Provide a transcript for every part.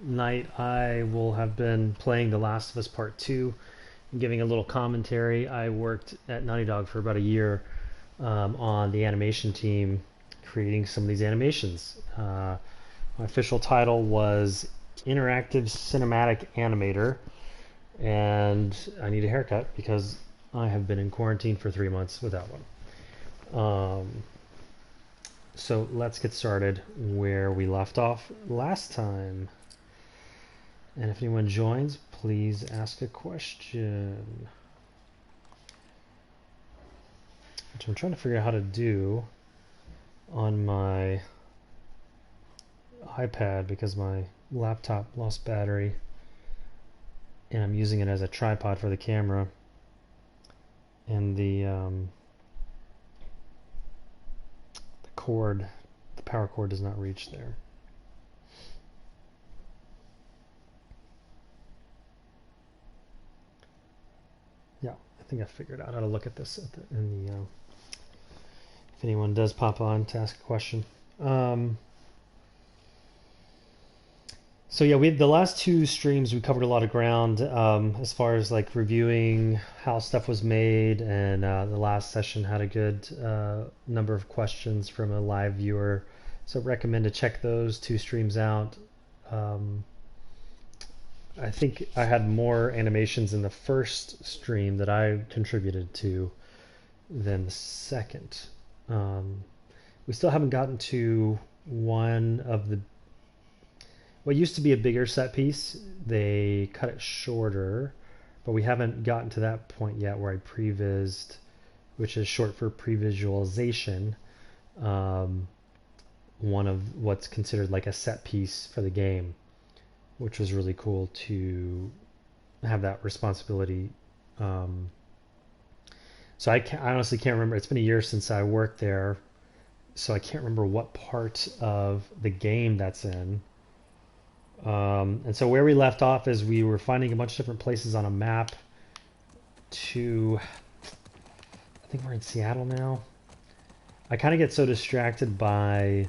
night I will have been playing The Last of Us Part 2 and giving a little commentary. I worked at Naughty Dog for about a year on the animation team, creating some of these animations. My official title was Interactive Cinematic Animator, and I need a haircut because I have been in quarantine for 3 months without one. So let's get started where we left off last time. And if anyone joins, please ask a question. Which I'm trying to figure out how to do on my iPad because my laptop lost battery and I'm using it as a tripod for the camera. And the cord, the power cord does not reach there. Yeah, I think I figured out how to look at this in the if anyone does pop on to ask a question. So yeah, we had the last two streams we covered a lot of ground as far as like reviewing how stuff was made, and the last session had a good number of questions from a live viewer. So I recommend to check those two streams out. I think I had more animations in the first stream that I contributed to than the second. We still haven't gotten to one of the what used to be a bigger set piece. They cut it shorter, but we haven't gotten to that point yet where I prevised, which is short for pre-visualization, one of what's considered like a set piece for the game, which was really cool to have that responsibility. So I honestly can't remember. It's been a year since I worked there, so I can't remember what part of the game that's in. And so where we left off is we were finding a bunch of different places on a map to, I think we're in Seattle now. I kind of get so distracted by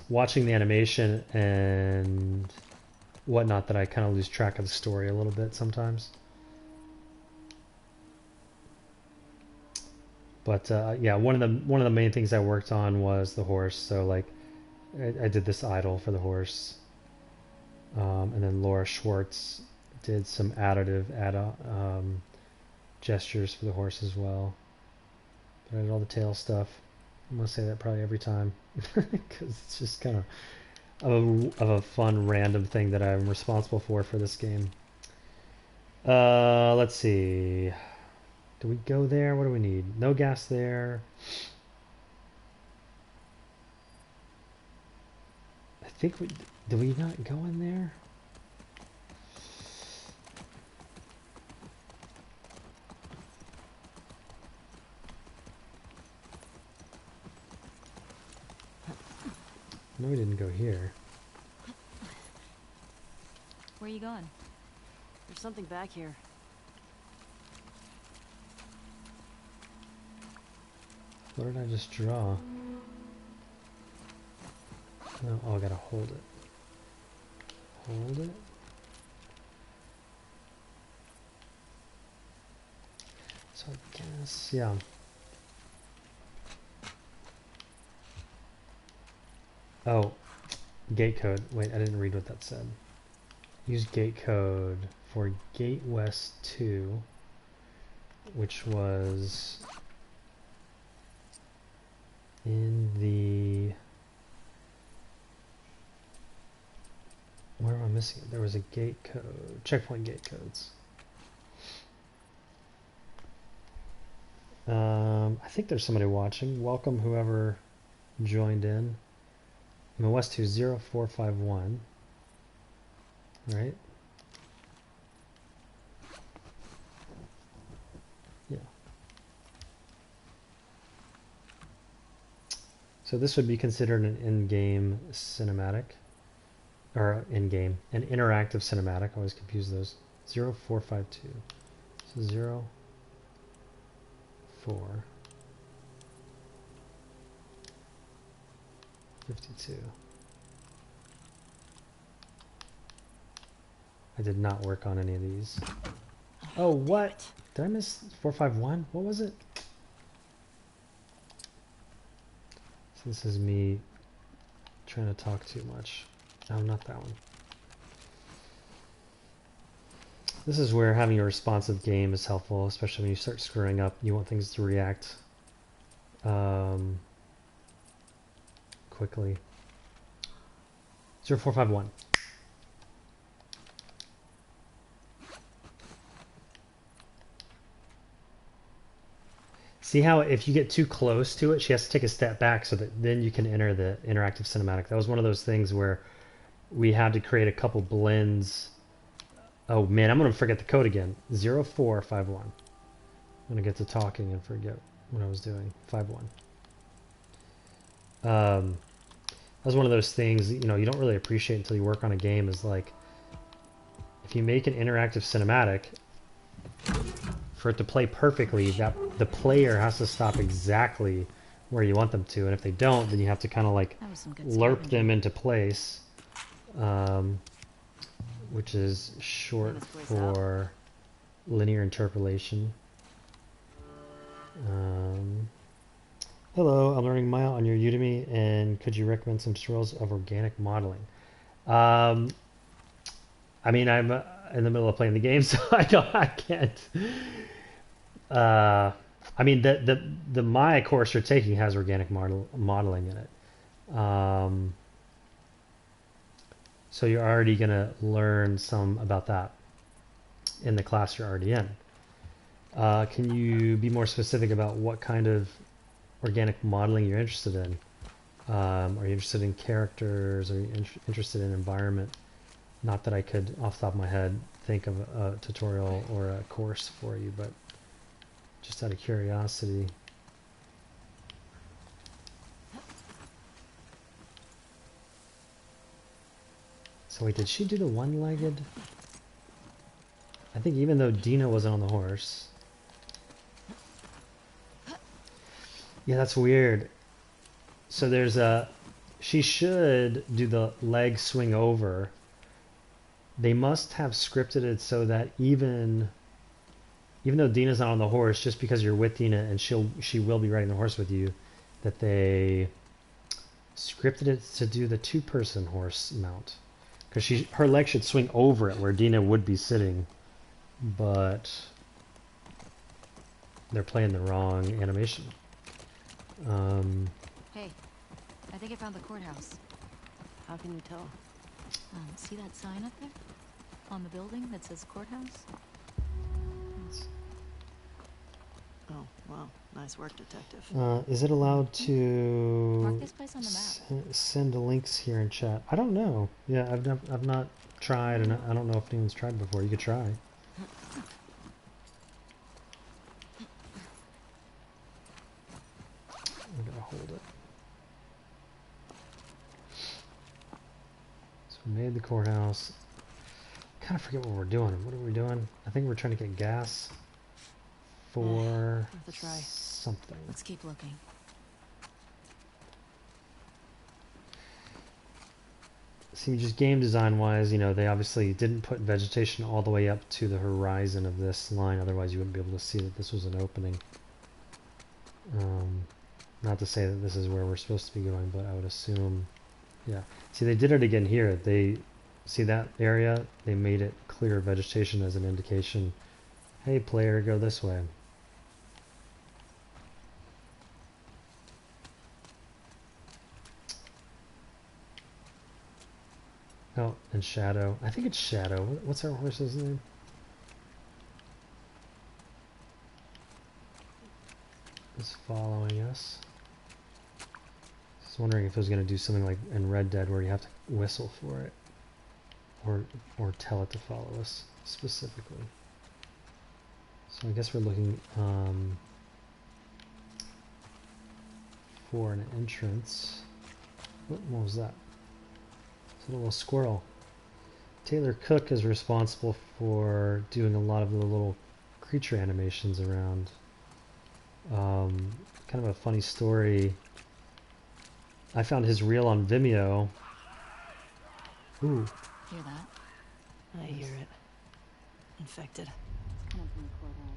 watching the animation and whatnot that I kind of lose track of the story a little bit sometimes. But yeah, one of the main things I worked on was the horse. So like, I did this idle for the horse, and then Laura Schwartz did some additive gestures for the horse as well. But I did all the tail stuff. I'm gonna say that probably every time because it's just kind of a fun random thing that I'm responsible for this game. Let's see. Do we go there? What do we need? No gas there. I think we... Do we not go in there? No, we didn't go here. Where are you going? There's something back here. What did I just draw? No, oh, I gotta hold it. Hold it? So I guess, yeah. Oh, gate code. Wait, I didn't read what that said. Use gate code for Gate West 2, which was in the... Where am I missing it? There was a gate code. Checkpoint gate codes. I think there's somebody watching. Welcome whoever joined in. I'm in West 20451. Right? Yeah. So this would be considered an in-game cinematic. Or in-game. An interactive cinematic. I always confuse those. 0452. So 0, 4, 52. I did not work on any of these. Oh, what? Did I miss 451? What was it? So this is me trying to talk too much. No, not that one. This is where having a responsive game is helpful, especially when you start screwing up. You want things to react quickly. 0451. See how if you get too close to it, she has to take a step back so that then you can enter the interactive cinematic. That was one of those things where we had to create a couple blends. Oh man, I'm going to forget the code again. 0451. I'm going to get to talking and forget what I was doing. 51. That was one of those things, you know, you don't really appreciate until you work on a game is like, if you make an interactive cinematic, for it to play perfectly, that the player has to stop exactly where you want them to, and if they don't, then you have to kind of like lerp them into place, which is short for linear interpolation. Hello, I'm learning Maya on your Udemy, and could you recommend some tutorials of organic modeling? I mean, I'm in the middle of playing the game, so I can't. I mean, the Maya course you're taking has organic modeling in it. So you're already going to learn some about that in the class you're already in. Can you be more specific about what kind of organic modeling you're interested in? Are you interested in characters? Are you interested in environment? Not that I could, off the top of my head, think of a tutorial or a course for you, but just out of curiosity. So wait, did she do the one-legged? I think even though Dina wasn't on the horse. Yeah, that's weird. So there's a... She should do the leg swing over. They must have scripted it so that even though Dina's not on the horse, just because you're with Dina and she will be riding the horse with you, that they scripted it to do the two-person horse mount. Because her leg should swing over it where Dina would be sitting, but they're playing the wrong animation. Hey, I think I found the courthouse. How can you tell? See that sign up there? On the building that says courthouse? Oh, wow. Nice work, detective. Is it allowed to Mark this place on the map. send links here in chat? I don't know. Yeah, I've not tried, and I don't know if anyone's tried before. You could try. I'm gonna hold it. So we made the courthouse. Kind of forget what we're doing. What are we doing? I think we're trying to get gas for Worth a try. something. Let's keep looking. See, just game design wise, you know, they obviously didn't put vegetation all the way up to the horizon of this line, otherwise you wouldn't be able to see that this was an opening. Not to say that this is where we're supposed to be going, but I would assume, yeah. See, they did it again here. They see that area, they made it clear vegetation as an indication, hey player, go this way. Oh, and Shadow. I think it's Shadow. What's our horse's name? Is following us. Just wondering if it was going to do something like in Red Dead where you have to whistle for it. Or tell it to follow us specifically. So I guess we're looking for an entrance. What was that? It's a little squirrel. Taylor Cook is responsible for doing a lot of the little creature animations around. Kind of a funny story. I found his reel on Vimeo. Ooh. Hear that? I hear it. Infected. Coming from the courthouse.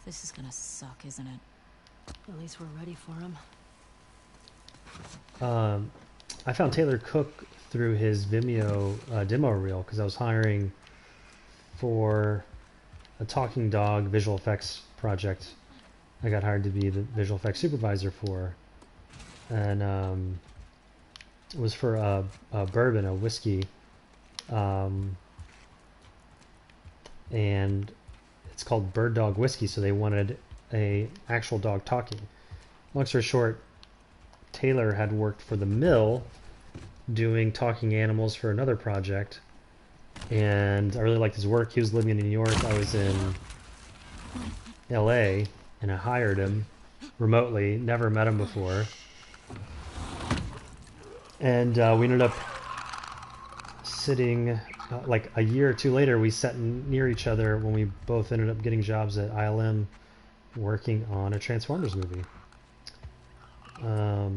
This is gonna suck, isn't it? At least we're ready for him. I found Taylor Cook through his Vimeo demo reel because I was hiring for a Talking Dog visual effects project. I got hired to be the visual effects supervisor for, and it was for a bourbon, a whiskey, and it's called Bird Dog Whiskey. So they wanted a actual dog talking. Long story short, Taylor had worked for the Mill doing talking animals for another project, and I really liked his work. He was living in New York. I was in LA, and I hired him remotely, never met him before, and we ended up sitting like a year or two later. We sat near each other when we both ended up getting jobs at ILM working on a Transformers movie. I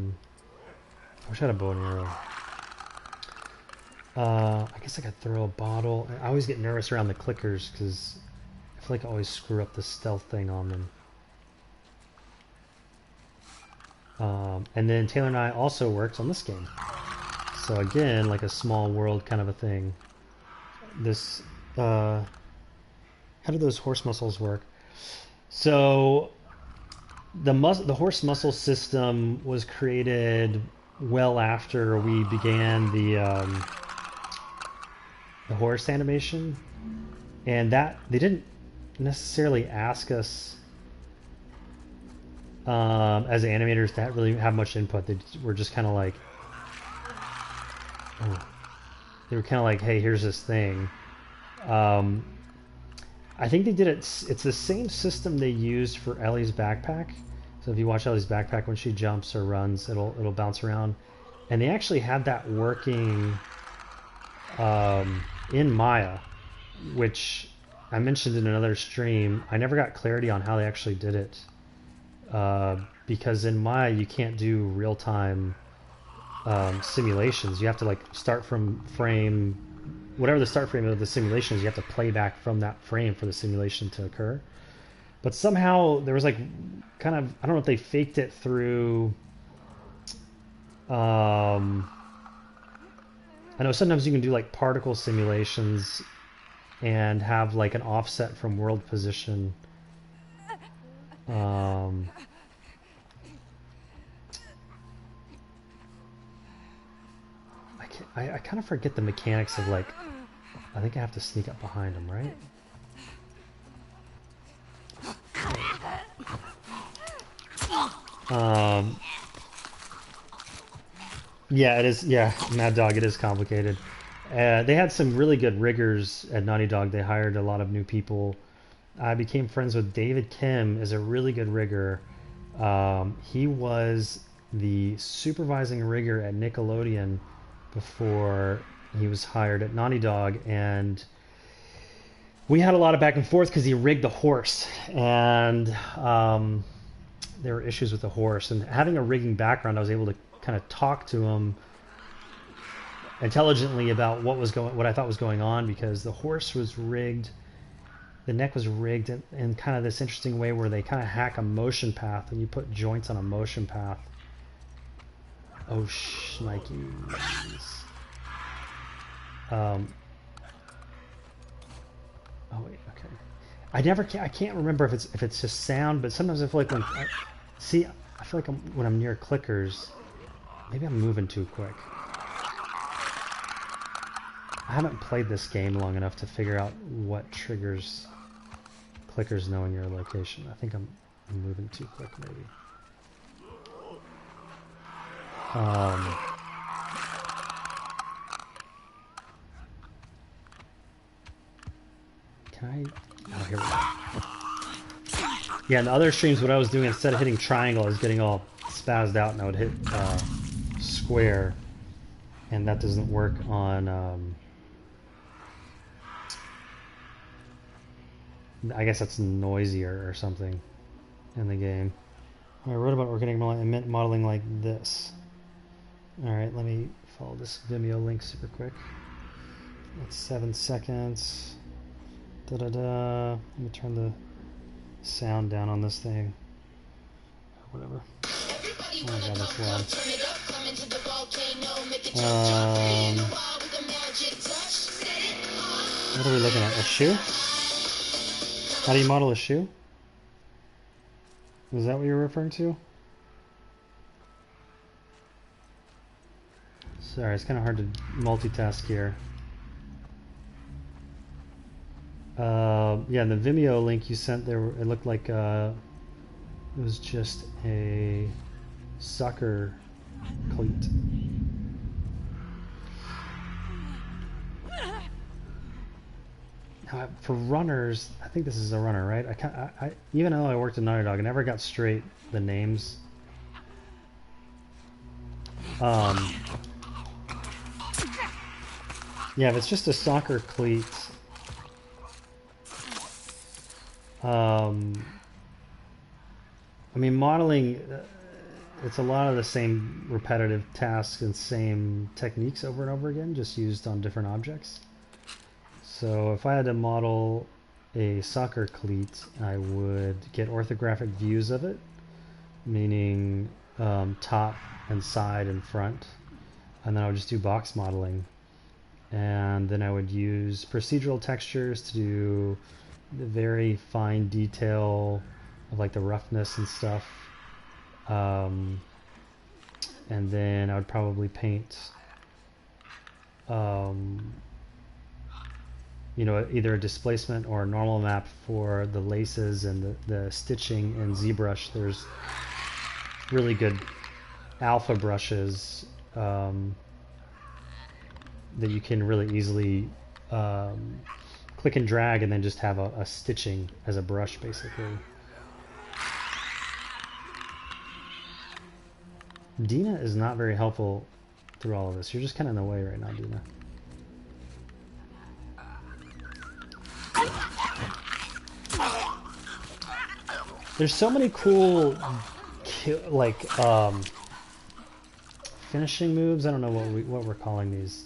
wish I had a bow and arrow. I guess I could throw a bottle. I always get nervous around the clickers because I feel like I always screw up the stealth thing on them. And then Taylor and I also worked on this game. So again, like a small world kind of a thing. This, how do those horse muscles work? So the horse muscle system was created well after we began the horse animation, and that they didn't necessarily ask us as animators to really have much input. They were just kind of like, they were kind of like, hey, here's this thing. I think they did it. It's the same system they used for Ellie's backpack. So if you watch Ellie's backpack, when she jumps or runs, it'll bounce around, and they actually had that working in Maya, which I mentioned in another stream. I never got clarity on how they actually did it, because in Maya you can't do real-time simulations. You have to like start from frame, whatever the start frame of the simulation is. You have to play back from that frame for the simulation to occur. But somehow there was like kind of, I don't know if they faked it through. I know sometimes you can do like particle simulations and have like an offset from world position. I kind of forget the mechanics of like, I think I have to sneak up behind him, right? Yeah, it is. Yeah, Mad Dog, it is complicated. They had some really good riggers at Naughty Dog. They hired a lot of new people. I became friends with David Kim, is a really good rigger. He was the supervising rigger at Nickelodeon before he was hired at Naughty Dog, and we had a lot of back and forth because he rigged a horse, and there were issues with the horse. And having a rigging background, I was able to kind of talk to him intelligently about what I thought was going on, because the horse was rigged, the neck was rigged in kind of this interesting way where they kind of hack a motion path, and you put joints on a motion path. Oh, shnikes. Oh wait, okay. I can't remember if it's just sound, but sometimes I feel like I feel like when I'm near clickers, maybe I'm moving too quick. I haven't played this game long enough to figure out what triggers clickers knowing your location. I think I'm moving too quick, maybe. Can I? Oh, here we go. Yeah, in the other streams, what I was doing, instead of hitting triangle, I was getting all spazzed out, and I would hit square, and that doesn't work on. I guess that's noisier or something in the game. I wrote about organic modeling like this. Alright, let me follow this Vimeo link super quick. That's 7 seconds. Da da da. Let me turn the sound down on this thing. Whatever. Oh my god, that's loud. What are we looking at? A shoe? How do you model a shoe? Is that what you're referring to? Sorry, it's kind of hard to multitask here. Yeah, the Vimeo link you sent there, it looked like it was just a soccer cleat. Now, for runners, I think this is a runner, right? I even though I worked at Naughty Dog, I never got straight the names. Yeah, if it's just a soccer cleat, I mean, modeling, it's a lot of the same repetitive tasks and same techniques over and over again, just used on different objects. So if I had to model a soccer cleat, I would get orthographic views of it, meaning top and side and front, and then I would just do box modeling. And then I would use procedural textures to do the very fine detail of like the roughness and stuff. And then I would probably paint you know, either a displacement or a normal map for the laces and the stitching in ZBrush. There's really good alpha brushes that you can really easily click and drag and then just have a stitching as a brush, basically. Dina is not very helpful through all of this. You're just kind of in the way right now, Dina. There's so many cool, like, finishing moves. I don't know what we're calling these.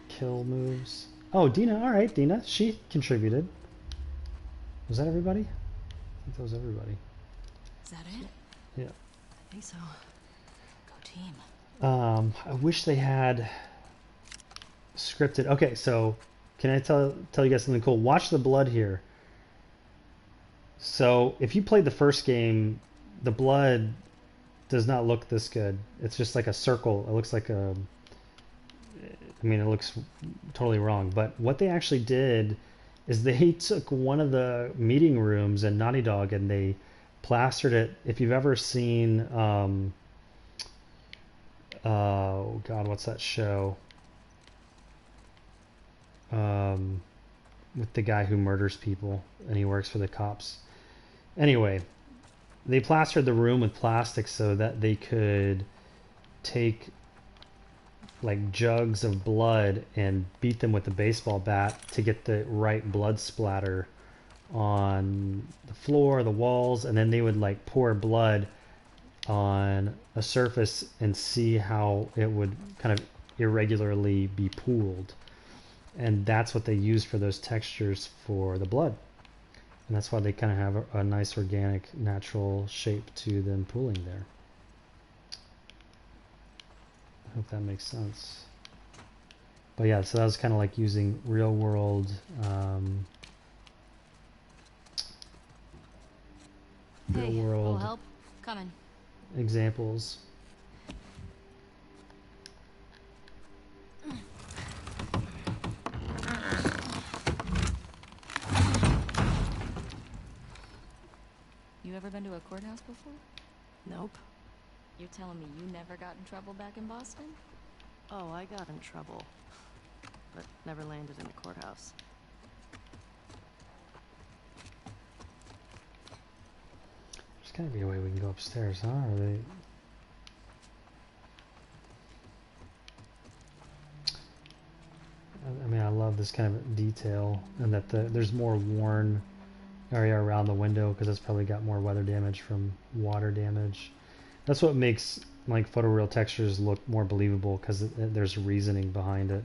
Kill moves. Oh, Dina. All right, Dina. She contributed. Was that everybody? I think that was everybody. Is that it? Yeah. I think so. Go team. I wish they had scripted. Okay, so can I tell you guys something cool? Watch the blood here. So if you played the first game, the blood does not look this good. It's just like a circle. It looks like a... I mean, it looks totally wrong. But what they actually did is they took one of the meeting rooms in Naughty Dog and they plastered it. If you've ever seen... oh, God, what's that show? With the guy who murders people and he works for the cops. Anyway, they plastered the room with plastic so that they could take like jugs of blood and beat them with a baseball bat to get the right blood splatter on the floor, the walls, and then they would like pour blood on a surface and see how it would kind of irregularly be pooled. And that's what they use for those textures for the blood. And that's why they kind of have a nice organic, natural shape to them pooling there. I hope that makes sense. But yeah, so that was kind of like using real world Hey, will help. Coming. examples. You ever been to a courthouse before? Nope. You're telling me you never got in trouble back in Boston? Oh, I got in trouble. But never landed in a courthouse. There's gotta be a way we can go upstairs, huh? Or they... I mean, I love this kind of detail, and that there's more worn area around the window because it's probably got more weather damage from water damage. That's what makes like photoreal textures look more believable because there's reasoning behind it.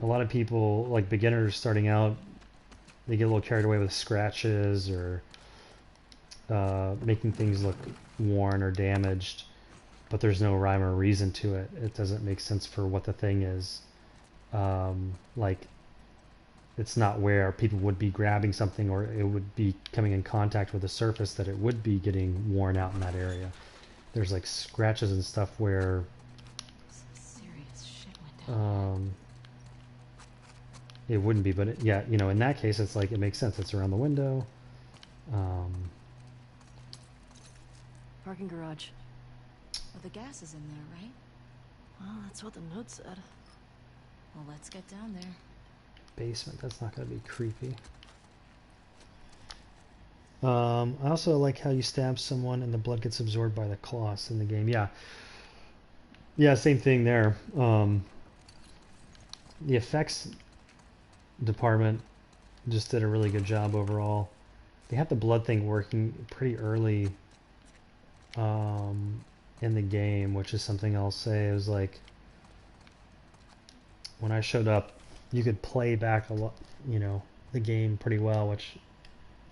a lot of people, like beginners starting out, they get a little carried away with scratches or making things look worn or damaged, but there's no rhyme or reason to it. It doesn't make sense for what the thing is. Like, it's not where people would be grabbing something or it would be coming in contact with a surface that it would be getting worn out in that area. There's like scratches and stuff where Some serious shit went down. it wouldn't be, but yeah, you know, in that case, it's like, it makes sense. It's around the window. Parking garage. But the gas is in there, right? Well, that's what the note said. Well, let's get down there. Basement, that's not going to be creepy. I also like how you stab someone and the blood gets absorbed by the cloths in the game. Yeah, same thing there. The effects department just did a really good job overall. They had the blood thing working pretty early in the game, which is something I'll say. It was like, when I showed up, you could play back a lot, you know, the game pretty well, which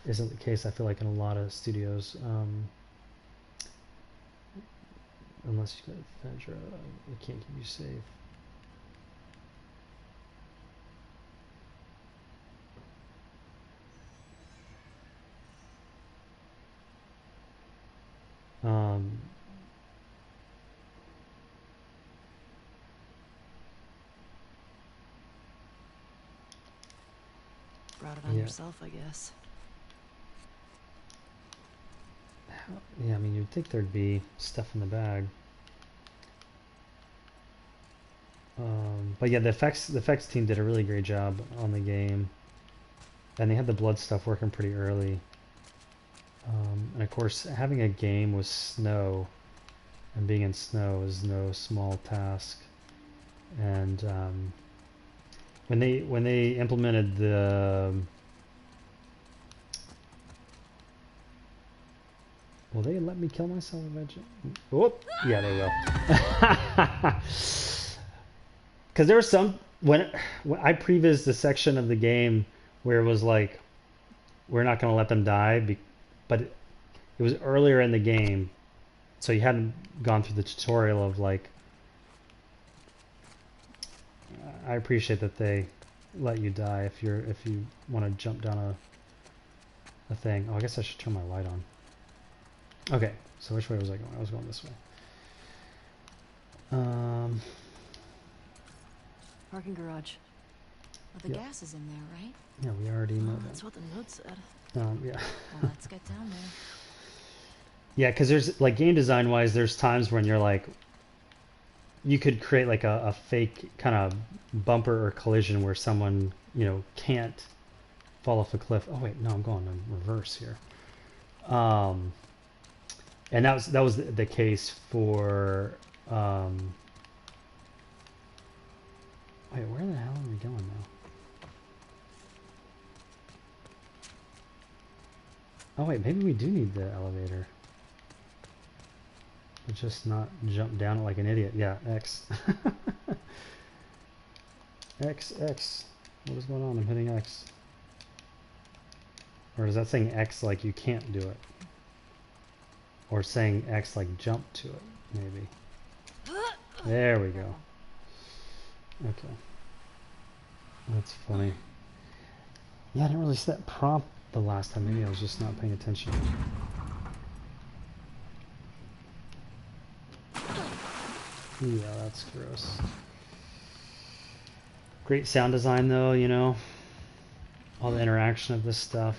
isn't the case, I feel like, in a lot of studios. Unless you got Fedra, it can't keep you safe. Brought it on Yeah. yourself, I guess. Yeah, I mean, you'd think there'd be stuff in the bag. But yeah, the effects team did a really great job on the game, and they had the blood stuff working pretty early. And of course, having a game with snow and being in snow is no small task. And when they implemented the will they let me kill myself eventually? Whoop! Yeah, they will. Because there was some when I prevised the section of the game where it was like, we're not going to let them die, but it was earlier in the game, so you hadn't gone through the tutorial of like. I appreciate that they let you die if you want to jump down a thing. Oh, I guess I should turn my light on. Okay, so which way was I going? I was going this way. Parking garage. Well, the Yeah. gas is in there, right? Yeah, we already know Well, that. that's what the note said. Yeah. Well, let's get down there. Yeah, because there's like game design wise, there's times when you're like, you could create like a fake kind of bumper or collision where someone, you know, can't fall off a cliff. Oh wait, no, I'm going in reverse here. And that was the case for wait, where the hell are we going now? Oh wait, maybe we do need the elevator. But just not jump down it like an idiot. Yeah, X. X. What is going on? I'm hitting X. Or is that saying X like you can't do it? Or saying X like jump to it, maybe. There we go. Okay. That's funny. Yeah, I didn't really see that prompt the last time. Maybe I was just not paying attention. Yeah, that's gross. Great sound design though, you know. All the interaction of this stuff.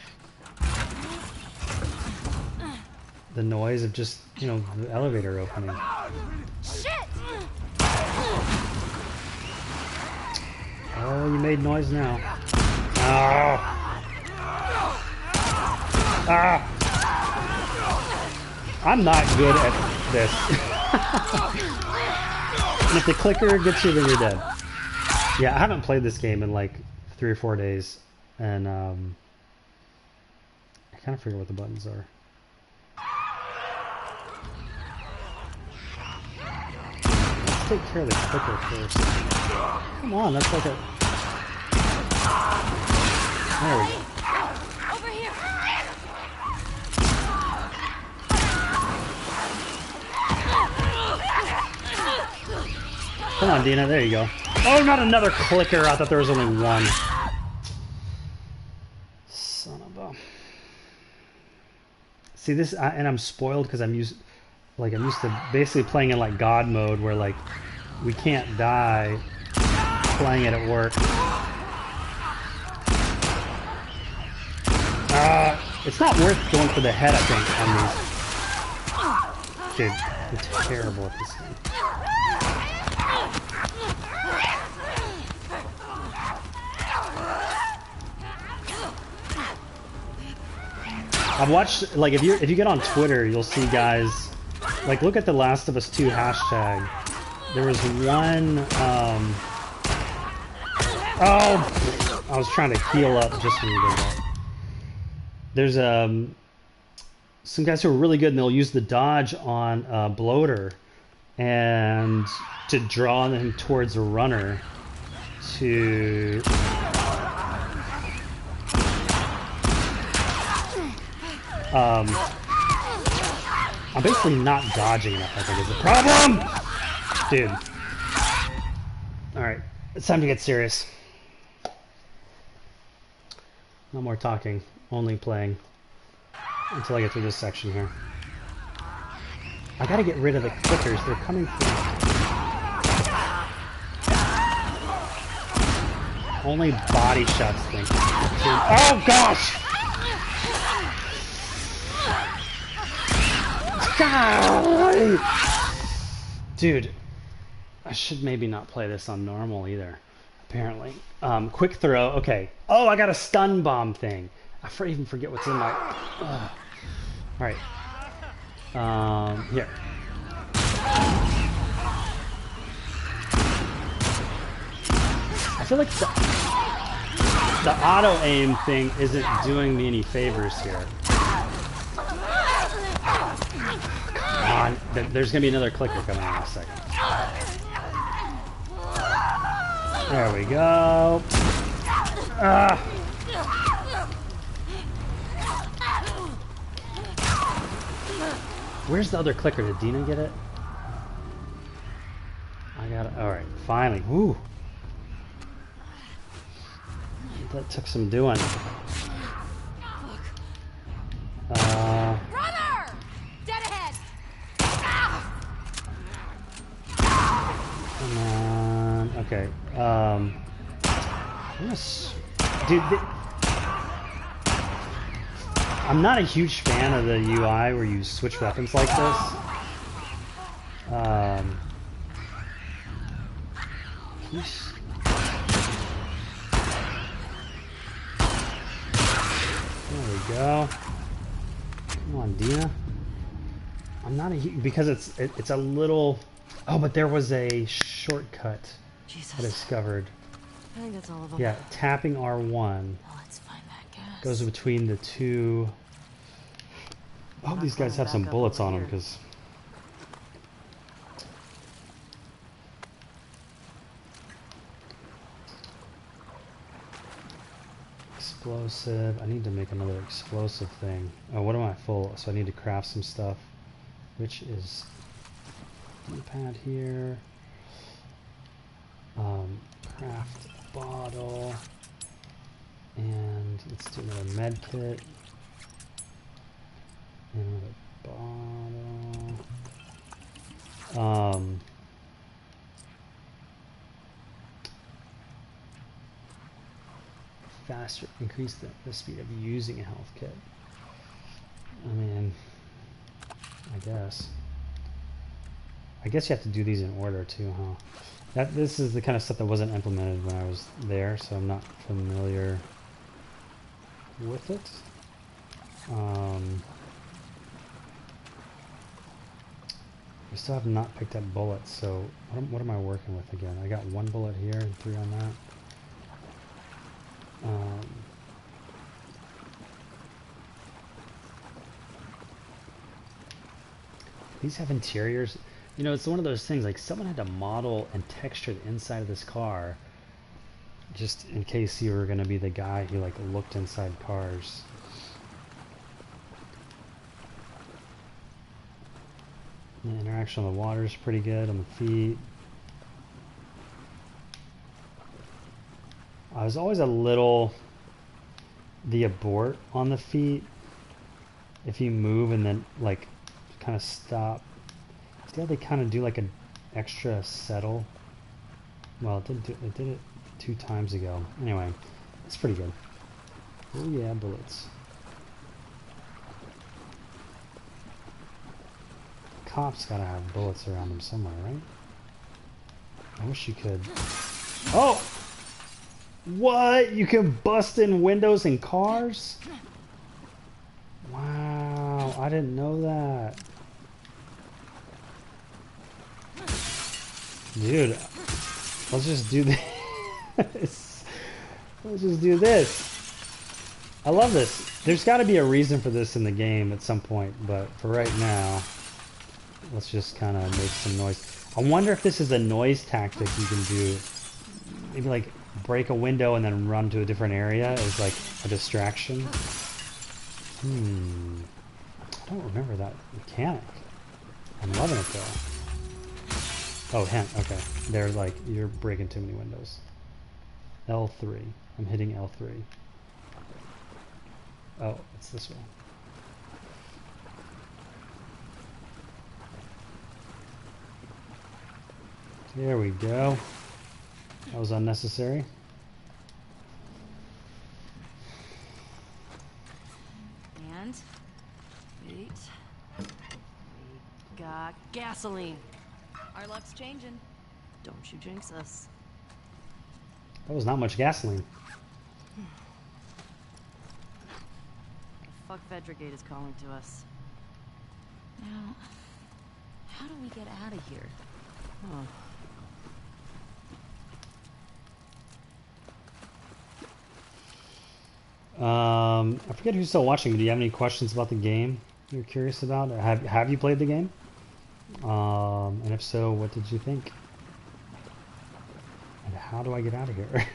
The noise of just, you know, the elevator opening. Oh, you made noise now. Oh. Ah. I'm not good at this. And if the clicker gets you, then you're dead. Yeah, I haven't played this game in like 3 or 4 days, and I kind of forget what the buttons are. Let's take care of the clicker first. Come on, that's like a There we go. Over here! Come on, Dina. There you go. Oh, not another clicker. I thought there was only one. Son of a... See this, and I'm spoiled because I'm used to basically playing in like God mode, where like we can't die playing it at work. It's not worth going for the head, I think, on these. Dude, I'm terrible at this thing. I've watched, like, if you get on Twitter, you'll see guys, like, look at the Last of Us 2 hashtag. There was one, oh, I was trying to heal up just when you did that. There's some guys who are really good, and they'll use the dodge on Bloater and to draw them towards a runner to... I'm basically not dodging enough, I think, is the problem! Dude. Alright, it's time to get serious. No more talking, only playing. Until I get through this section here. I gotta get rid of the clickers, they're coming through. Only body shots, think. Oh gosh! God! Dude, I should maybe not play this on normal either, apparently. Quick throw, okay. Oh, I got a stun bomb thing. I even forget what's in my... Alright. Here. I feel like the auto-aim thing isn't doing me any favors here. Come on. There's going to be another clicker coming in a second. There we go. Where's the other clicker? Did Dina get it? I got it. Alright, finally. Woo! That took some doing. Brother! Dead ahead! Come on. Okay. Dude, I'm not a huge fan of the UI where you switch weapons like this. There we go. Come on, Dina. I'm not a because it's a little. Oh, but there was a shortcut Jesus. I discovered. I think that's all of them. Yeah, tapping R1 Well, let's find that gas. goes between the two. I hope these guys have some bullets on them, because explosive. I need to make another explosive thing. Oh, what am I full? So I need to craft some stuff, which is D-pad here. Craft bottle, and let's do another med kit. Another bottle. Faster, increase the speed of using a health kit. I mean, I guess you have to do these in order too, huh? This is the kind of stuff that wasn't implemented when I was there, so I'm not familiar with it. I still have not picked up bullets, so what am I working with again? I got 1 bullet here and 3 on that. These have interiors. You know, it's one of those things, like someone had to model and texture the inside of this car just in case you were gonna be the guy who like looked inside cars. The interaction on the water is pretty good on the feet. I was always a little the abort on the feet. If you move and then like kind of stop. See how they kind of do like an extra settle? Well, it did it 2 times ago. Anyway, it's pretty good. Oh yeah, bullets. Cops gotta have bullets around them somewhere, right? I wish you could. Oh! What? You can bust in windows in cars? Wow, I didn't know that. Dude, let's just do this. Let's just do this. I love this. There's got to be a reason for this in the game at some point, but for right now, let's just kind of make some noise. I wonder if this is a noise tactic you can do. Maybe like break a window and then run to a different area as like a distraction. I don't remember that mechanic. I'm loving it though. Oh, hint. Okay. They're like, you're breaking too many windows. L3. I'm hitting L3. Oh, it's this way. There we go. That was unnecessary. And Wait. We got gasoline. our luck's changing. Don't you jinx us. That was not much gasoline. Fuck Vedragate is calling to us. Now, how do we get out of here? Huh. I forget who's still watching. Do you have any questions about the game you're curious about? Have you played the game? And if so, what did you think? And how do I get out of here?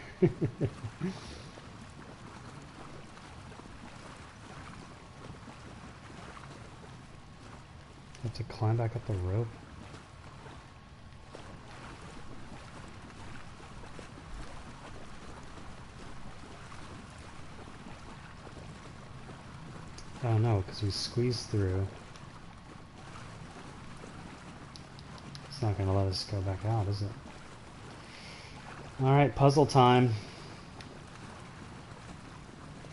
Have to climb back up the rope. Oh no, because we squeezed through. It's not going to let us go back out, is it? Alright, puzzle time.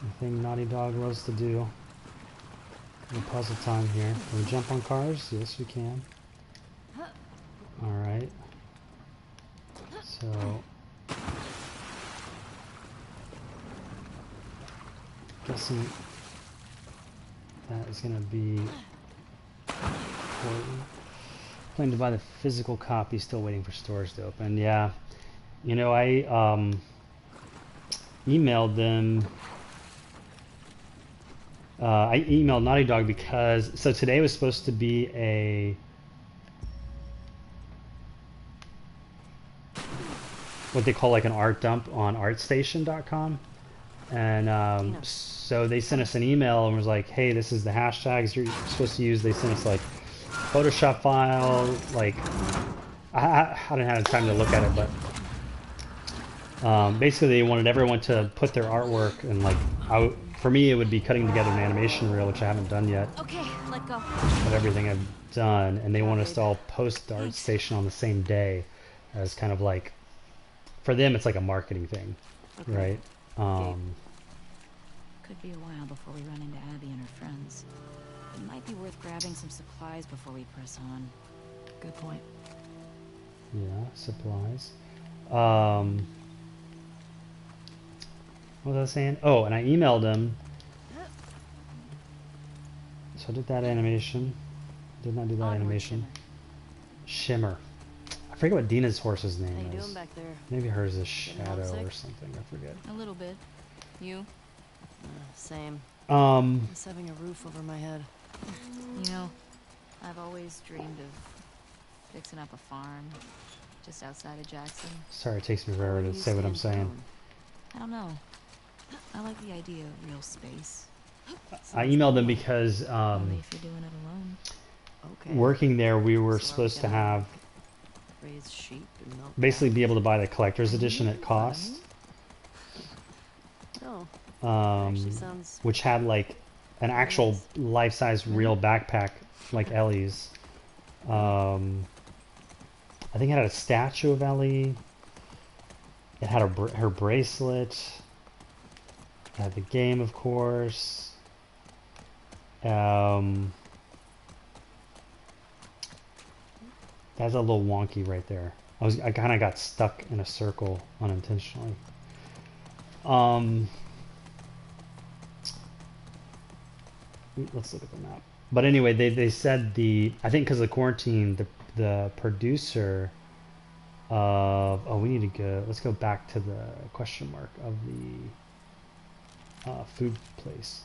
The thing Naughty Dog loves to do. The puzzle time here. Can we jump on cars? Yes, we can. Alright. So... guessing that is going to be important. Plan to buy the physical copy, still waiting for stores to open. Yeah. You know, I emailed them. I emailed Naughty Dog because... so today was supposed to be a... what they call like an art dump on artstation.com. And so they sent us an email and was like, hey, this is the hashtags you're supposed to use. They sent us like Photoshop file, like I didn't have time to look at it, but basically they wanted everyone to put their artwork and like for me it would be cutting together an animation reel, which I haven't done yet. Okay, let go. But everything I've done, and they want us to all post the art station on the same day as kind of like, for them it's like a marketing thing, right? Could be a while before we run into Abby and her friends. It might be worth grabbing some supplies before we press on. Good point. Yeah, supplies. What was I saying? Oh, and I emailed him. So I did that animation. Did not do that Onward, animation. Shimmer. I forget what Dina's horse's How name you is. doing back there? Maybe hers is Getting Shadow homesick? or something. I forget. A little bit. You? Same. Um, Just having a roof over my head. You know, I've always dreamed of fixing up a farm just outside of Jackson. sorry, it takes me forever to You say what I'm stand saying. alone. I don't know. I like the idea of real space. I emailed them because Only if you're doing it alone. Okay. working there, we were So are we supposed to gonna have raise sheep and milk basically cows? be able to buy the collector's edition at cost, Oh, actually um, sounds which had like an actual nice. life-size real backpack like Ellie's. Um, I think it had a statue of Ellie. It had her bracelet. It had the game, of course. That's a little wonky right there. I kind of got stuck in a circle unintentionally. Let's look at the map. But anyway, they said I think because of the quarantine, the producer of we need to go. Let's go back to the question mark of the food place.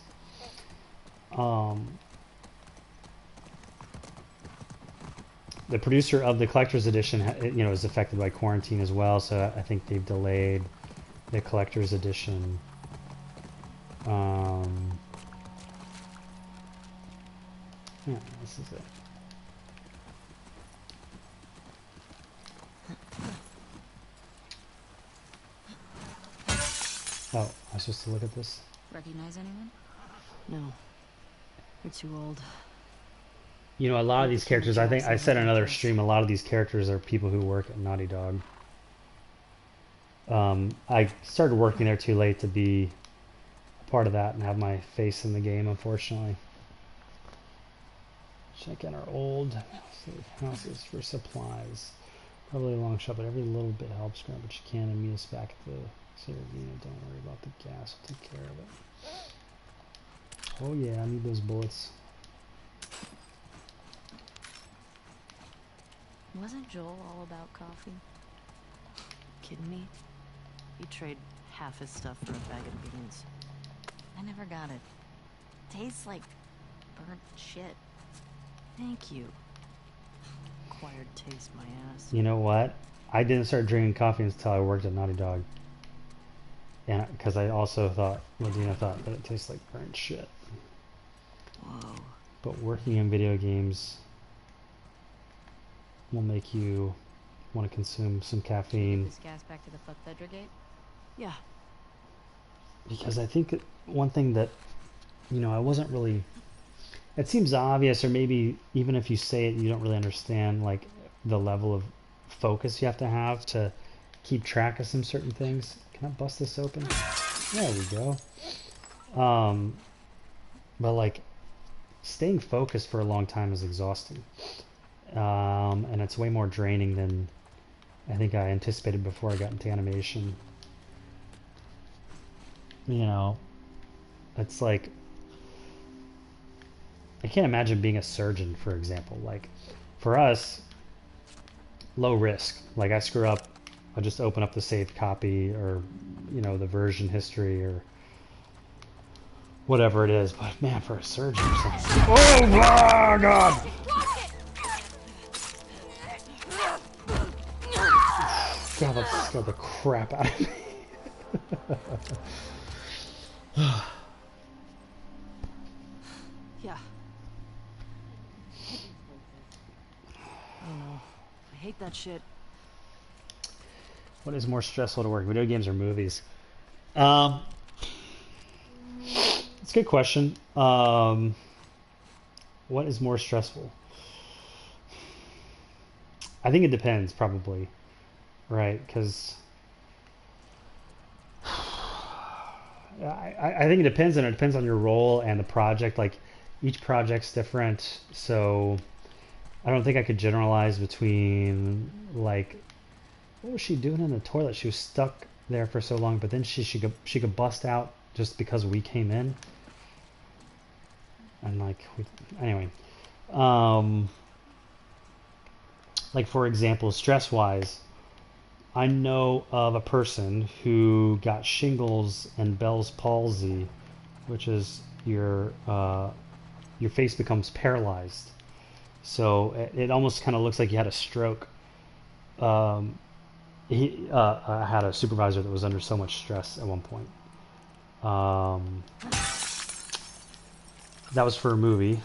The producer of the collector's edition, is affected by quarantine as well. So I think they've delayed the collector's edition. Yeah, this is it. Oh, I was supposed to look at this. Recognize anyone? No. You're too old. You know, a lot of these characters, I think I said in another stream, a lot of these characters are people who work at Naughty Dog. I started working there too late to be a part of that and have my face in the game, unfortunately. Check out our old houses for supplies. Probably a long shot, but every little bit helps. Grab what you can and meet us back at the Seravina. Don't worry about the gas. We'll take care of it. Oh yeah, I need those bullets. Wasn't Joel all about coffee? Kidding me? He'd trade half his stuff for a bag of beans. I never got it. Tastes like burnt shit. Thank you. Acquired taste, my ass. You know what? I didn't start drinking coffee until I worked at Naughty Dog. And because I also thought, Medina thought that it tastes like burnt shit. Whoa. But working in video games will make you want to consume some caffeine. This gas back to the fuck Fedra gate? Yeah. Because I think that one thing that, I wasn't really... It seems obvious, or maybe even if you say it, you don't really understand, like, the level of focus you have to keep track of some certain things. Can I bust this open? There we go. But, like, staying focused for a long time is exhausting. And it's way more draining than I think I anticipated before I got into animation. It's like... I can't imagine being a surgeon, for example. Like, for us, low risk. Like, I screw up, I'll just open up the saved copy or, the version history or whatever it is. But man, for a surgeon or something. Oh my god! God, that scared the crap out of me. Yeah. I don't know. I hate that shit. What is more stressful to work, video games or movies? It's a good question. What is more stressful? I think it depends, probably. Right? Because I think it depends, and it depends on your role and the project. Like, each project's different, so I don't think I could generalize between, like, what was she doing in the toilet? She was stuck there for so long, but then she could bust out just because we came in. And anyway, like, for example, stress-wise, I know of a person who got shingles and Bell's palsy, which is your face becomes paralyzed. So it almost kind of looks like you had a stroke. he I had a supervisor that was under so much stress at one point. Um, that was for a movie.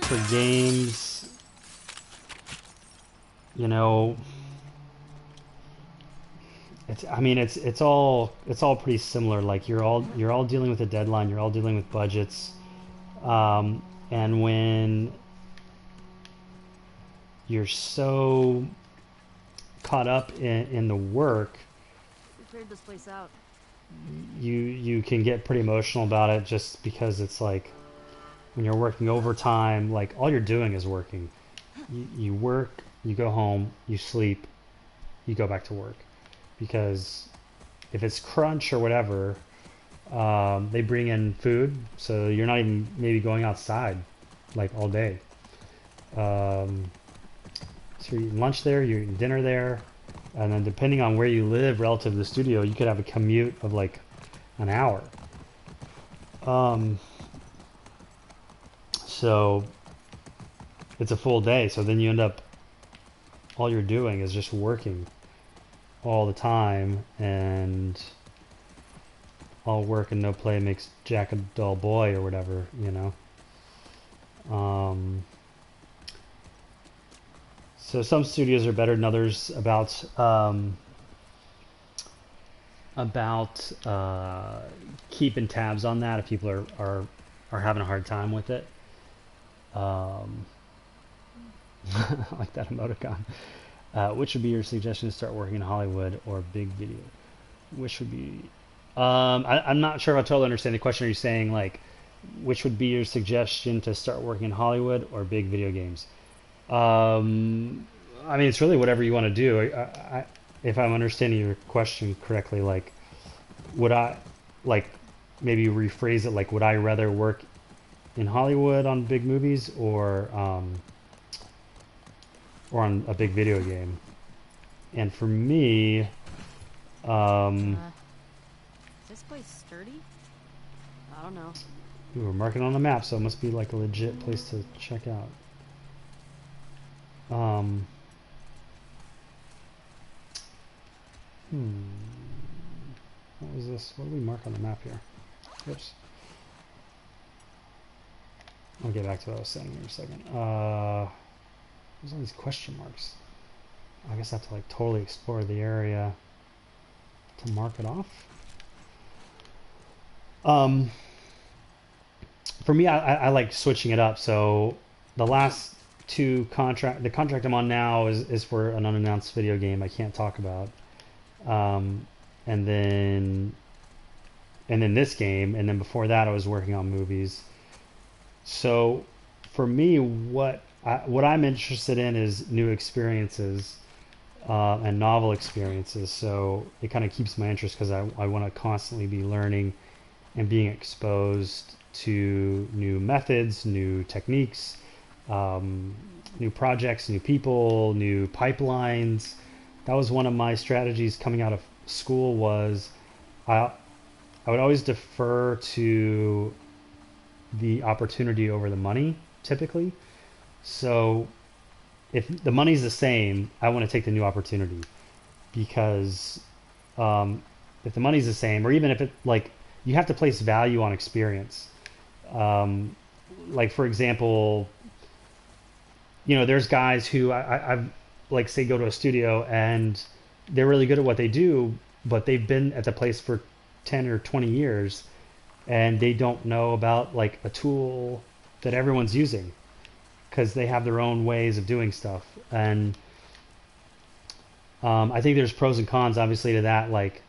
For games, you know, it's all pretty similar. Like you're all dealing with a deadline. You're all dealing with budgets. And when you're so caught up in the work, We cleared this place out. you can get pretty emotional about it just because it's like when you're working overtime, like all you're doing is working. You work, you go home, you sleep, you go back to work. Because if it's crunch or whatever, they bring in food, so you're not even maybe going outside like all day. Um, so you're eating lunch there, you're eating dinner there, and then depending on where you live relative to the studio, you could have a commute of like an hour. Um, so it's a full day. So then you end up all you're doing is just working all the time, and all work and no play makes Jack a dull boy or whatever, you know. Um, so some studios are better than others about keeping tabs on that if people are having a hard time with it. Um, I like that emoticon. Which would be your suggestion to start working in Hollywood or big video? Which would be? I'm not sure if I totally understand the question. Are you saying like, which would be your suggestion to start working in Hollywood or big video games? I mean, it's really whatever you want to do. If I'm understanding your question correctly, like, would I, like, maybe rephrase it like, would I rather work in Hollywood on big movies or on a big video game? And for me, Is this place sturdy? I don't know. we were marking on the map, so it must be like a legit place to check out. Um, hmm. What was this? What did we mark on the map here? Oops. I'll get back to what I was saying in a second. There's all these question marks. I guess I have to like totally explore the area to mark it off. Um, for me, I like switching it up. So the last the contract I'm on now is for an unannounced video game I can't talk about. Um, and then this game, and then before that I was working on movies. So for me, what I'm interested in is new experiences and novel experiences. So it kind of keeps my interest because I want to constantly be learning and being exposed to new methods, new techniques, new projects, new people, new pipelines. That was one of my strategies coming out of school. Was I would always defer to the opportunity over the money, typically. So if the money's the same, I want to take the new opportunity because if the money's the same, or even if it like you have to place value on experience. Like for example, there's guys who I've like say go to a studio and they're really good at what they do, but they've been at the place for 10 or 20 years and they don't know about like a tool that everyone's using because they have their own ways of doing stuff. And I think there's pros and cons obviously to that. Like,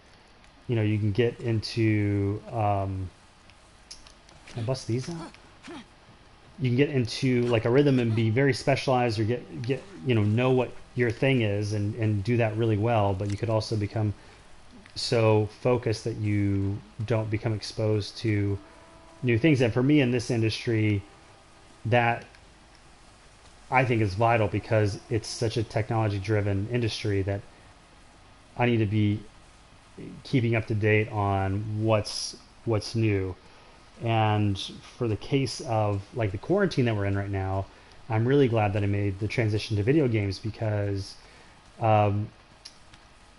you can get into, can I bust these out? You can get into like a rhythm and be very specialized or get know what your thing is and do that really well, but you could also become so focused that you don't become exposed to new things. And for me in this industry, that I think is vital because it's such a technology driven industry that I need to be keeping up to date on what's new. And for the case of like the quarantine that we're in right now, I'm really glad that I made the transition to video games because Um,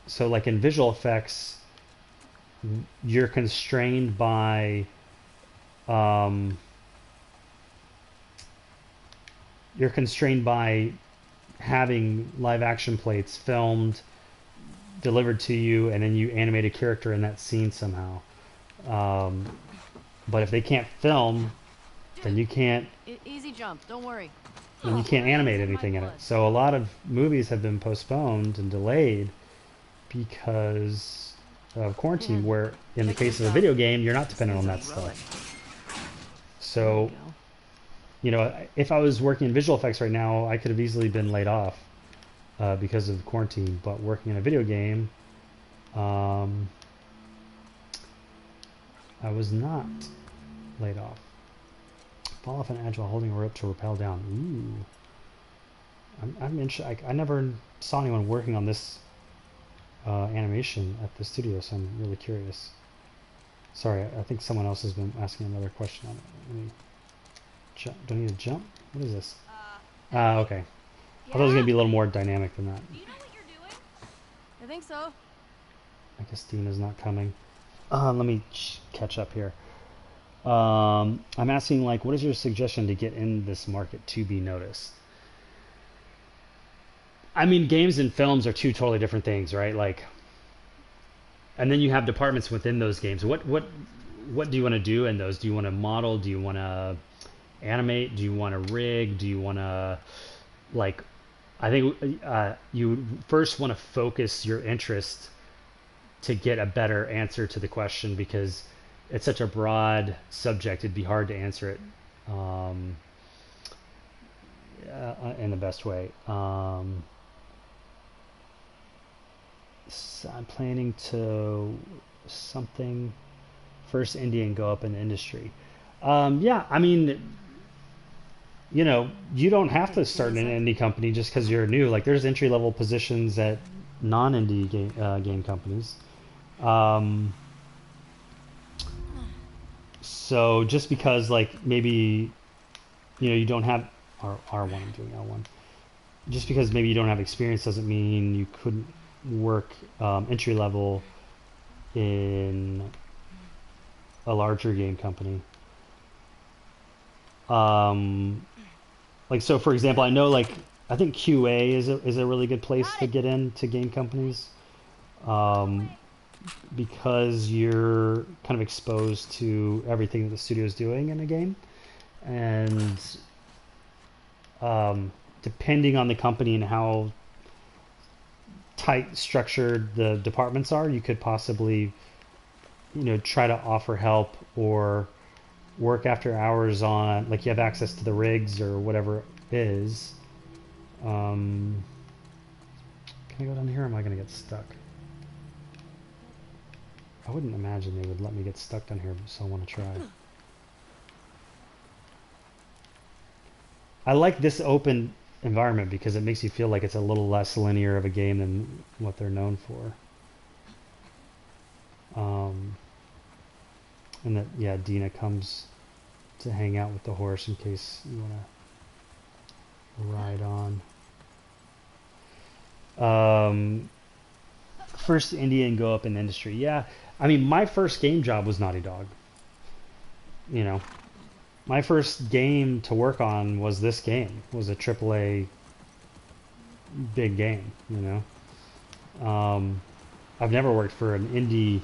so like in visual effects, you're constrained by um, you're constrained by having live action plates filmed, delivered to you, and then you animate a character in that scene somehow. Um, but if they can't film, then you can't Easy jump. Don't worry. animate anything in it. So a lot of movies have been postponed and delayed because of quarantine, where in the case of a video game, you're not dependent on that stuff. So, you know, if I was working in visual effects right now, I could have easily been laid off because of quarantine. But working in a video game, I was not laid off. Fall off an edge while holding a rope to rappel down. Ooh. I'm interested. I never saw anyone working on this animation at the studio, so I'm really curious. Sorry, I think someone else has been asking another question on it. Let me jump. Do I need to jump? What is this? Okay. I thought it was going to be a little more dynamic than that. Do you know what you're doing? I think so. I guess Dina's not coming. Let me catch up here. I'm asking, like, what is your suggestion to get in this market to be noticed? I mean, games and films are two totally different things, right? Like, and then you have departments within those games. What do you want to do in those? Do you want to model? Do you want to animate? Do you want to rig? Do you want to, like, I think you first want to focus your interest to get a better answer to the question, because it's such a broad subject. It'd be hard to answer it in the best way. So I'm planning to something first indie and go up in the industry. Yeah, I mean, you know, you don't have to start in an indie company just because you're new. Like, there's entry level positions at non-indie game companies. So just because, like, maybe, you know, you don't have R1, I'm doing R1. Just because maybe you don't have experience doesn't mean you couldn't work entry level in a larger game company. Like, so for example, I know, like, I think QA is a really good place to get into game companies, because you're kind of exposed to everything that the studio is doing in a game, and depending on the company and how tight structured the departments are, you could possibly, you know, try to offer help or work after hours on, like, you have access to the rigs or whatever it is. Can I go down here, or am I going to get stuck? I wouldn't imagine they would let me get stuck down here, so I want to try. I like this open environment because it makes you feel like it's a little less linear of a game than what they're known for. And that, yeah, Dina comes to hang out with the horse in case you want to ride on. First indie and go up in the industry. Yeah, I mean, my first game job was Naughty Dog. You know, my first game to work on was this game. It was a AAA big game, you know. I've never worked for an indie,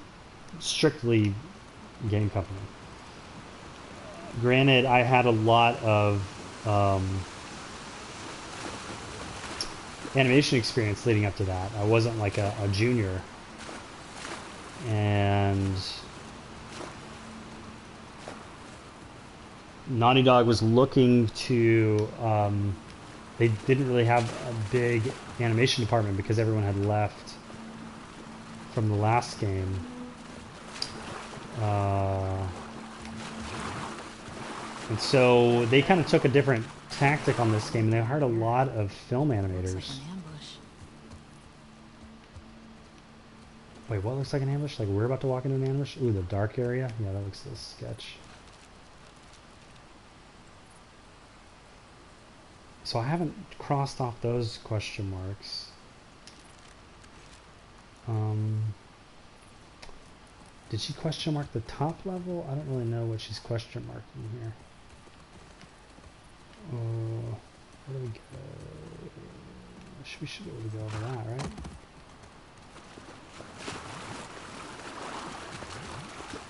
strictly game company. Granted, I had a lot of animation experience leading up to that. I wasn't like a junior. And Naughty Dog was looking to, they didn't really have a big animation department because everyone had left from the last game. And so they kind of took a different tactic on this game, and they hired a lot of film animators. Looks like an ambush. Wait, what looks like an ambush? Like we're about to walk into an ambush? Ooh, the dark area? Yeah, that looks a little sketch. So I haven't crossed off those question marks. Did she question mark the top level? I don't really know what she's question marking here. Where do we go? We should be able to go over that, right?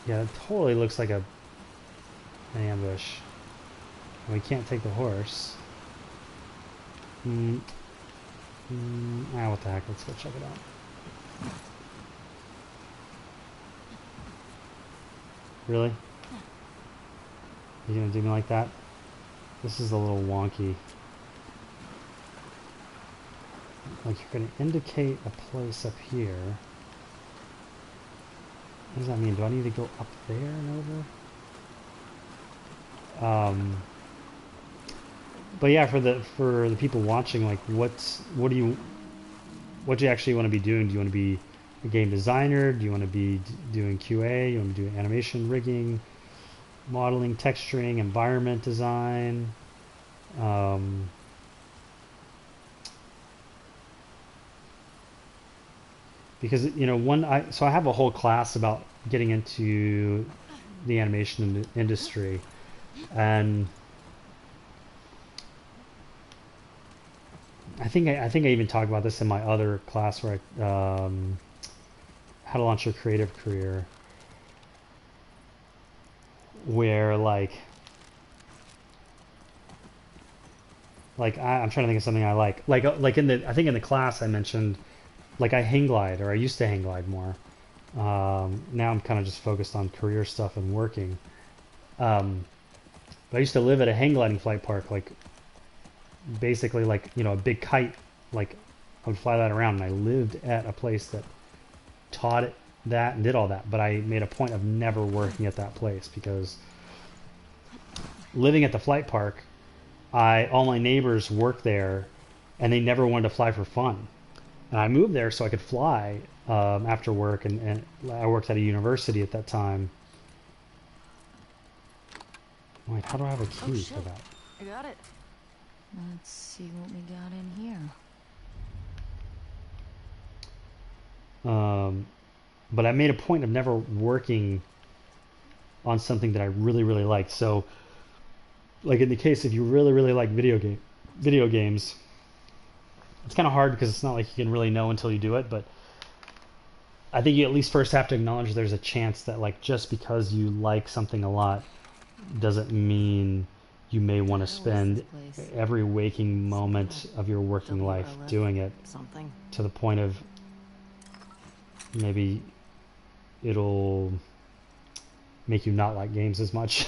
Yeah, it totally looks like an ambush. And we can't take the horse. What the heck? Let's go check it out. Really? You gonna do me like that? This is a little wonky. Like, you're gonna indicate a place up here. What does that mean? Do I need to go up there and over? But yeah, for the people watching, like, what do you actually want to be doing? Do you want to be a game designer? Do you want to be doing QA? You want to do animation, rigging, modeling, texturing, environment design? Because, you know, so I have a whole class about getting into the animation industry, and I think I even talked about this in my other class where how to launch your creative career, where I'm trying to think of something I like I think in the class I mentioned, like, I hang glide, or I used to hang glide more. Now I'm kind of just focused on career stuff and working. But I used to live at a hang gliding flight park, like, basically, like, you know, a big kite, like, I would fly that around, and I lived at a place that taught it that and did all that, but I made a point of never working at that place, because living at the flight park, all my neighbors worked there, and they never wanted to fly for fun. And I moved there so I could fly after work, and I worked at a university at that time. Wait, how do I have a key for that? I got it. Let's see what we got in here. But I made a point of never working on something that I really, really liked. So, like, in the case, if you really, really like video games, it's kind of hard because it's not like you can really know until you do it, but I think you at least first have to acknowledge there's a chance that, like, just because you like something a lot doesn't mean you may want to spend every waking moment of your working life doing it, to the point of maybe it'll make you not like games as much.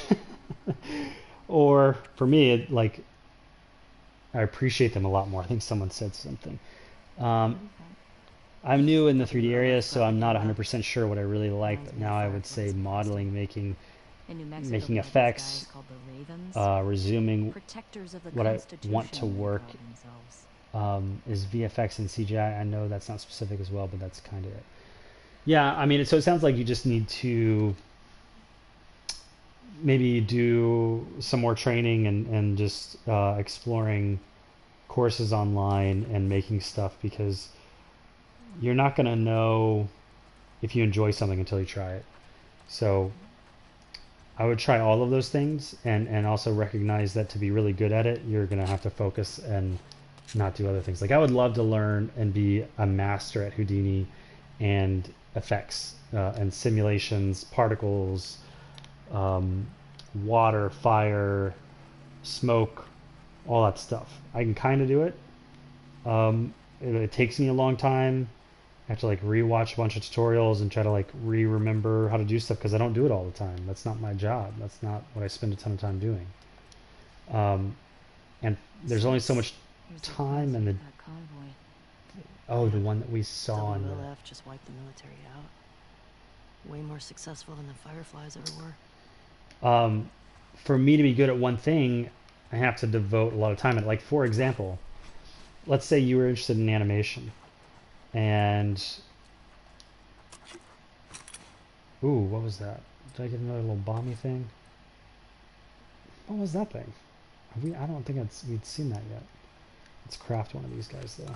Or for me, like, I appreciate them a lot more. I think someone said something. I'm new in the 3D area, so I'm not 100% sure what I really like, but now I would say modeling, making effects, resuming what I want to work is VFX and CGI. I know that's not specific as well, but that's kind of it. Yeah, I mean, so it sounds like you just need to maybe do some more training and just exploring courses online and making stuff, because you're not going to know if you enjoy something until you try it. So I would try all of those things, and also recognize that to be really good at it, you're going to have to focus and not do other things. Like, I would love to learn and be a master at Houdini and effects and simulations, particles, water, fire, smoke, all that stuff. I can kind of do it. It takes me a long time. I have to, like, rewatch a bunch of tutorials and try to, like, remember how to do stuff, because I don't do it all the time. That's not my job. That's not what I spend a ton of time doing. And there's only so much time in the... Oh, the one that we saw in the... WLF just wiped the military out. Way more successful than the Fireflies ever were. For me to be good at one thing, I have to devote a lot of time. Like, for example, let's say you were interested in animation, and... Ooh, what was that? Did I get another little bomby thing? What was that thing? I don't think we'd seen that yet. Let's craft one of these guys, though.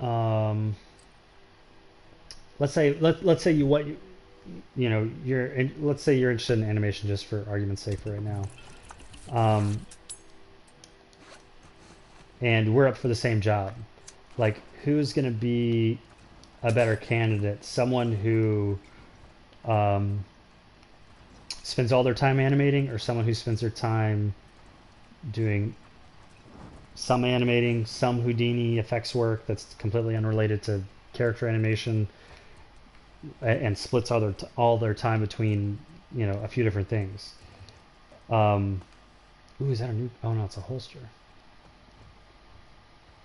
um, let's say let's say you know let's say you're interested in animation just for argument's sake for right now, and we're up for the same job. Like, who's going to be a better candidate? Someone who spends all their time animating, or someone who spends their time doing some animating, some Houdini effects work that's completely unrelated to character animation, and splits all their time between, you know, a few different things. Ooh, is that a new? Oh no, it's a holster.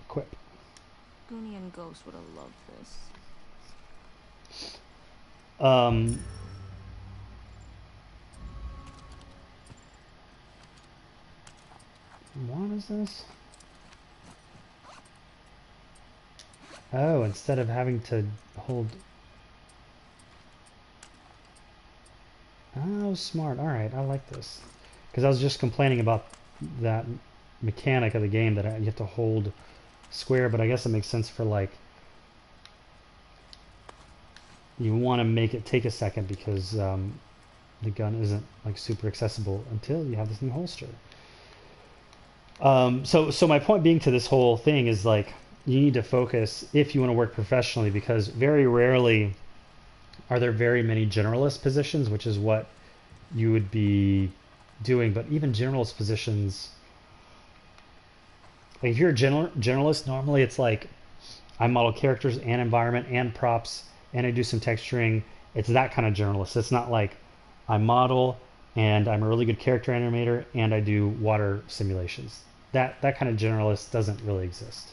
Equip. Goonie and Ghost would have loved this. What is this? Oh, instead of having to hold. Oh, smart. All right, I like this. Because I was just complaining about that mechanic of the game that you have to hold square, but I guess it makes sense for, like, you want to make it take a second because the gun isn't like super accessible until you have this new holster. So my point being to this whole thing is, like, you need to focus if you want to work professionally, because very rarely are there very many generalist positions, which is what you would be doing. But even generalist positions, like if you're a generalist, normally it's like I model characters and environment and props and I do some texturing. It's that kind of generalist. It's not like I model and I'm a really good character animator and I do water simulations. That kind of generalist doesn't really exist.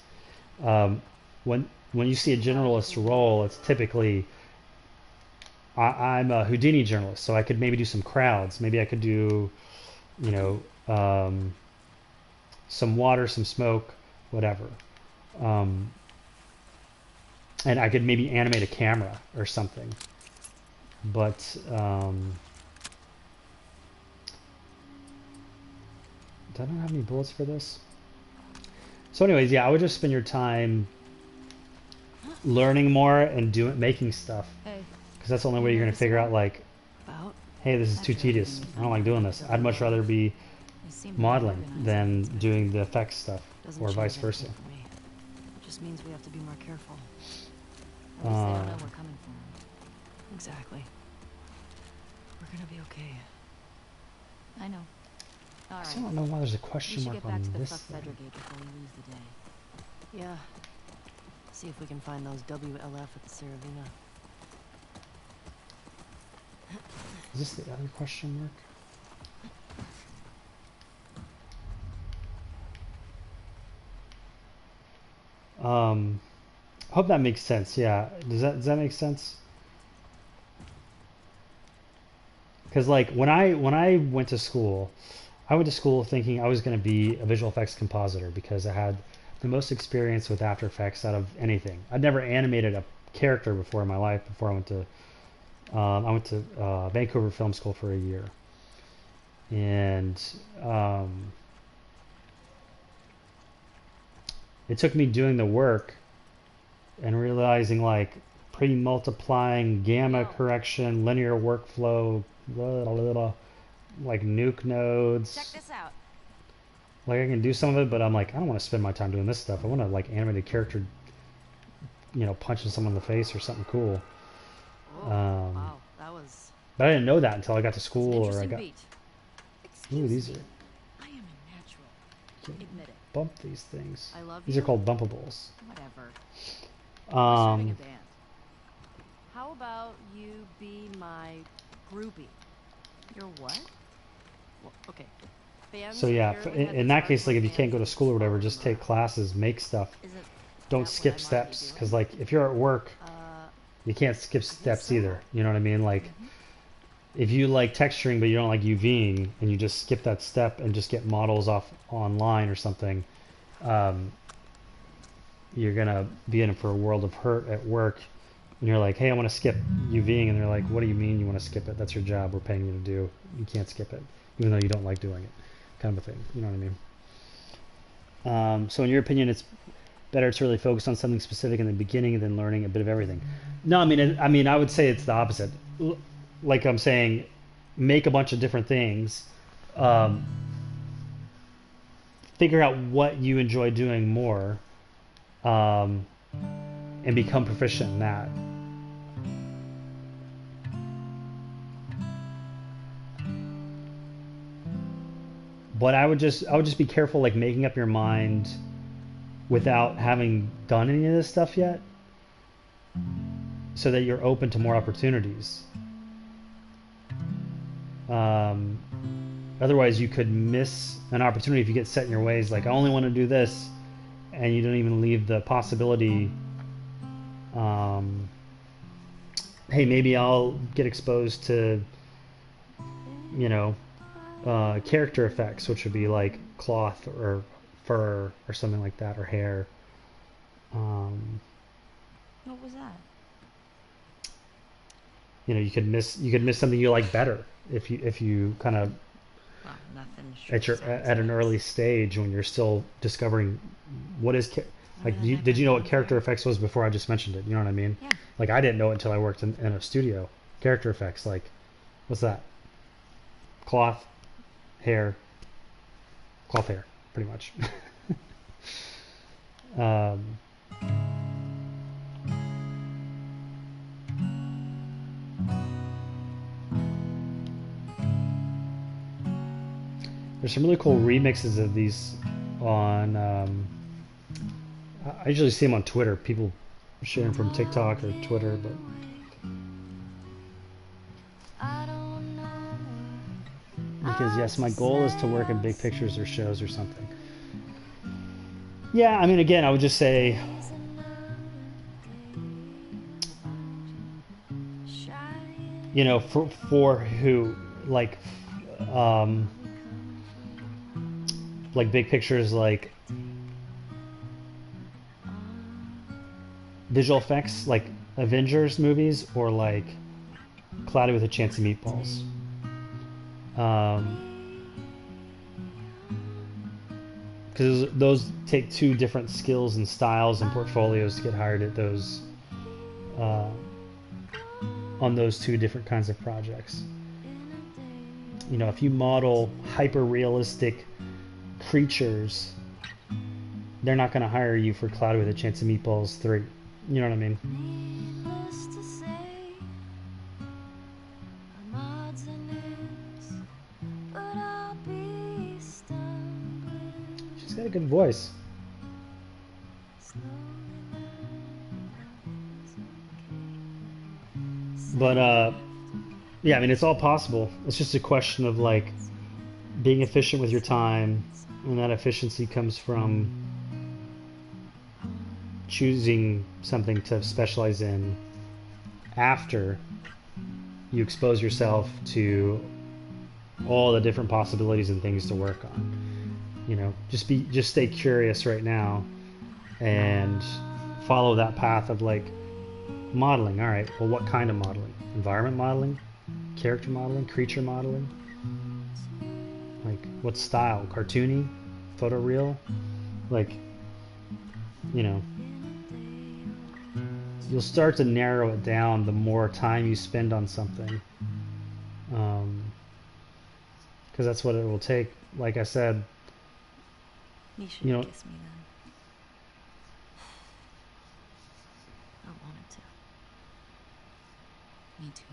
When you see a generalist role, it's typically I'm a Houdini generalist, so I could maybe do some crowds. Maybe I could do, you know, some water, some smoke, whatever. And I could maybe animate a camera or something. But I don't have any bullets for this. So anyways, yeah, I would just spend your time learning more and making stuff. Hey. Because that's the only way you're going to figure out, like, hey, this is too tedious. I don't like doing this. I'd much rather be modeling than doing the effects stuff, or vice versa. It just means we have to be more careful. At least they don't know we're coming for them. Exactly. We're gonna be okay. I know. All I right. still don't know why there's a We question should mark get back on to the this Fuck thing. Federgate before we lose the day. Yeah. See if we can find those WLF at the Saravina. Is this the other question mark? Hope that makes sense. Yeah. Does that make sense? Because, like, when I went to school, I went to school thinking I was going to be a visual effects compositor because I had the most experience with After Effects out of anything. I'd never animated a character before in my life. Before I went to Vancouver Film School for a year, and it took me doing the work and realizing, like, pre-multiplying, gamma correction, linear workflow, blah, blah, blah, like nuke nodes. Check this out. Like, I can do some of it, but I'm like, I don't want to spend my time doing this stuff. I want to, like, animate a character, you know, punching someone in the face or something cool. Oh, wow, that was... But I didn't know that until I got to school, or I got... Beat. Ooh, these are... I am a natural. Admit it. Bump these things. I love These you. are called bumpables. Whatever. We're starting a Um, band. How about you be my groupie? You're what? Well, okay. Bands so yeah, rarely have in these that case, like, if you hardcore can't go to bands school or whatever, follow just them take around. classes, make stuff. Isn't Don't that skip what I'm already steps, doing? because, like, if you're at work, you can't skip steps so. either. You know what I mean? Like, if you like texturing but you don't like UVing, and you just skip that step and just get models off online or something, you're gonna be in for a world of hurt at work. And you're like, hey, I want to skip UVing, and they're like, what do you mean you want to skip it? That's your job. We're paying you to do. You can't skip it, even though you don't like doing it, kind of a thing. You know what I mean? So in your opinion, it's better to really focus on something specific in the beginning than learning a bit of everything. No, I mean, I would say it's the opposite. Like I'm saying, make a bunch of different things. Um, Figure out what you enjoy doing more, um, and become proficient in that. But I would just be careful, like making up your mind without having done any of this stuff yet, so that you're open to more opportunities. Um, Otherwise, you could miss an opportunity if you get set in your ways. Like, I only want to do this, and you don't even leave the possibility. Um, hey, maybe I'll get exposed to, you know, character effects, which would be like cloth or fur or something like that, or hair. Um, What was that? you know, you could miss something you like better if you kind of Well, nothing. at an early stage when you're still discovering what is like. Did you know what character effects was before I just mentioned it? You know what I mean? Yeah. Like, I didn't know it until I worked in a studio. Character effects, like, what's that? Cloth, hair, cloth hair, pretty much. um, there's some really cool remixes of these on. I usually see them on Twitter. People share them from TikTok or Twitter, but because yes, my goal is to work in big pictures or shows or something. Yeah, I mean, again, I would just say, you know, for who, um, like big pictures, like visual effects, like Avengers movies, or like Cloudy with a Chance of Meatballs. Because those take two different skills and styles and portfolios to get hired at those, on those two different kinds of projects. You know, if you model hyper realistic creatures, they're not going to hire you for Cloudy with a Chance of Meatballs 3. You know what I mean? She's got a good voice. But yeah, I mean, it's all possible. It's just a question of like being efficient with your time, and that efficiency comes from choosing something to specialize in after you expose yourself to all the different possibilities and things to work on. You know, just stay curious right now and follow that path of like modeling. All right, well, what kind of modeling? Environment modeling, character modeling, creature modeling? Like, what style? Cartoony? Photoreal? Like, you know, you'll start to narrow it down the more time you spend on something. Because that's what it will take. Like I said, You should you know, kiss me then. I wanted to. Me too.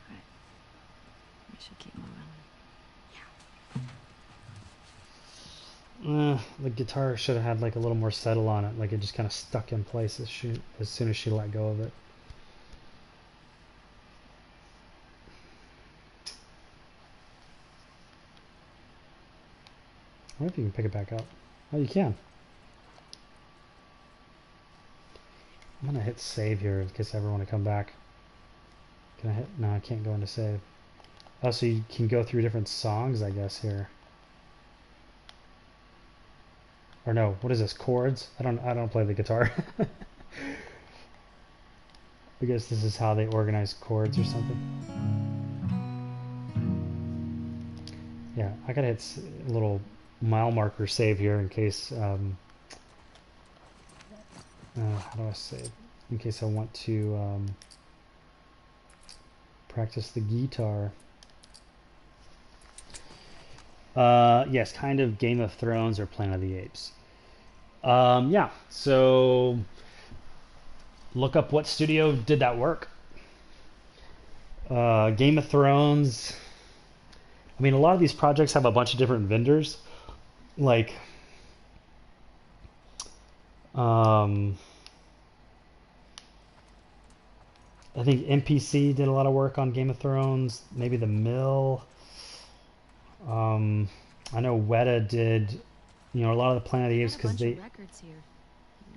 Right. We should keep moving. the guitar should have had like a little more settle on it. Like, it just kind of stuck in place as soon as she let go of it. I wonder if you can pick it back up. Oh, you can. I'm gonna hit save here in case I ever want to come back. Can I hit? No, I can't go into save. Oh, so you can go through different songs, I guess, here. Or no, what is this? Chords? I don't play the guitar. I guess this is how they organize chords or something. Yeah, I gotta hit a little mile marker save here in case, how do I save? In case I want to practice the guitar. Yes, kind of Game of Thrones or Planet of the Apes. Yeah, so look up what studio did that work. Game of Thrones. I mean, a lot of these projects have a bunch of different vendors. Like, I think NPC did a lot of work on Game of Thrones. Maybe The Mill. I know Weta did, a lot of the Planet of the Apes because they. Records here.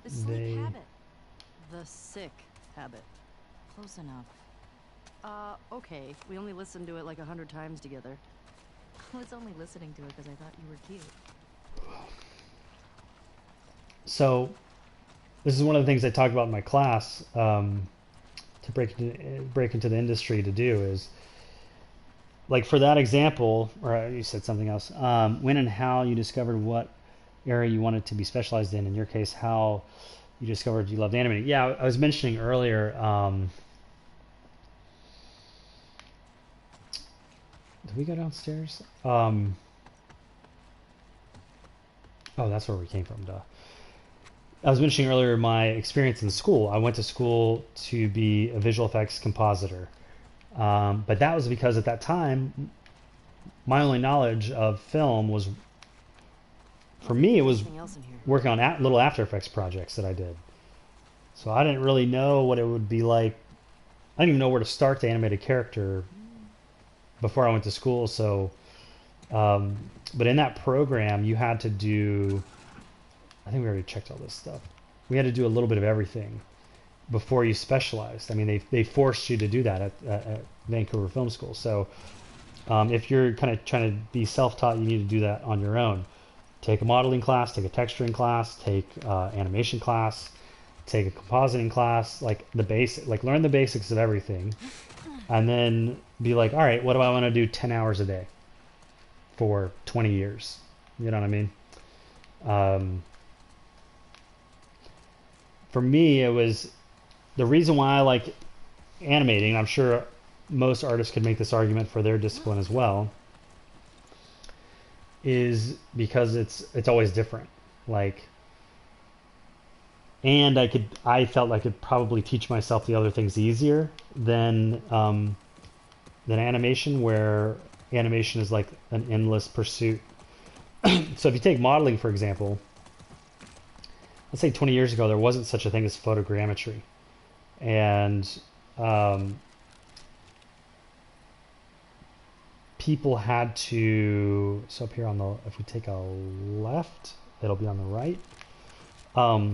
The Sleep Habit. The Sick Habit. Close enough. Okay. We only listened to it like 100 times together. I was only listening to it because I thought you were cute. So, this is one of the things I talked about in my class to break into the industry to do is, like for that example, or you said something else, when and how you discovered what area you wanted to be specialized in your case, how you discovered you loved animating. Yeah, I was mentioning earlier, did we go downstairs? Oh, that's where we came from, duh. I was mentioning earlier my experience in school. I went to school to be a visual effects compositor. But that was because at that time, my only knowledge of film was, for me, it was working on little After Effects projects that I did. So I didn't really know what it would be like. I didn't even know where to start to animate a character before I went to school. So, but in that program, you had to do, I think we already checked all this stuff. We had to do a little bit of everything before you specialized. I mean, they forced you to do that at Vancouver Film School. So if you're kind of trying to be self-taught, you need to do that on your own. Take a modeling class, take a texturing class, take animation class, take a compositing class, like learn the basics of everything, and then be like, all right, what do I want to do 10 hours a day for 20 years? You know what I mean? For me, it was the reason why I like animating. I'm sure most artists could make this argument for their discipline as well, is because it's always different. Like, and I felt I could probably teach myself the other things easier than animation, where animation is like an endless pursuit. So if you take modeling, for example, let's say 20 years ago, there wasn't such a thing as photogrammetry. And people had to, so up here on the, if we take a left, it'll be on the right. Oh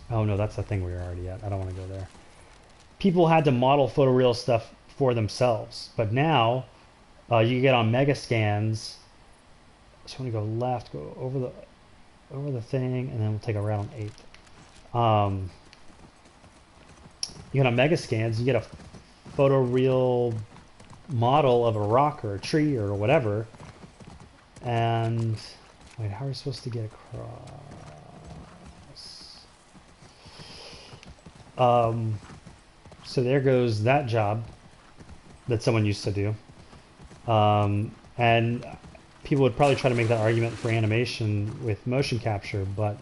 no, that's the thing we were already at. I don't want to go there. People had to model photoreal stuff for themselves, but now you get on Megascans. So when you go left, go over the thing, and then we'll take a round 8. You get on Megascans, you get a photoreal model of a rock or a tree or whatever, and wait, how are we supposed to get across? So there goes that job that someone used to do, and people would probably try to make that argument for animation with motion capture, but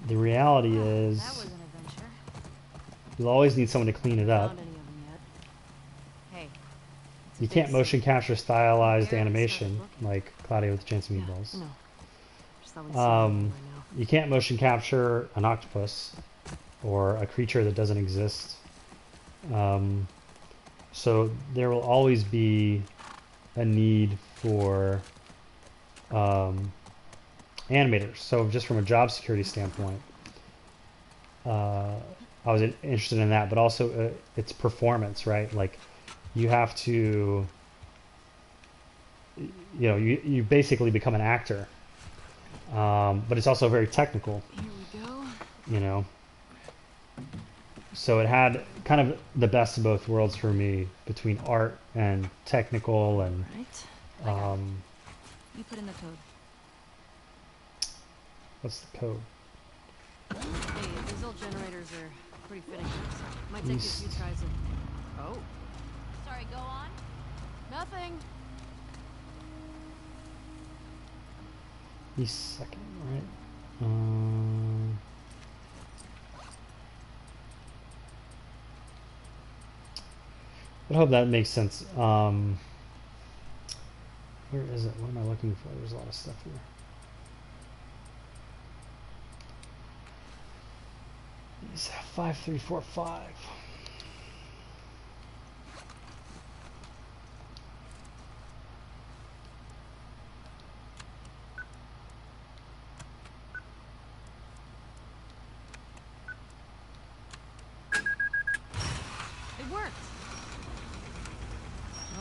the reality is That was an adventure. you'll always need someone to clean it up. Found any of them yet? Hey. You can't motion capture stylized animation like Claudia with the Chance of Meatballs. No. Just thought we'd see them right now. You can't motion capture an octopus or a creature that doesn't exist. So there will always be a need for animators. So just from a job security standpoint, I was interested in that, but also it's performance, right? Like you have to, you basically become an actor, but it's also very technical. Here we go. So it had kind of the best of both worlds for me, between art and technical and Right. You put in the code. What's the code? Hey, these old generators are pretty fitting. Might take you a few tries of... Oh. Sorry, go on. Nothing. East second, right? I hope that makes sense. Where is it? What am I looking for? There's a lot of stuff here. Is 5345. It worked.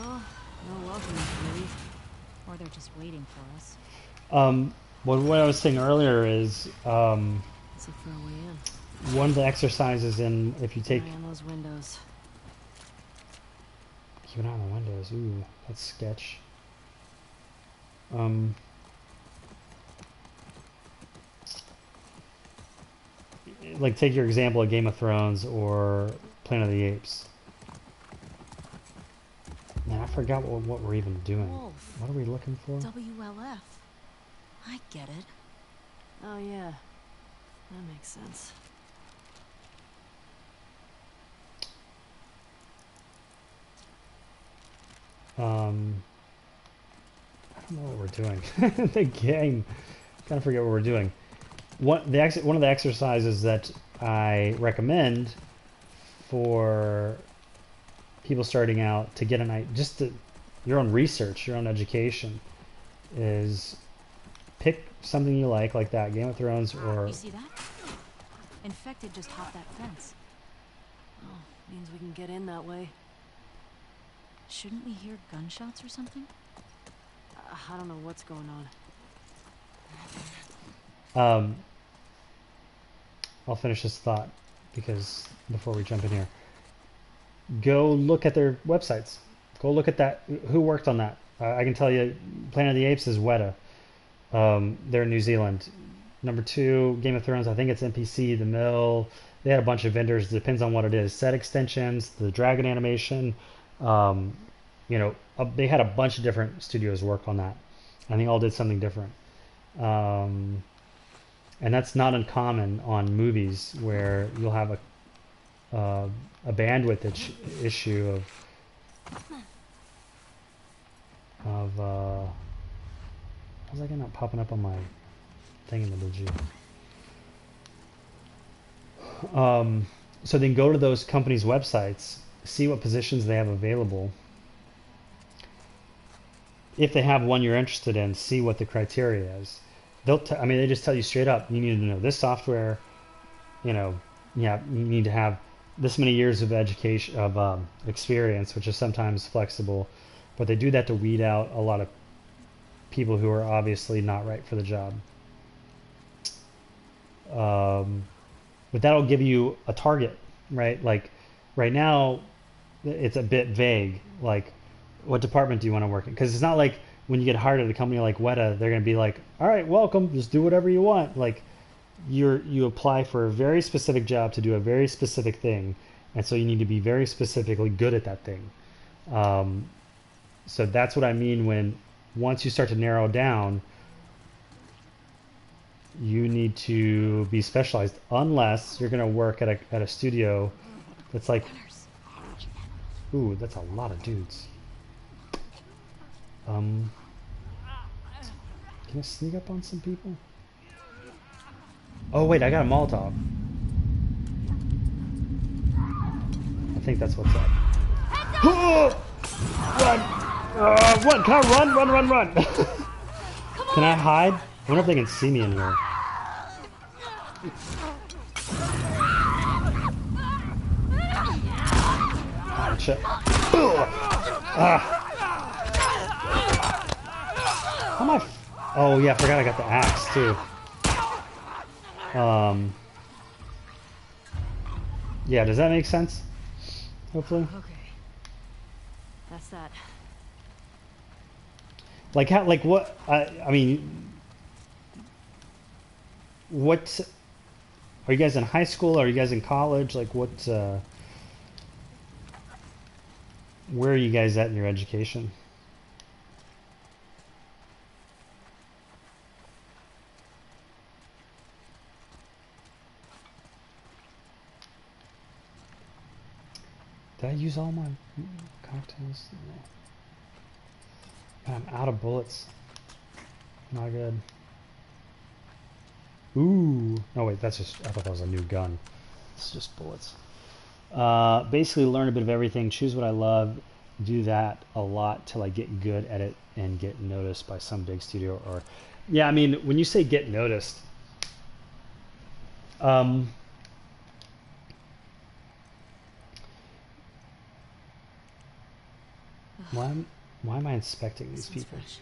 Oh, no welcome committee. Or they're just waiting for us. Well, what I was saying earlier is It's a fair way in. one of the exercises in if you take Eye on those windows. keep an eye on the windows. Ooh, that's sketch. Like take your example of Game of Thrones or Planet of the Apes. Man, I forgot what we're even doing. Wolf. What are we looking for? WLF. I get it. Oh, yeah. That makes sense. I don't know what we're doing. The game. Kind of forget what we're doing. One of the exercises that I recommend for people starting out to get your own research, your own education, is pick something you like that, Game of Thrones or... You see that? Infected just hopped that fence. Oh, means we can get in that way. Shouldn't we hear gunshots or something? I don't know what's going on. I'll finish this thought because before we jump in here, go look at their websites. Go look at that. Who worked on that? I can tell you, Planet of the Apes is Weta. They're in New Zealand. Number 2, Game of Thrones. I think it's NPC, The Mill. They had a bunch of vendors. Depends on what it is. Set extensions, the dragon animation. They had a bunch of different studios work on that, and they all did something different. And that's not uncommon on movies where you'll have a bandwidth issue of how's that not popping up on my thing in the BG? So then go to those companies' websites, see what positions they have available. If they have one you're interested in, see what the criteria is. They just tell you straight up, you need to know this software, you need to have this many years of education, of experience, which is sometimes flexible, but they do that to weed out a lot of people who are obviously not right for the job. But that'll give you a target, right? Like right now, it's a bit vague. Like, what department do you want to work in? Because it's not like when you get hired at a company like Weta, they're going to be like, all right, welcome, just do whatever you want. Like, you apply for a very specific job to do a very specific thing, and so you need to be very specifically good at that thing. So that's what I mean when once you start to narrow down, you need to be specialized, unless you're going to work at a studio that's like, ooh, that's a lot of dudes. Can I sneak up on some people? Oh wait, I got a Molotov. I think that's what's up. Run! Run! Can I run? Run! Can I hide? I wonder if they can see me in here. Gotcha. How am I? Oh yeah, I forgot I got the axe too. Yeah, does that make sense? Hopefully. Okay. That's that. Like how? Like what? I mean, what? Are you guys in high school? Are you guys in college? Like what? Where are you guys at in your education? Did I use all my cocktails? No. I'm out of bullets. Not good. Ooh. No, wait, that's just, I thought that was a new gun. It's just bullets. Basically learn a bit of everything, choose what I love, do that a lot till I get good at it and get noticed by some big studio or, yeah, I mean, when you say get noticed, um, why am I inspecting these This one's people? fresh.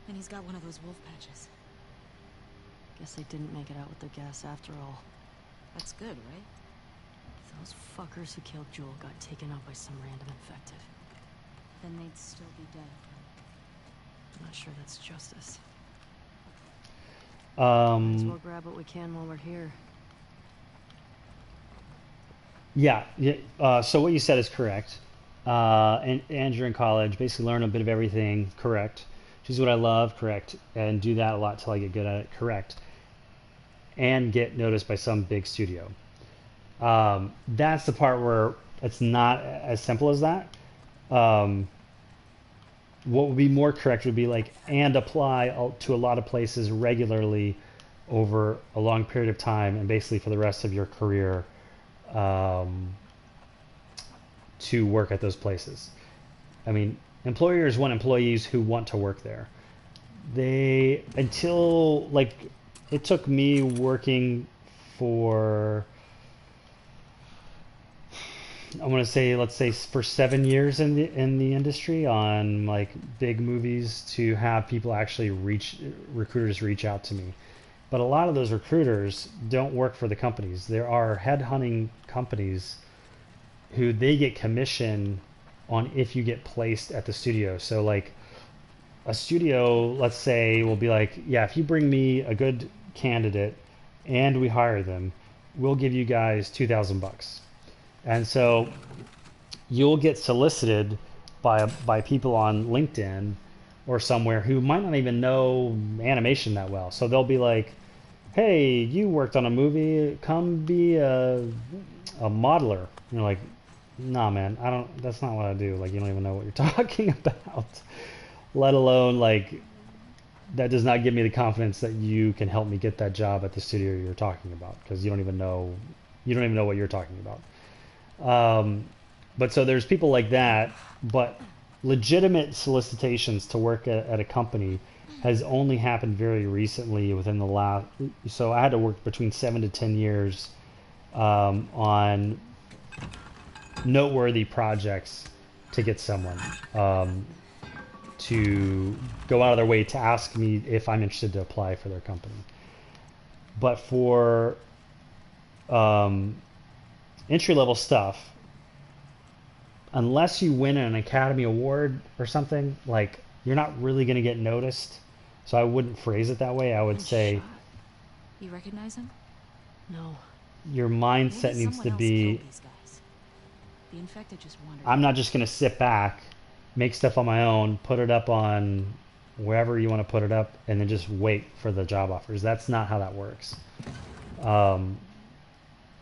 And he's got one of those wolf patches. Guess they didn't make it out with their gas after all. That's good, right? Those fuckers who killed Jewel got taken out by some random infected. Then they'd still be dead. I'm not sure that's justice. Might as well grab what we can while we're here. Yeah, so what you said is correct. And you're in college, basically learn a bit of everything, correct. Choose what I love, correct. And do that a lot till I get good at it, correct. And get noticed by some big studio. That's the part where it's not as simple as that. What would be more correct would be like, and apply to a lot of places regularly over a long period of time and basically for the rest of your career to work at those places. I mean, employers want employees who want to work there. They, until, like, it took me working for, I want to say, let's say for 7 years in the industry on like big movies to have people actually recruiters reach out to me. But a lot of those recruiters don't work for the companies. There are headhunting companies who they get commission on if you get placed at the studio. So like a studio, let's say, will be like, yeah, if you bring me a good candidate and we hire them, we'll give you guys $2,000. And so you'll get solicited by people on LinkedIn or somewhere who might not even know animation that well. So they'll be like, hey, you worked on a movie, come be a modeler. And you're like, nah, man, that's not what I do. Like, you don't even know what you're talking about. Let alone, like, that does not give me the confidence that you can help me get that job at the studio you're talking about, because you don't even know what you're talking about. But so there's people like that, but legitimate solicitations to work at a company has only happened very recently within the last, so I had to work between 7 to 10 years on noteworthy projects to get someone to go out of their way to ask me if I'm interested to apply for their company. But for entry-level stuff, unless you win an Academy Award or something, like, you're not really going to get noticed. So I wouldn't phrase it that way. I would say, You recognize him? No. your Maybe mindset needs someone to else be, killed these guys. The infected just wandered. I'm not just going to sit back, make stuff on my own, put it up on wherever you want to put it up, and then just wait for the job offers. That's not how that works.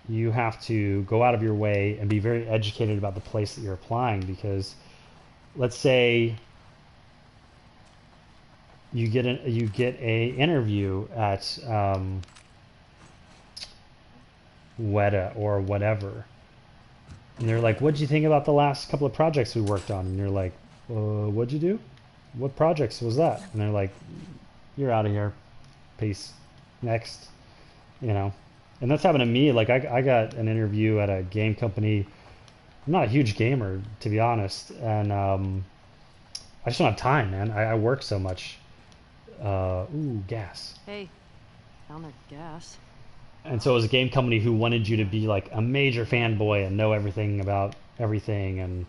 You have to go out of your way and be very educated about the place that you're applying, because let's say you get a interview at Weta or whatever, and they're like, what'd you think about the last couple of projects we worked on? And you're like, what'd you do? What projects was that? And they're like, you're out of here, peace, next. And that's happened to me. Like, I got an interview at a game company. I'm not a huge gamer, to be honest, and I just don't have time, man. I work so much. Ooh, gas. Hey, found their gas. And so it was a game company who wanted you to be like a major fanboy and know everything about everything, and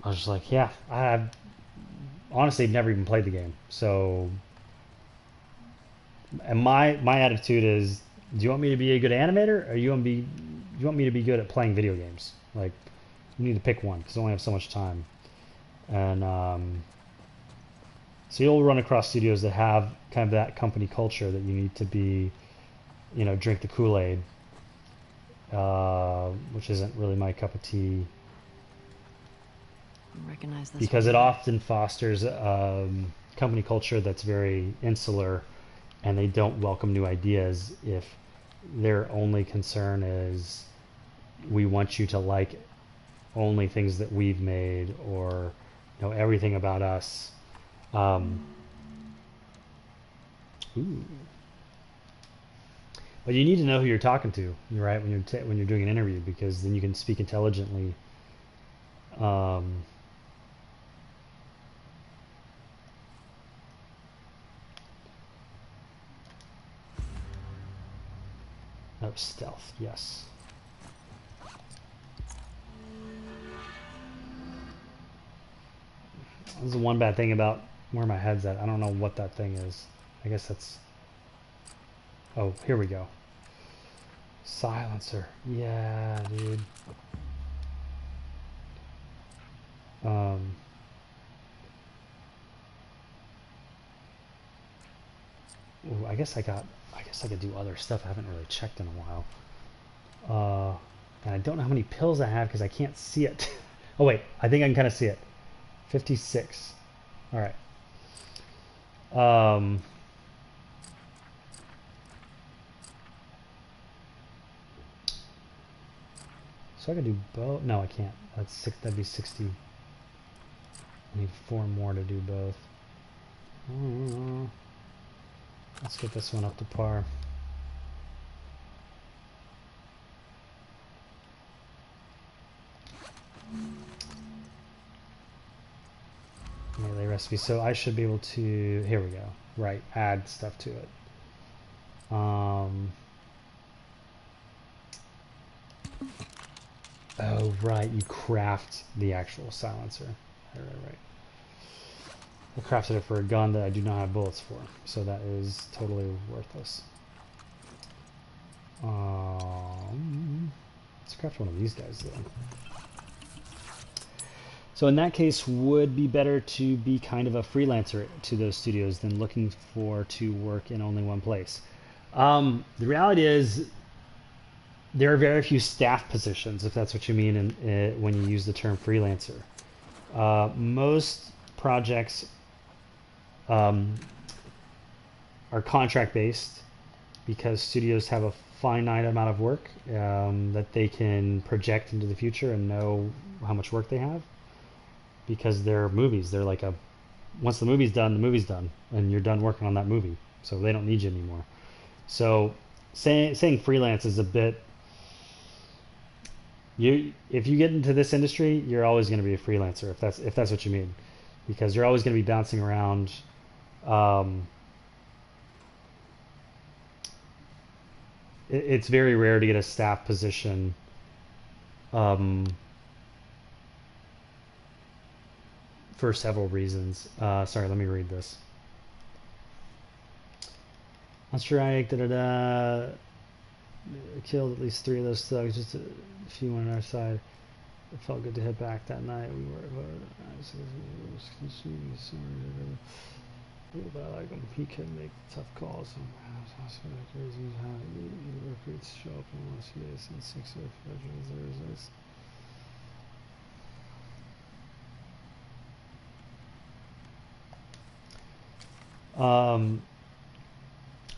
I was just like, yeah, honestly never even played the game. So, and my attitude is, do you want me to be a good animator, or you want me to be good at playing video games? Like, you need to pick one because I only have so much time. And so you'll run across studios that have kind of that company culture that you need to be, you know, drink the Kool-Aid, which isn't really my cup of tea. Recognize this Because it one. often fosters company culture that's very insular, and they don't welcome new ideas if their only concern is, we want you to like only things that we've made, or know everything about us. Ooh. But you need to know who you're talking to, right? When you're doing an interview, because then you can speak intelligently. Oh, stealth, yes. This is the one bad thing about where my head's at. I don't know what that thing is. I guess that's... Oh, here we go. Silencer. Yeah, dude. Ooh, I guess I could do other stuff. I haven't really checked in a while. And I don't know how many pills I have because I can't see it. Oh wait, I think I can kind of see it. 56. All right. So I can do both. No, I can't. That's six. That'd be 60. I need 4 more to do both. Let's get this one up to par. Melee recipe. So I should be able to. Here we go. Right. Add stuff to it. Oh, right. You craft the actual silencer. Right. I crafted it for a gun that I do not have bullets for, so that is totally worthless. Let's craft one of these guys though. So in that case, would be better to be kind of a freelancer to those studios than looking to work in only one place. The reality is, there are very few staff positions, if that's what you mean when you use the term freelancer. Most projects are contract based because studios have a finite amount of work that they can project into the future and know how much work they have, because they're movies. They're like once the movie's done, and you're done working on that movie, so they don't need you anymore. So saying freelance is a bit... if you get into this industry, you're always going to be a freelancer, if that's what you mean, because you're always going to be bouncing around. It's very rare to get a staff position. For several reasons. Sorry, let me read this. On strike, killed at least 3 of those thugs, just a few on our side. It felt good to hit back that night. We were but I like him. He can make tough calls. Recruits show up in Las Vegas and 6 veterans.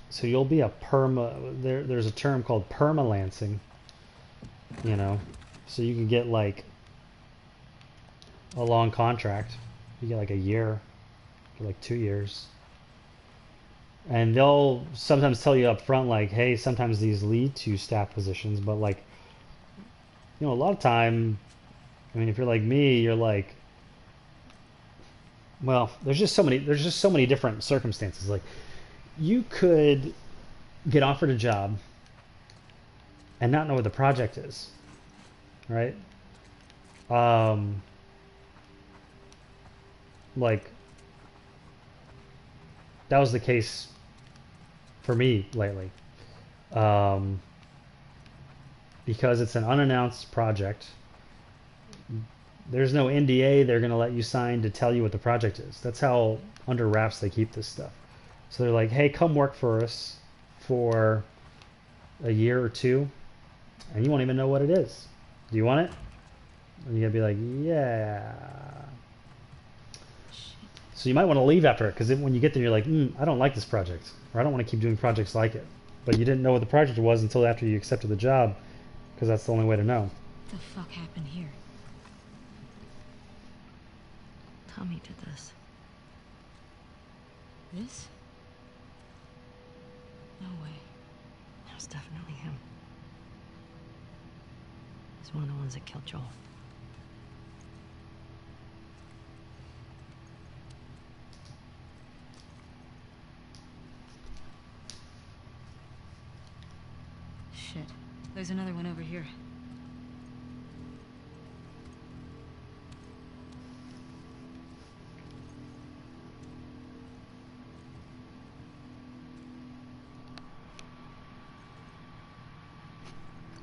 So you'll be a there's a term called permalancing, you know, so you can get like a long contract. You get like a year, get like 2 years, and they'll sometimes tell you up front, like, hey, sometimes these lead to staff positions, but like, you know, a lot of time, I mean, if you're like me, you're like, well, there's just so many different circumstances. Like, you could get offered a job and not know what the project is, right? Like, that was the case for me lately. Um, because it's an unannounced project. There's no NDA they're going to let you sign to tell you what the project is. That's how under wraps they keep this stuff. So they're like, hey, come work for us for a year or two, and you won't even know what it is. Do you want it? And you're going to be like, yeah. So you might want to leave after it, because when you get there, you're like, I don't like this project, or I don't want to keep doing projects like it. But you didn't know what the project was until after you accepted the job, because that's the only way to know. What the fuck happened here? Tommy did this. This? No way. That was definitely him. He's one of the ones that killed Joel. Shit. There's another one over here.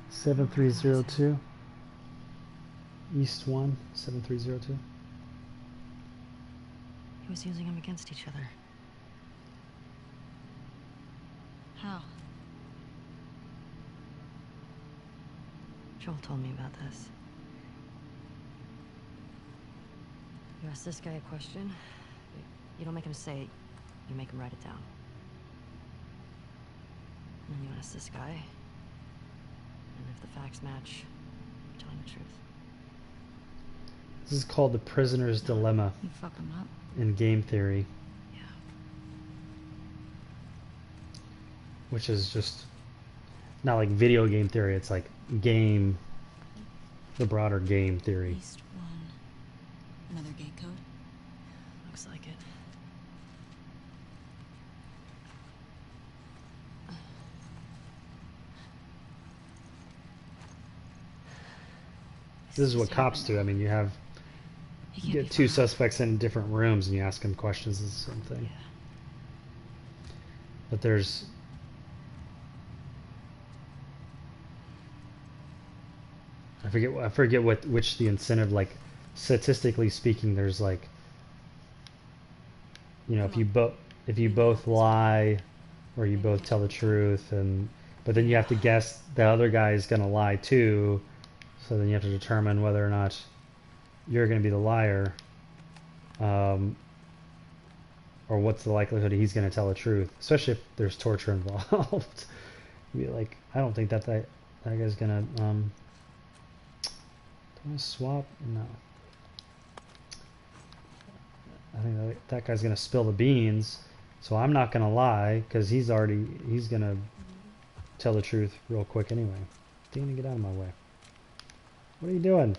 Seven three zero two. East 1 7302. He was using them against each other. How? Joel told me about this. You ask this guy a question, you don't make him say it, you make him write it down. And then you ask this guy, and if the facts match, you're telling the truth. This is called the prisoner's dilemma You fuck him up? in game theory, Yeah. which is just not like video game theory, it's like game, the broader game theory. East 1. Another gate code? Looks like it. This is what cops do. I mean, you have He you can't get be two far off. suspects in different rooms and you ask them questions. It's the same thing. Yeah. But there's I forget which the incentive, like statistically speaking, there's like, you know, if you both lie or you both tell the truth, and but then you have to guess the other guy is going to lie too, so then you have to determine whether or not you're going to be the liar, or what's the likelihood he's going to tell the truth, especially if there's torture involved. You'd be like, I don't think that guy's going to do I swap? No. I think that guy's going to spill the beans, so I'm not going to lie, because he's going to tell the truth real quick anyway. Dana, get out of my way. What are you doing?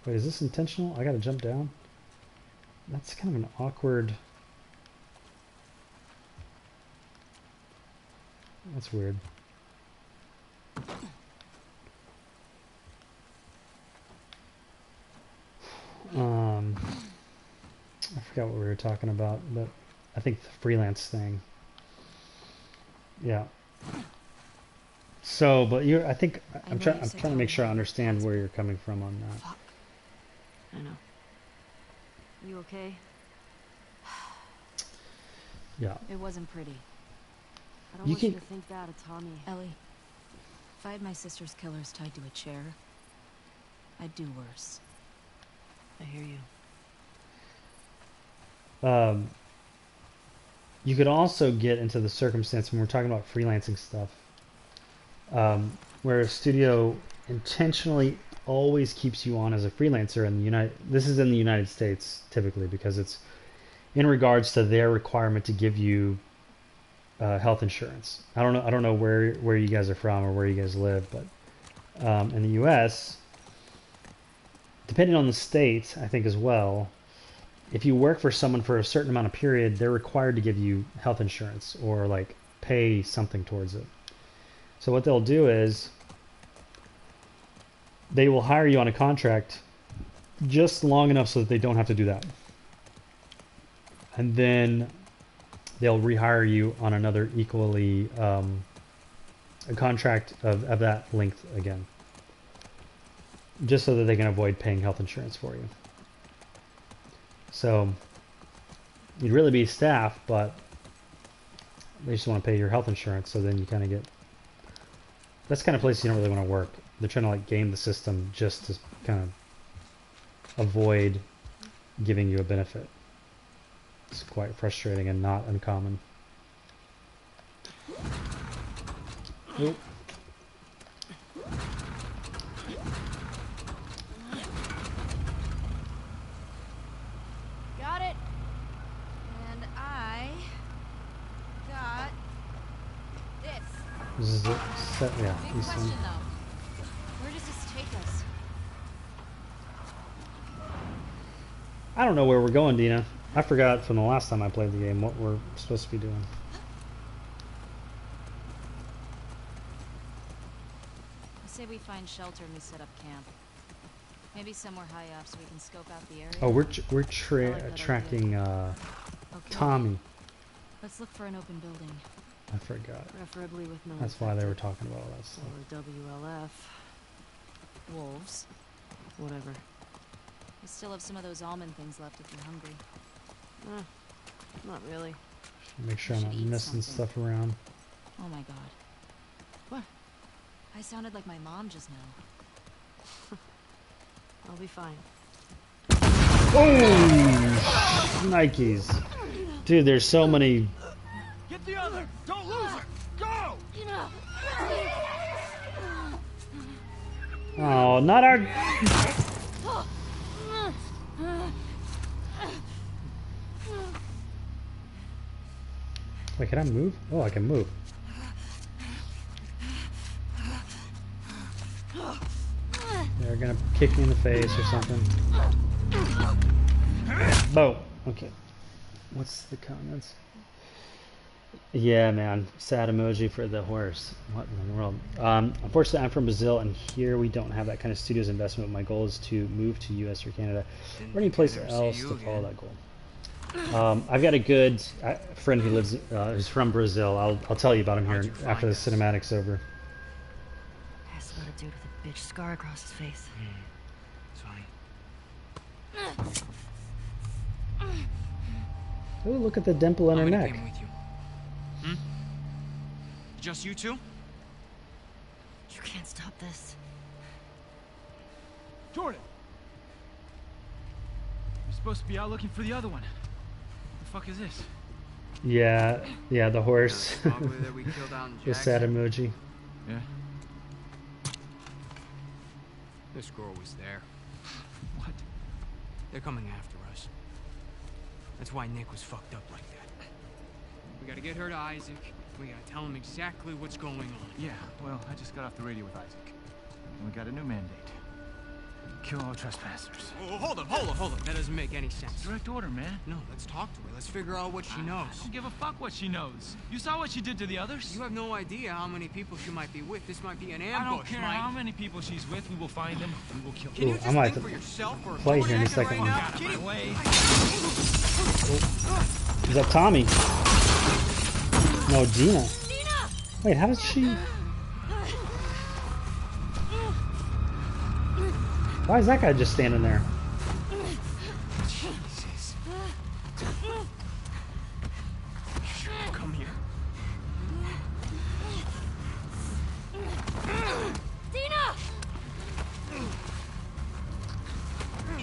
Wait, is this intentional? I got to jump down? That's kind of an awkward... That's weird. I forgot what we were talking about, but I think the freelance thing. Yeah. So, but I think I'm trying to make sure I understand where you're coming from on that. Fuck. I know. You okay? Yeah. It wasn't pretty. I don't You want you can- to think that of Tommy. Ellie, if I had my sister's killers tied to a chair, I'd do worse. I hear you. You could also get into the circumstance when we're talking about freelancing stuff, where a studio intentionally always keeps you on as a freelancer in the this is in the United States typically, because it's in regards to their requirement to give you health insurance. I don't know where you guys are from or where you guys live, but in the US, depending on the state, I think as well, if you work for someone for a certain amount of period, they're required to give you health insurance or like pay something towards it. So what they'll do is they will hire you on a contract just long enough so that they don't have to do that. And then they'll rehire you on another equally a contract of that length again, just so that they can avoid paying health insurance for you. So you'd really be staff, but they just want to pay your health insurance, so then you kind of get... That's the kind of place you don't really want to work. They're trying to like game the system just to kind of avoid giving you a benefit. It's quite frustrating and not uncommon. Oop. Got it. And I got this. This is it. Set, yeah, Big these question ones. though. Where does this take us? I don't know where we're going, Dina. I forgot from the last time I played the game what we're supposed to be doing. I say we find shelter and we set up camp. Maybe somewhere high up so we can scope out the area. Oh, we're I like that tracking Okay. Tommy. Let's look for an open building. I forgot. Preferably with no That's why they were infected. talking about all that stuff. Or WLF. Wolves. Whatever. We still have some of those almond things left if you're hungry. Not really. Make sure I'm should not eat missing something. stuff around. Oh my god. What? I sounded like my mom just now. I'll be fine. Oh, Nikes. Dude, there's so many. Get the other! Don't lose her! Go! Oh, not our. Wait, can I move? Oh, I can move. They're gonna kick me in the face or something. Boom. Okay. What's the comments? Yeah, man. Sad emoji for the horse. What in the world? Unfortunately, I'm from Brazil, and here we don't have that kind of studios investment. My goal is to move to U.S. or Canada, or any place else to follow that goal. I've got a good friend who lives, who's from Brazil. I'll tell you about him here after the cinematic's over. Has got a dude with a bitch scar across his face. It's fine. Oh, look at the dimple in her I'm gonna neck. came with you. Just you two? You can't stop this. Jordan! You're supposed to be out looking for the other one. The fuck is this? Yeah, the horse. Probably that we killed out in The sad Jackson. emoji. Yeah? This girl was there. What? They're coming after us. That's why Nick was fucked up like that. We gotta get her to Isaac. We gotta tell him exactly what's going on. Yeah, well, I just got off the radio with Isaac. And we got a new mandate. Kill all trespassers. Oh, hold up. That doesn't make any sense. Direct order, man. No, let's talk to her. Let's figure out what she knows. I don't give a fuck what she knows. You saw what she did to the others? You have no idea how many people she might be with. This might be an ambush, I don't care Mike. how many people she's with. We will find them. We will kill them. Can you Ooh, just I might think have for to yourself or play here in a acting second. right now? Out of my way. Is that Tommy? No, Dina. Wait, how does she... Why is that guy just standing there? Jesus. Come here.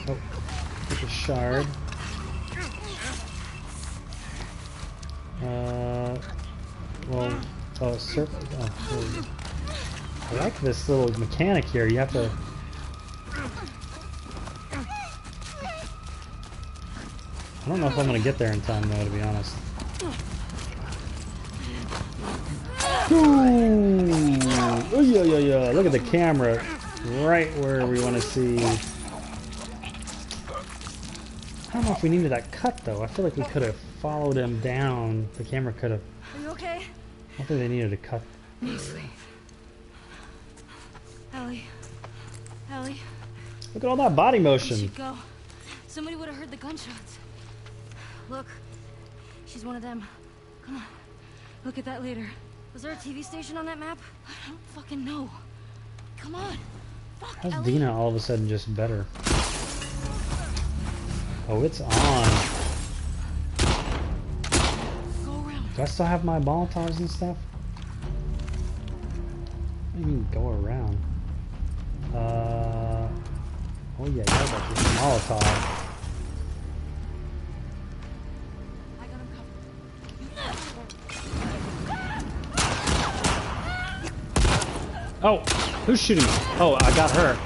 Oh, there's a shard. Well, oh, circle. Oh, there we go. I like this little mechanic here. You have to. I don't know if I'm gonna get there in time, though, to be honest. Ooh. Oh, yeah. Look at the camera, right where we want to see. I don't know if we needed that cut, though. I feel like we could have followed him down. The camera could have. Are you okay? I don't think they needed to cut. Ellie. Look at all that body We motion. should go. Somebody would have heard the gunshots. Look. She's one of them. Come on. Look at that later. Was there a TV station on that map? I don't fucking know. Come on. Fuck, How's Ellie. Dina all of a sudden just better? Oh, it's on. Go around. Do I still have my Molotovs and stuff? What do you mean go around? Oh yeah, that's just a Molotov. I got him covered. Oh, who's shooting me? Oh, I got her.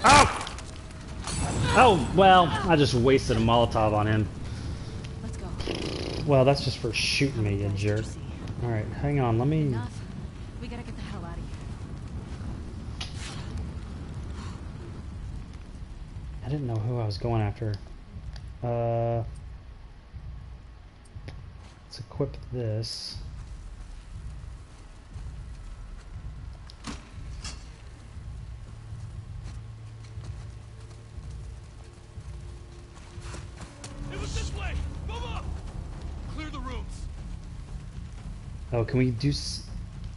Oh! Oh, well, I just wasted a Molotov on him. Let's go. Well, that's just for shooting me, you jerk. Alright, hang on, let me... Enough. We gotta get the hell out of here. I didn't know who I was going after. Let's equip this. It was this way! Move up! Clear the rooms. Oh, can we do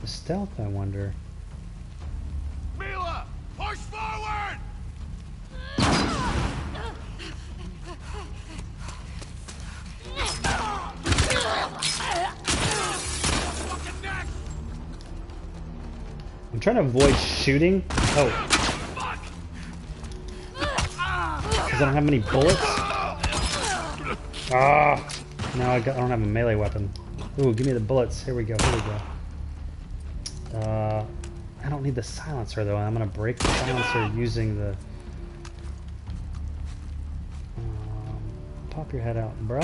stealth, I wonder? Mila! Push forward! Fucking neck! I'm trying to avoid shooting. Oh, Fuck! because I don't have many bullets. Ah! Now I don't have a melee weapon. Ooh, give me the bullets. Here we go, here we go. I don't need the silencer though. I'm gonna break the silencer using the... pop your head out, bruh.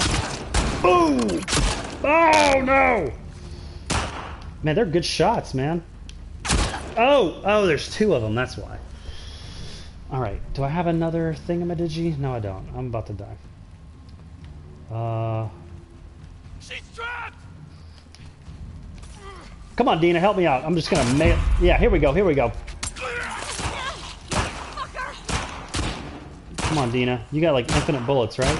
Boom! Oh no! Man, they're good shots, man. Oh, there's two of them, that's why. Alright, do I have another thingamadigi? No, I don't. I'm about to die. She's trapped! Come on, Dina, help me out. I'm just gonna mail... Yeah, here we go, here we go. Come on, Dina. You got like infinite bullets, right?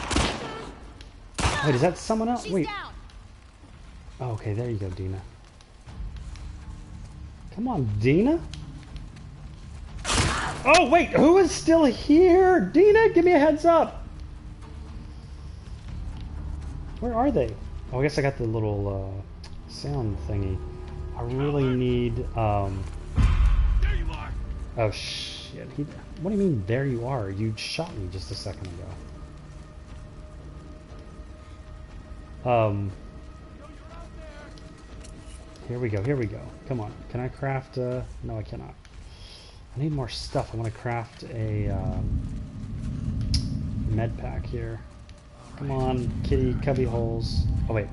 Wait, is that someone else? Wait. Oh, okay, there you go, Dina. Come on, Dina. Oh, wait, who is still here? Dina, give me a heads up. Where are they? Oh, I guess I got the little sound thingy. I really need... There you are! Oh, shit. What do you mean, there you are? You shot me just a second ago. Here we go, here we go. Come on. Can I craft... No, I cannot. I need more stuff. I want to craft a med pack here. Come on, kitty, cubby holes. Oh, wait.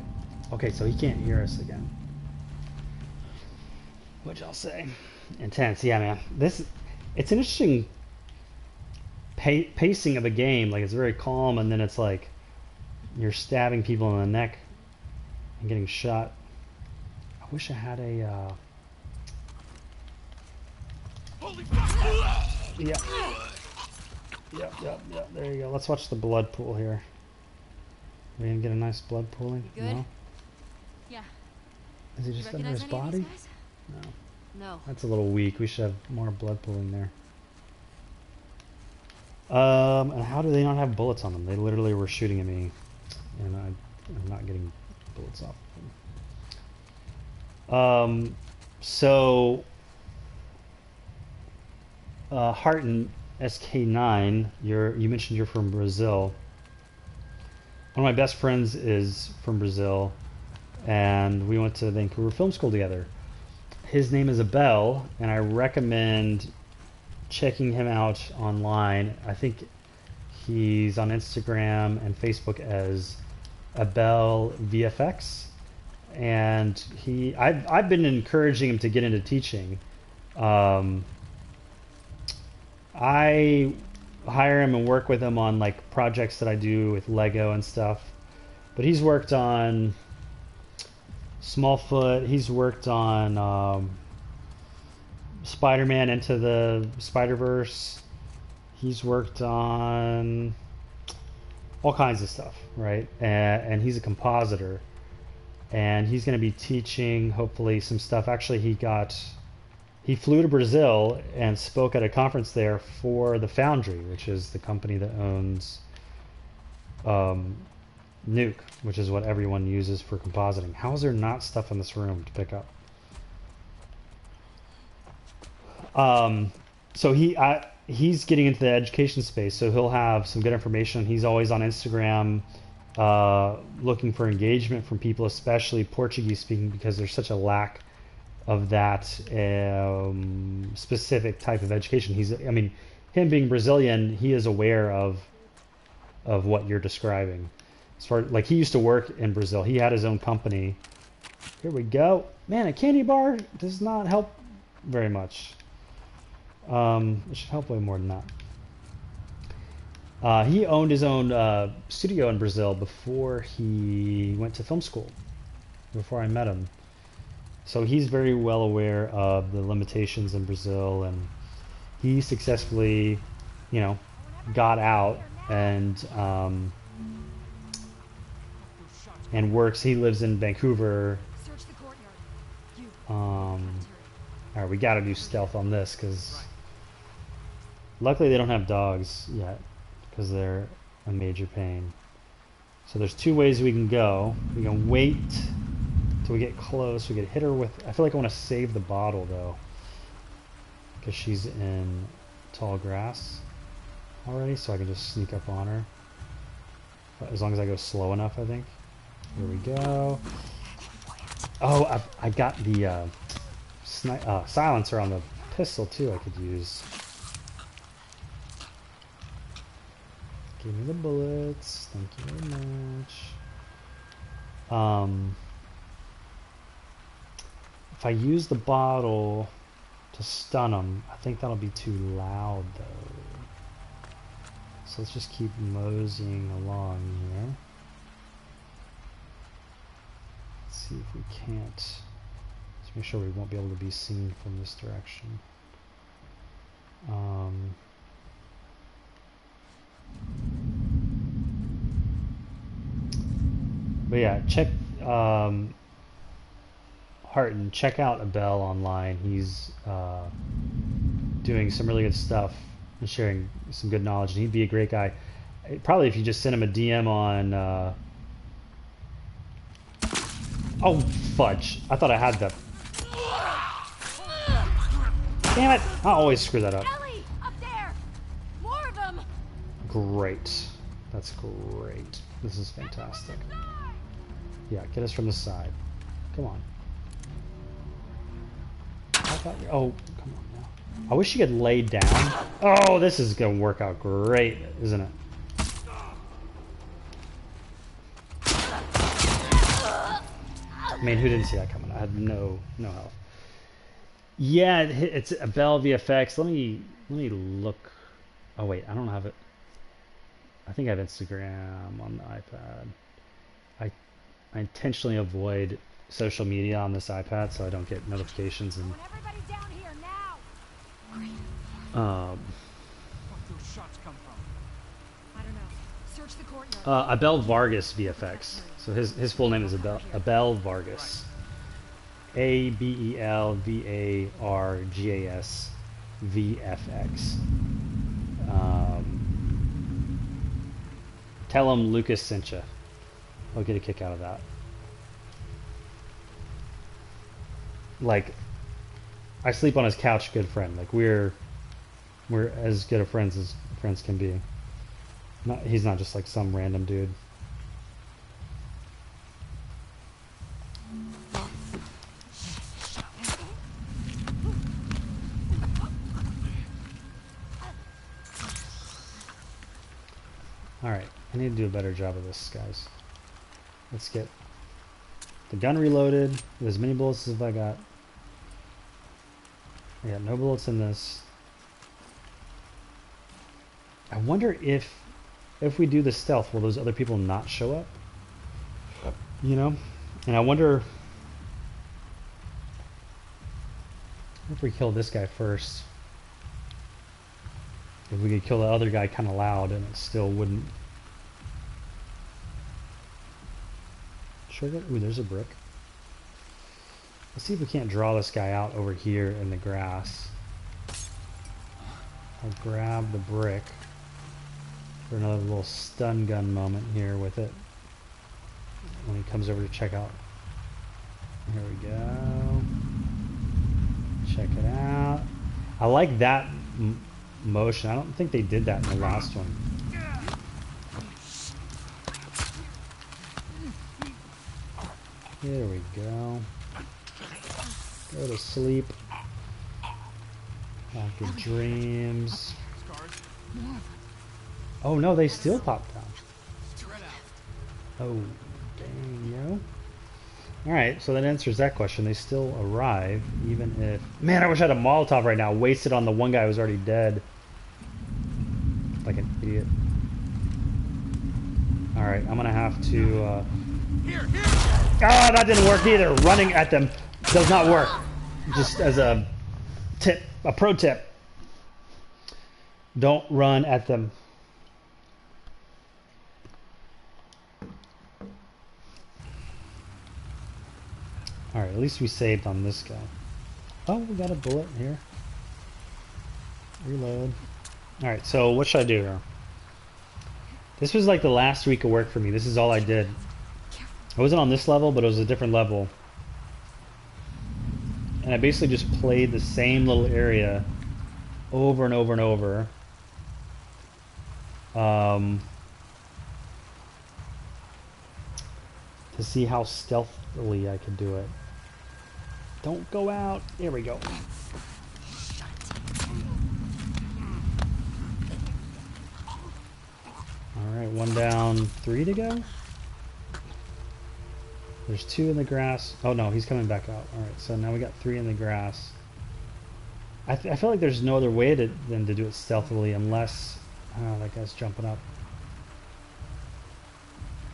Okay, so he can't hear us again. What y'all say? Intense, yeah, man. It's an interesting pacing of a game. Like, it's very calm, and then it's like you're stabbing people in the neck and getting shot. I wish I had a Holy fuck! yeah. Yep, there you go. Let's watch the blood pool here. We gonna get a nice blood pooling? You good? No? Yeah. Is he You just under his recognize any of body? these guys? No. No. That's a little weak. We should have more blood pooling there. And how do they not have bullets on them? They literally were shooting at me, and I'm not getting bullets off of them. So, Harton SK9, you mentioned you're from Brazil. One of my best friends is from Brazil, and we went to Vancouver Film School together. His name is Abel, and I recommend checking him out online. I think he's on Instagram and Facebook as Abel VFX, and I've been encouraging him to get into teaching. I hire him and work with him on like projects that I do with Lego and stuff, but he's worked on Smallfoot. He's worked on Spider-Man Into the Spider-Verse. He's worked on all kinds of stuff, right? And he's a compositor. and he's going to be teaching hopefully some stuff. Actually, he flew to Brazil and spoke at a conference there for the Foundry, which is the company that owns Nuke, which is what everyone uses for compositing. How is there not stuff in this room to pick up? So he's getting into the education space, so he'll have some good information. He's always on Instagram looking for engagement from people, especially Portuguese speaking, because there's such a lack of that specific type of education. I mean, him being Brazilian, he is aware of what you're describing. As far like he used to work in Brazil, he had his own company. Here we go. Man, a candy bar does not help very much. It should help way more than that. He owned his own studio in Brazil before he went to film school, before I met him. So he's very well aware of the limitations in Brazil, and he successfully, got out and works. He lives in Vancouver. All right, we got to do stealth on this because luckily they don't have dogs yet because they're a major pain. So there's two ways we can go. We can wait till we get close. We could hit her with... I feel like I want to save the bottle though because she's in tall grass already, so I can just sneak up on her. But as long as I go slow enough, I think. Here we go. Oh, I got the silencer on the pistol too I could use. Give me the bullets. Thank you very much. If I use the bottle to stun them, I think that'll be too loud though. So let's just keep moseying along here. Let's see if we can't. Let's make sure we won't be able to be seen from this direction. But yeah, check Harton, check out Abel online. He's doing some really good stuff and sharing some good knowledge, and he'd be a great guy. Probably if you just send him a DM on oh fudge, I thought I had that. Damn it! I always screw that up. Ellie, up there! More of them! Great. That's great. This is fantastic. Yeah, get us from the side. Come on. Oh, come on now. I wish you could lay down. Oh, this is going to work out great, isn't it? I mean, who didn't see that coming? I had no health. Yeah, it's Abel VFX. Let me look. Oh wait, I don't have it. I think I have Instagram on the iPad. I intentionally avoid social media on this iPad so I don't get notifications and Everybody down here now! Where'd those shots come from? I don't know. Search the courtyard. Abel Vargas VFX. So his full name is Abel Vargas. ABELVARGAS VFX. Tell him Lucas sent you. I'll get a kick out of that. Like, I sleep on his couch, good friend. Like we're as good of friends as friends can be. He's not just like some random dude. Alright, I need to do a better job of this, guys. Let's get the gun reloaded with as many bullets as I got. I got no bullets in this. I wonder if we do the stealth, will those other people not show up? You know? And I wonder if we kill this guy first. If we could kill the other guy kind of loud and it still wouldn't Should I go? Ooh, there's a brick. Let's see if we can't draw this guy out over here in the grass. I'll grab the brick for another little stun gun moment here with it when he comes over to check out. Here we go. Check it out. I like that motion. I don't think they did that in the last one. Here we go. Go to sleep. Back in dreams. Oh no, they still pop down. Oh, dang, yo. Alright, so that answers that question. They still arrive, even if... Man, I wish I had a Molotov right now. Wasted on the one guy who's already dead. Like an idiot. Alright, I'm gonna have to... Ah, that didn't work either. Running at them does not work. Just as a tip, a pro tip. Don't run at them. Alright, at least we saved on this guy. Oh, we got a bullet here. Reload. Alright, so what should I do here? This was like the last week of work for me. This is all I did. I wasn't on this level, but it was a different level. And I basically just played the same little area over and over and over. To see how stealthily I could do it. Don't go out. There we go. Alright, one down, 3 to go. There's 2 in the grass. Oh no, he's coming back out. Alright, so now we got 3 in the grass. I feel like there's no other way than to do it stealthily unless... Oh, that guy's jumping up.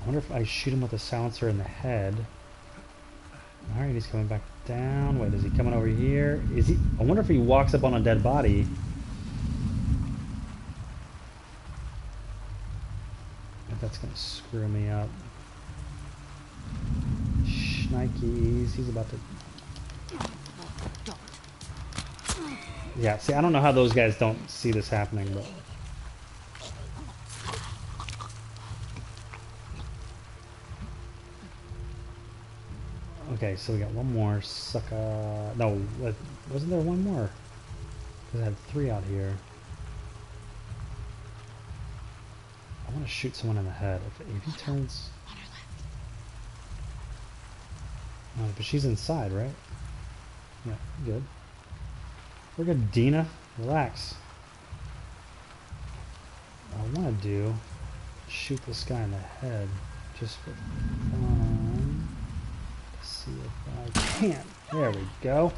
I wonder if I shoot him with a silencer in the head. Alright, he's coming back down. Wait, is he coming over here? Is he? I wonder if he walks up on a dead body. If that's gonna screw me up. Shnikes, he's about to... Yeah, see, I don't know how those guys don't see this happening, but... Okay, so we got one more. Sucker. No, wasn't there one more? Because I had 3 out here. I want to shoot someone in the head. If he turns... Oh, but she's inside, right? Yeah, good. We're good, Dina. Relax. What I want to do is shoot this guy in the head just for fun. See if I can. There we go.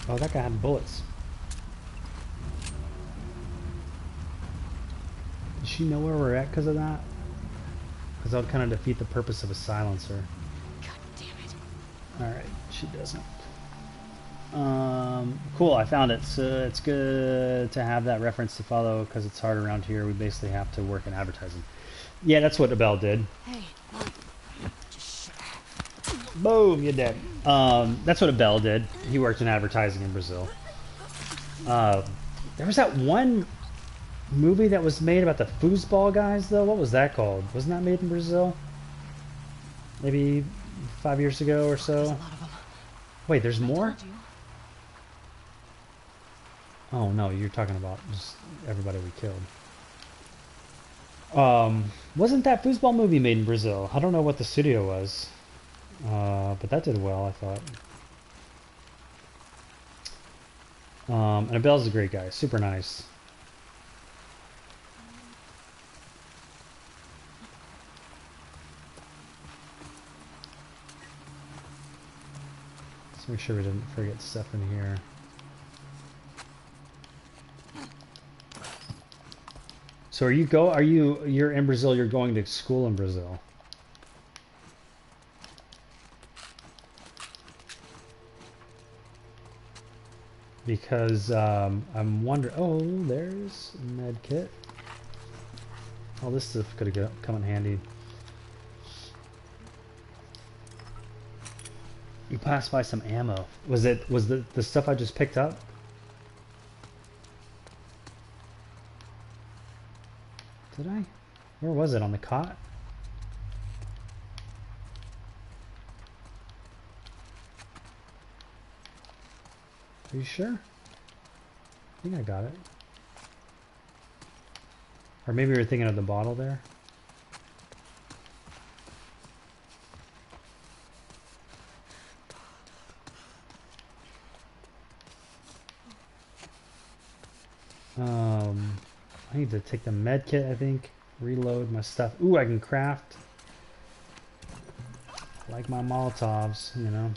Oh, that guy had bullets. Does she know where we're at because of that? Because that would kind of defeat the purpose of a silencer. God damn it. Alright, she doesn't. Cool, I found it. So it's good to have that reference to follow because it's hard around here. We basically have to work in advertising. Yeah, that's what Abel did. Hey, Boom, you're dead. That's what Abel did. He worked in advertising in Brazil. There was that one movie that was made about the foosball guys, though. What was that called? Wasn't that made in Brazil? Maybe 5 years ago or so? Wait, there's more? Oh, no, you're talking about just everybody we killed. Wasn't that foosball movie made in Brazil? I don't know what the studio was. But that did well, I thought. And Abel's a great guy, super nice. Let's make sure we didn't forget stuff in here. So you're in Brazil, you're going to school in Brazil? Because I'm wondering... Oh, there's a med kit. All this stuff could have come in handy. pass by some ammo. Was the stuff I just picked up? Did I? Where was it? On the cot? Are you sure? I think I got it. Or maybe we were thinking of the bottle there. I need to take the med kit, I think. Reload my stuff. Ooh, I can craft. Like my Molotovs, you know.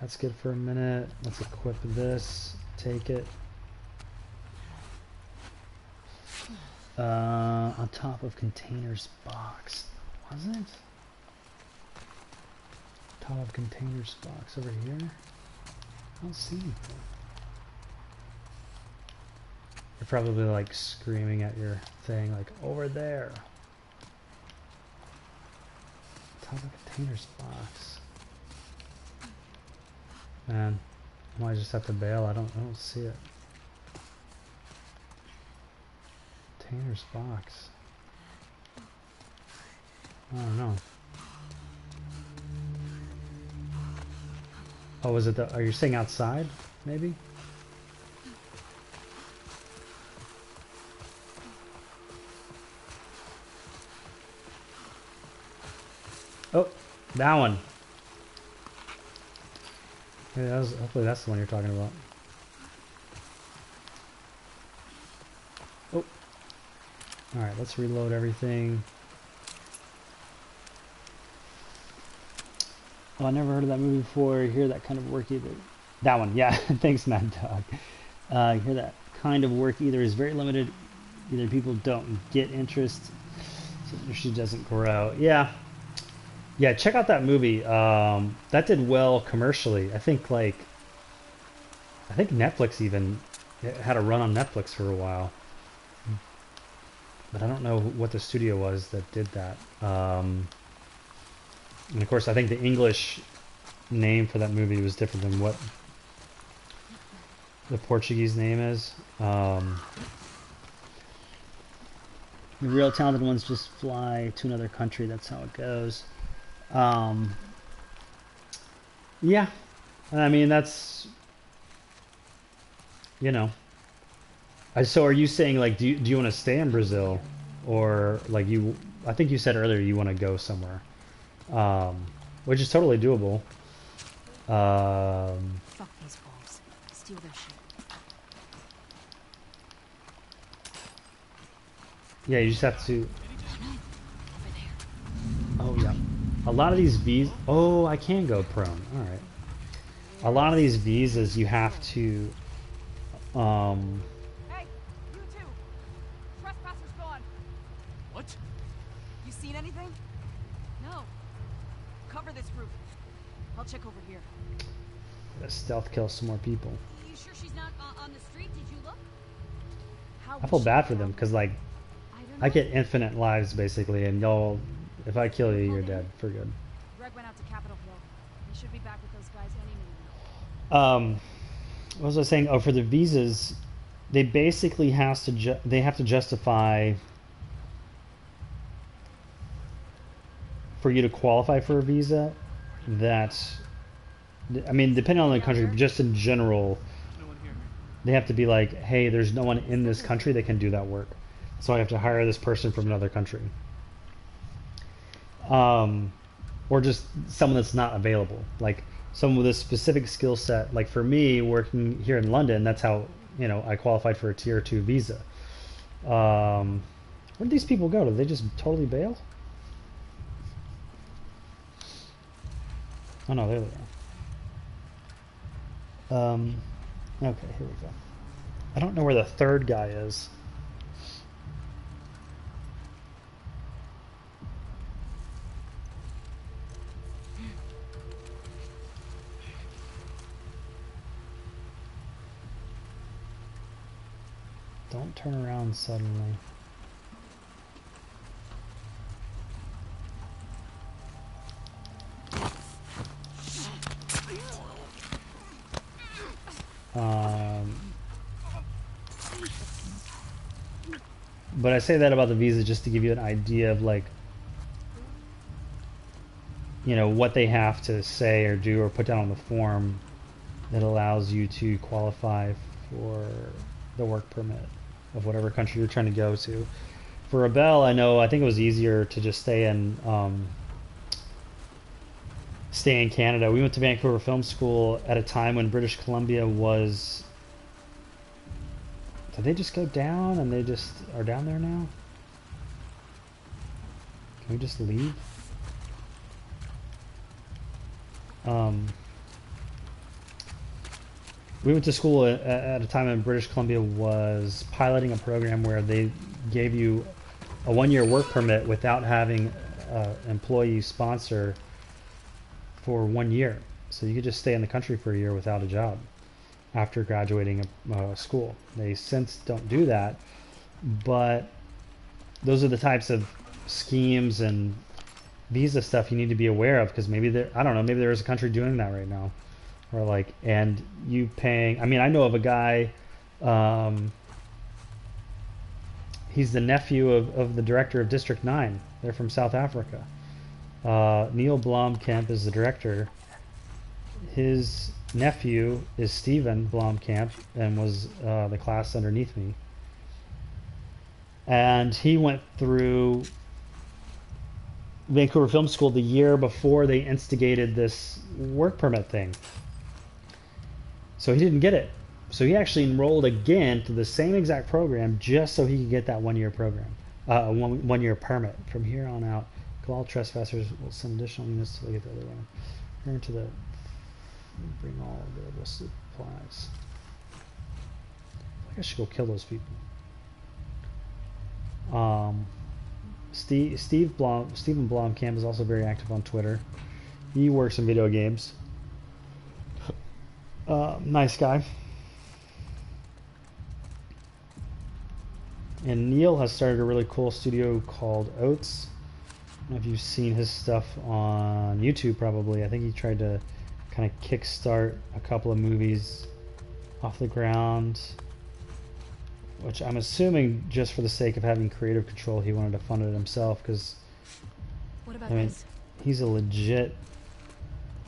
That's good for a minute. Let's equip this. Take it. On top of containers box. Was it? Top of containers box over here? I don't see anything. You're probably like screaming at your thing, like over there. Top of containers box. Man, I might just have to bail. I don't see it. Containers box. I don't know. Oh, was it the? Are you saying outside? Maybe. Oh, that one. Yeah, hopefully that's the one you're talking about. Oh. Alright, let's reload everything. Oh, I never heard of that movie before. Hear that kind of work either. That one, yeah. Thanks, Mad Dog. Hear that kind of work either is very limited. Either people don't get interest, so the industry doesn't grow. Yeah. Yeah, check out that movie. That did well commercially. I think Netflix even had a run on Netflix for a while. But I don't know what the studio was that did that. And of course, I think the English name for that movie was different than what the Portuguese name is. The real talented ones just fly to another country. That's how it goes. Yeah, I mean, that's, you know, so are you saying, like, do you want to stay in Brazil, or like I think you said earlier you want to go somewhere, which is totally doable. Fuck these wolves. Steal their shit. Yeah, you just have to. Oh yeah. A lot of these visas... Oh, I can go prone. Alright. A lot of these visas you have to... Hey, you two! Trespassers gone! What? You seen anything? No. Cover this roof. I'll check over here. Let's stealth kill some more people. You sure she's not on the street? Did you look? How I feel bad for them, because, like, I get infinite lives, basically, and y'all... If I kill you, you're dead for good. Greg went out to Capitol Hill. He should be back with those guys any minute now. What was I saying? Oh, for the visas, they basically have to justify for you to qualify for a visa that, I mean, depending on the country, but just in general, they have to be like, hey, there's no one in this country that can do that work, so I have to hire this person from another country. Or just someone that's not available, like someone with a specific skill set. Like for me, working here in London, that's how, you know, I qualified for a tier 2 visa. Where did these people go? Did they just totally bail? Oh no, there they are. Okay, here we go. I don't know where the third guy is. Don't turn around suddenly. But I say that about the visa just to give you an idea of like, you know, what they have to say or do or put down on the form that allows you to qualify for the work permit of whatever country you're trying to go to. For Rebel, I think it was easier to just stay in Canada. We went to Vancouver Film School at a time when British Columbia was... Did they just go down and they just are down there now? Can we just leave? We went to school at a time when British Columbia was piloting a program where they gave you a 1-year work permit without having an employee sponsor for 1 year. So you could just stay in the country for a year without a job after graduating school. They since don't do that, but those are the types of schemes and visa stuff you need to be aware of, because maybe there, I don't know, maybe there is a country doing that right now, or like, and you paying, I mean, I know of a guy, he's the nephew of the director of District 9. They're from South Africa. Neil Blomkamp is the director. His nephew is Steven Blomkamp and was the class underneath me. And he went through Vancouver Film School the year before they instigated this work permit thing. So he didn't get it. So he actually enrolled again to the same exact program just so he could get that 1-year program, one-year permit. From here on out, all trespassers will send additional units to get the other one. Return to the bring all available supplies. I think I should go kill those people. Steven Blomkamp is also very active on Twitter. He works in video games. Nice guy. And Neil has started a really cool studio called Oats. I don't know if you've seen his stuff on YouTube, probably. I think he tried to kind of kickstart a couple of movies off the ground, which I'm assuming just for the sake of having creative control, he wanted to fund it himself, because What about I mean, this? he's a legit...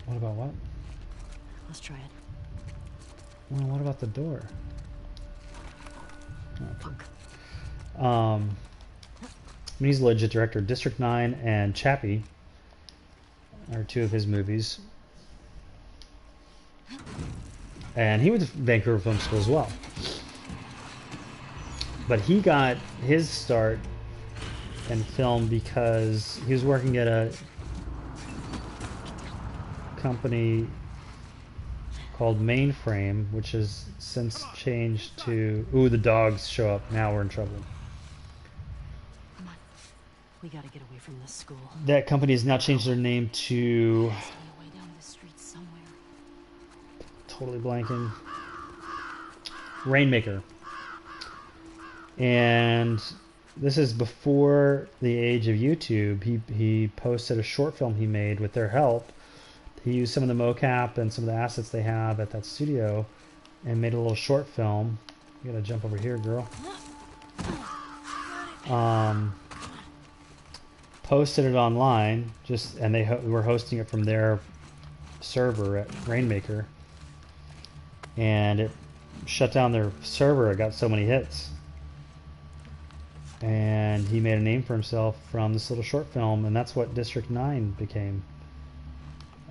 What about what? Let's try it. Well, what about the door? Fuck. I mean, he's a legit director. District 9 and Chappie are two of his movies. And he went to Vancouver Film School as well. But he got his start in film because he was working at a company called Mainframe, which has since changed to... Ooh, the dogs show up. Now we're in trouble. Come on. We gotta get away from this school. That company has now changed their name to... There's a way down this street somewhere. Totally blanking. Rainmaker. And this is before the age of YouTube. He posted a short film he made with their help. He used some of the mocap and some of the assets they have at that studio and made a little short film. You gotta jump over here, girl. Posted it online, and they were hosting it from their server at Rainmaker, and it shut down their server. It got so many hits, and he made a name for himself from this little short film, and that's what District 9 became.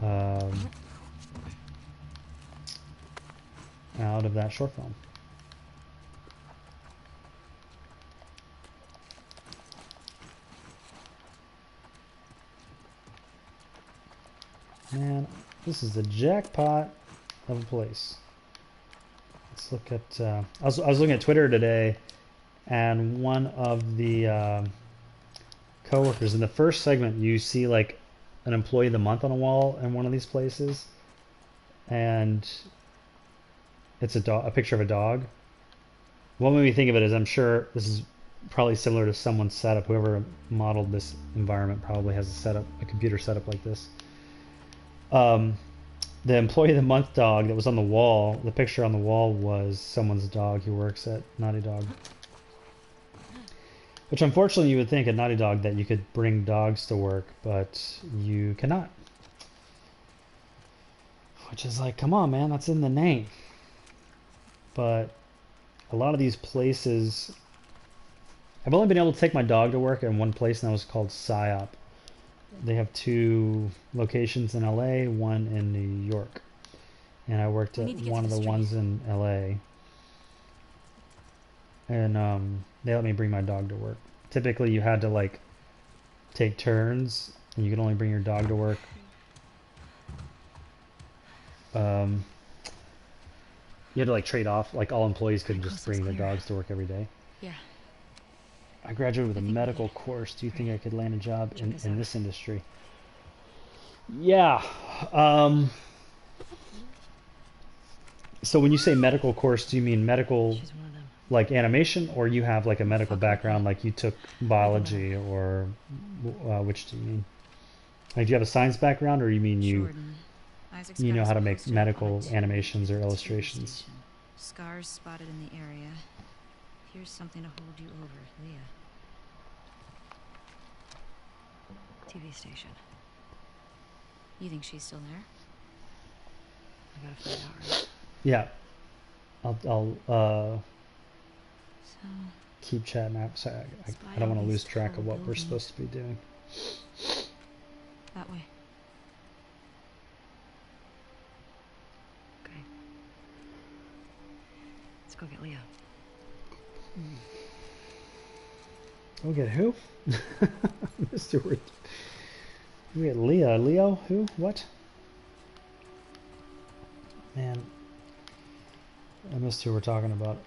Out of that short film. Man, this is the jackpot of a place. Let's look at... I was looking at Twitter today, and one of the co-workers, in the first segment, you see like an employee of the month on a wall in one of these places, and it's a picture of a dog. What made me think of it is, I'm sure this is probably similar to someone's setup. Whoever modeled this environment probably has a computer setup like this. the employee of the month dog that was on the wall, the picture on the wall was someone's dog who works at Naughty Dog. Which unfortunately you would think at Naughty Dog that you could bring dogs to work, but you cannot. Which is like, come on, man, that's in the name. But a lot of these places, I've only been able to take my dog to work in one place, and that was called PSYOP. They have 2 locations in LA, one in New York. And I worked at one of the ones in LA. And they let me bring my dog to work. Typically you had to like take turns, and you could only bring your dog to work. You had to like trade off, like all employees couldn't just bring their dogs to work every day. Yeah. I graduated with a medical course. Do you think I could land a job in this industry? Yeah. So when you say medical course, do you mean medical like animation, or you have like a medical background, like you took biology, or which do you mean? Like do you have a science background, or you mean you know how to make medical animations or illustrations? Scars spotted in the area. Here's something to hold you over, Leah. TV station. You think she's still there? I gotta find out, right? Yeah. I'll So keep chatting out. Sorry, I don't want to lose track of what we're supposed to be doing. that way. Okay. Let's go get Leah. Go get who? Mr. Reed. We get Leah. Leo? Who? What? Man. I missed who we're talking about.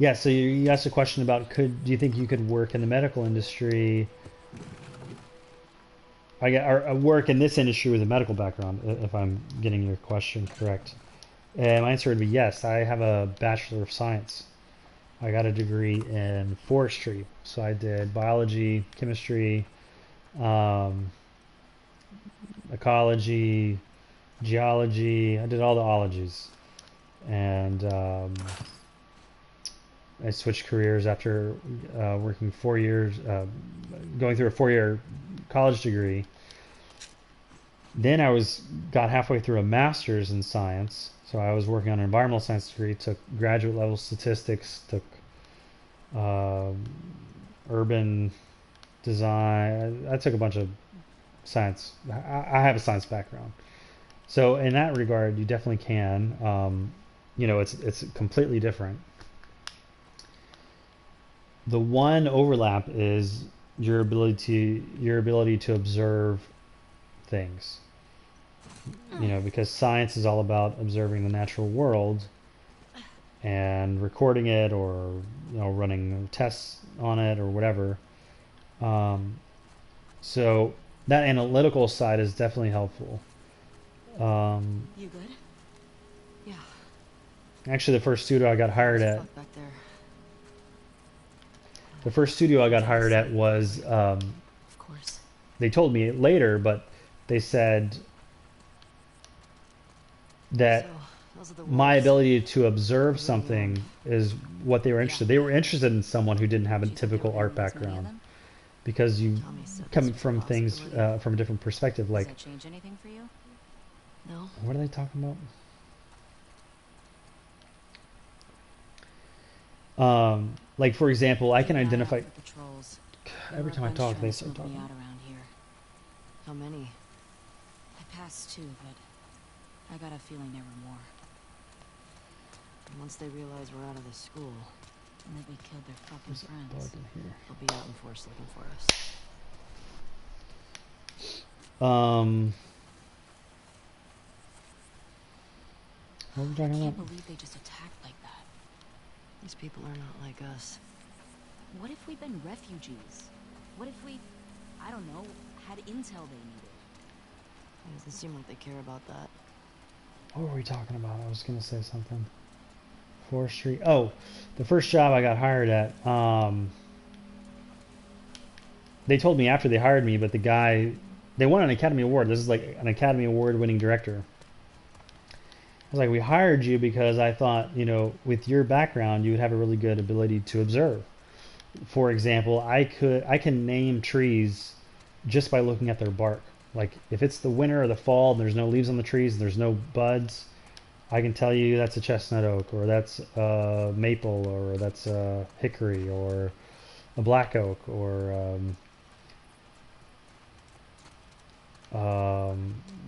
Yeah, so you asked a question about do you think you could work in the medical industry? Or work in this industry with a medical background, if I'm getting your question correct. And my answer would be yes. I have a Bachelor of Science. I got a degree in forestry. So I did biology, chemistry, ecology, geology. I did all the ologies. And I switched careers after working 4 years, going through a 4-year college degree. Then I got halfway through a master's in science. So I was working on an environmental science degree, took graduate level statistics, took urban design. I took a bunch of science. I have a science background. So in that regard, you definitely can. It's completely different. The one overlap is your ability to observe things. Because science is all about observing the natural world and recording it, or running tests on it, or whatever. So that analytical side is definitely helpful. You good? Yeah. Actually, the first studio I got hired at. Back there. The first studio I got hired at was. Of course. They told me later, but they said that my ability to observe something is what they were interested. They were interested in someone who didn't have a typical art background, because you coming from things from a different perspective. Like, does that change anything for you? No. What are they talking about? Like, for example, I can identify. Patrols. Every time I talk, they start talking. talking. Out around here. How many? I passed 2, but I got a feeling there were more. And once they realize we're out of the school, And that we killed their fucking There's a friends. bug in here. they'll be out in force looking for us. What are we I talking can't about? believe they just attacked like that. These people are not like us. What if we'd been refugees? What if we, I don't know, had intel they needed? It doesn't seem like they care about that. What were we talking about? I was gonna say something. Forestry. Oh, the first job I got hired at. They told me after they hired me, but the guy, they won an Academy Award. This is like an Academy Award winning director. was like, we hired you because I thought, with your background, you would have a really good ability to observe. For example, I can name trees just by looking at their bark. Like if it's the winter or the fall and there's no leaves on the trees and there's no buds, I can tell you that's a chestnut oak, or that's a maple, or that's a hickory, or a black oak, or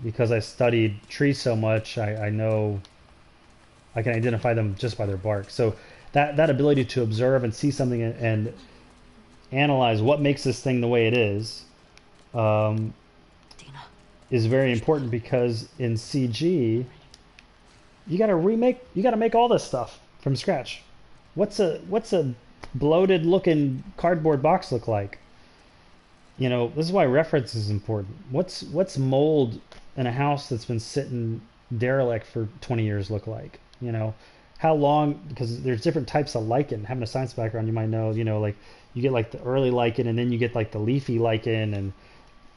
because I studied trees so much, I know I can identify them just by their bark. So that ability to observe and see something and analyze what makes this thing the way it is very important, because in CG you got to make all this stuff from scratch. What's a bloated looking cardboard box look like? This is why reference is important. What's mold in a house that's been sitting derelict for 20 years look like? How long, because there's different types of lichen. Having a science background, you might know, like you get like the early lichen, and then you get like the leafy lichen, and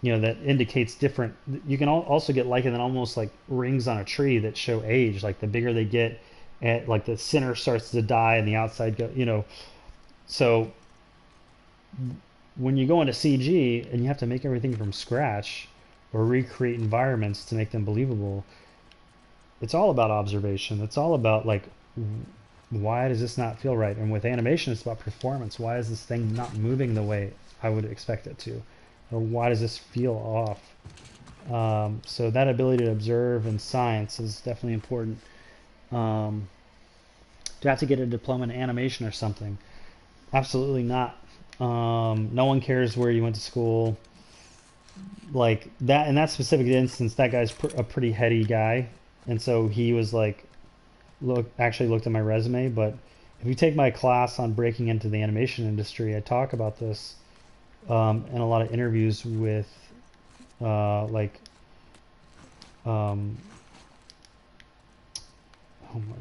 that indicates different. You can also get lichen that almost like rings on a tree that show age. Like the bigger they get, and like the center starts to die and the outside go. So when you go into CG and you have to make everything from scratch or recreate environments to make them believable, it's all about observation. It's all about like, why does this not feel right? And with animation, it's about performance. Why is this thing not moving the way I would expect it to? Or why does this feel off? So that ability to observe in science is definitely important. Do you have to get a diploma in animation or something? Absolutely not. No one cares where you went to school. Like that, in that specific instance, that guy's a pretty heady guy, and so he was like, actually looked at my resume. But if you take my class on breaking into the animation industry, I talk about this in a lot of interviews with oh my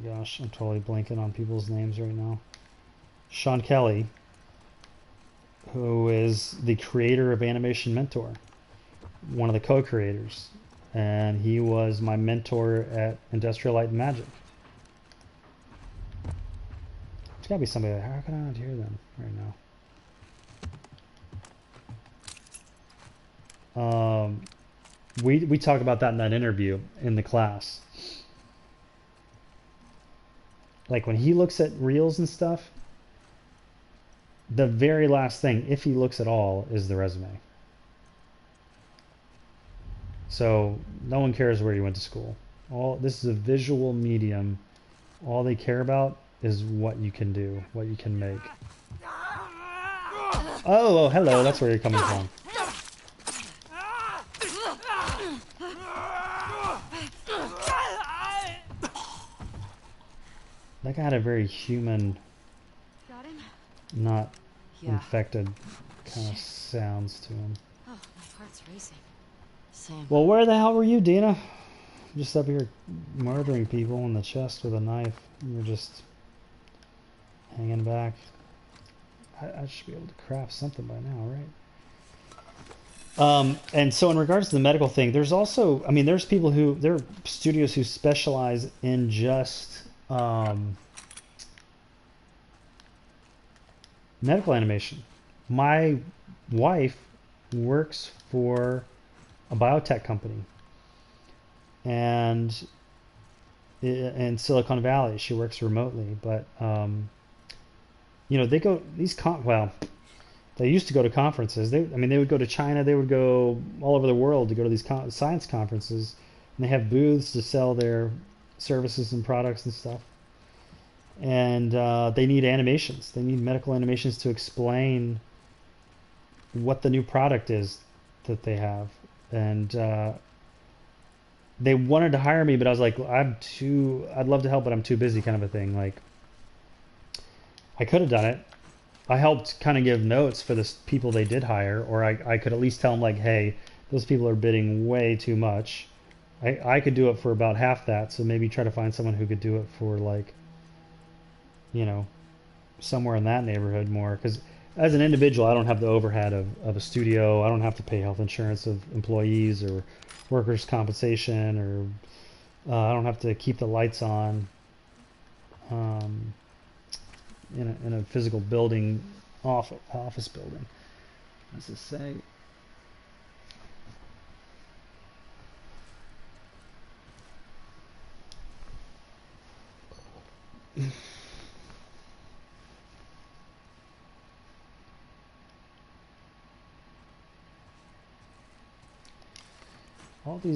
gosh, I'm totally blanking on people's names right now. Sean Kelly, who is the creator of Animation Mentor, one of the co-creators, and he was my mentor at Industrial Light and Magic. There's gotta be somebody there. How can I not hear them right now? We talk about that in that interview in the class. Like when he looks at reels and stuff, the very last thing, if he looks at all, is the resume. So no one cares where you went to school. This is a visual medium. All they care about is what you can do, what you can make. Oh, hello, that's where you're coming from. That guy had a very human, not infected kind of sounds to him. Oh, my heart's racing. Same. Well, where the hell were you, Dina? Just up here murdering people in the chest with a knife. You're just hanging back. I should be able to craft something by now, right? And so in regards to the medical thing, there's also, there's people there are studios who specialize in just medical animation. My wife works for a biotech company, and in Silicon Valley, she works remotely. But they go they used to go to conferences. They would go to China. They would go all over the world to go to these science conferences, and they have booths to sell their services and products and stuff. And they need animations. They need medical animations to explain what the new product is that they have. And they wanted to hire me, but I was like, I'd love to help, but I'm too busy, kind of a thing. Like, I could have done it. I helped kind of give notes for the people they did hire, or I could at least tell them, like, hey, those people are bidding way too much. I could do it for about half that, so maybe try to find someone who could do it for, like, somewhere in that neighborhood more. Because as an individual, I don't have the overhead of a studio. I don't have to pay health insurance of employees or workers' compensation or I don't have to keep the lights on in a physical building, office building. What does it say?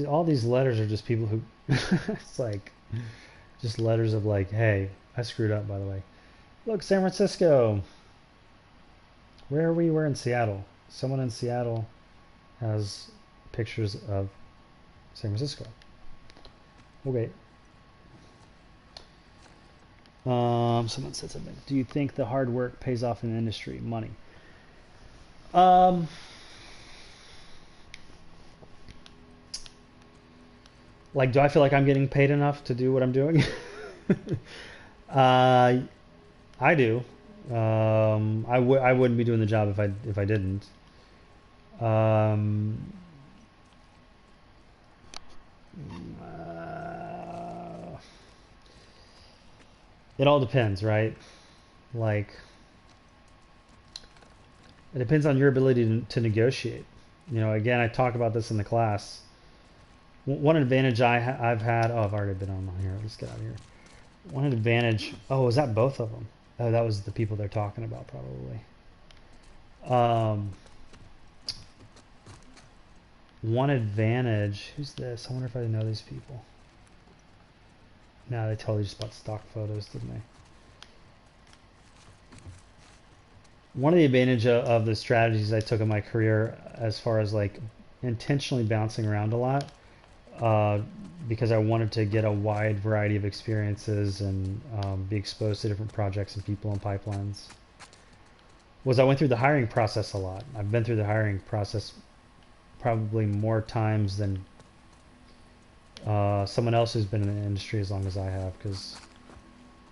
All these letters are just people who it's like just letters of like, hey, I screwed up, by the way. Look, San Francisco. Where are we? We're in Seattle. Someone in Seattle has pictures of San Francisco. Okay. Someone said something. Do you think the hard work pays off in the industry? Money. Like, do I feel like I'm getting paid enough to do what I'm doing? I do. I wouldn't be doing the job if I didn't. It all depends, right? Like, it depends on your ability to negotiate. You know, again, I talk about this in the class. One advantage I've had. Oh, I've already been on here. Let's get out of here. One advantage. Oh, was that both of them? Oh, that was the people they're talking about, probably. One advantage. Who's this? I wonder if I know these people. No, they totally just bought stock photos, didn't they? One of the advantage of the strategies I took in my career, as far as like intentionally bouncing around a lot, because I wanted to get a wide variety of experiences and be exposed to different projects and people and pipelines, was I went through the hiring process a lot. I've been through the hiring process probably more times than someone else who's been in the industry as long as I have, because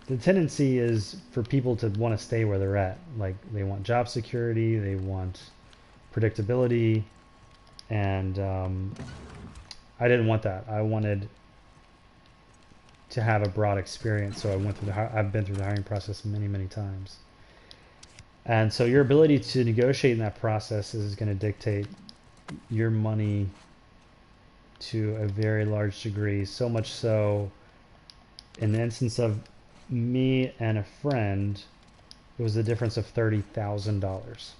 the tendency is for people to want to stay where they're at. Like, they want job security, they want predictability, and I didn't want that. I wanted to have a broad experience, so I've been through the hiring process many, many times. And so your ability to negotiate in that process is going to dictate your money to a very large degree. So much so, in the instance of me and a friend, it was the difference of $30,000.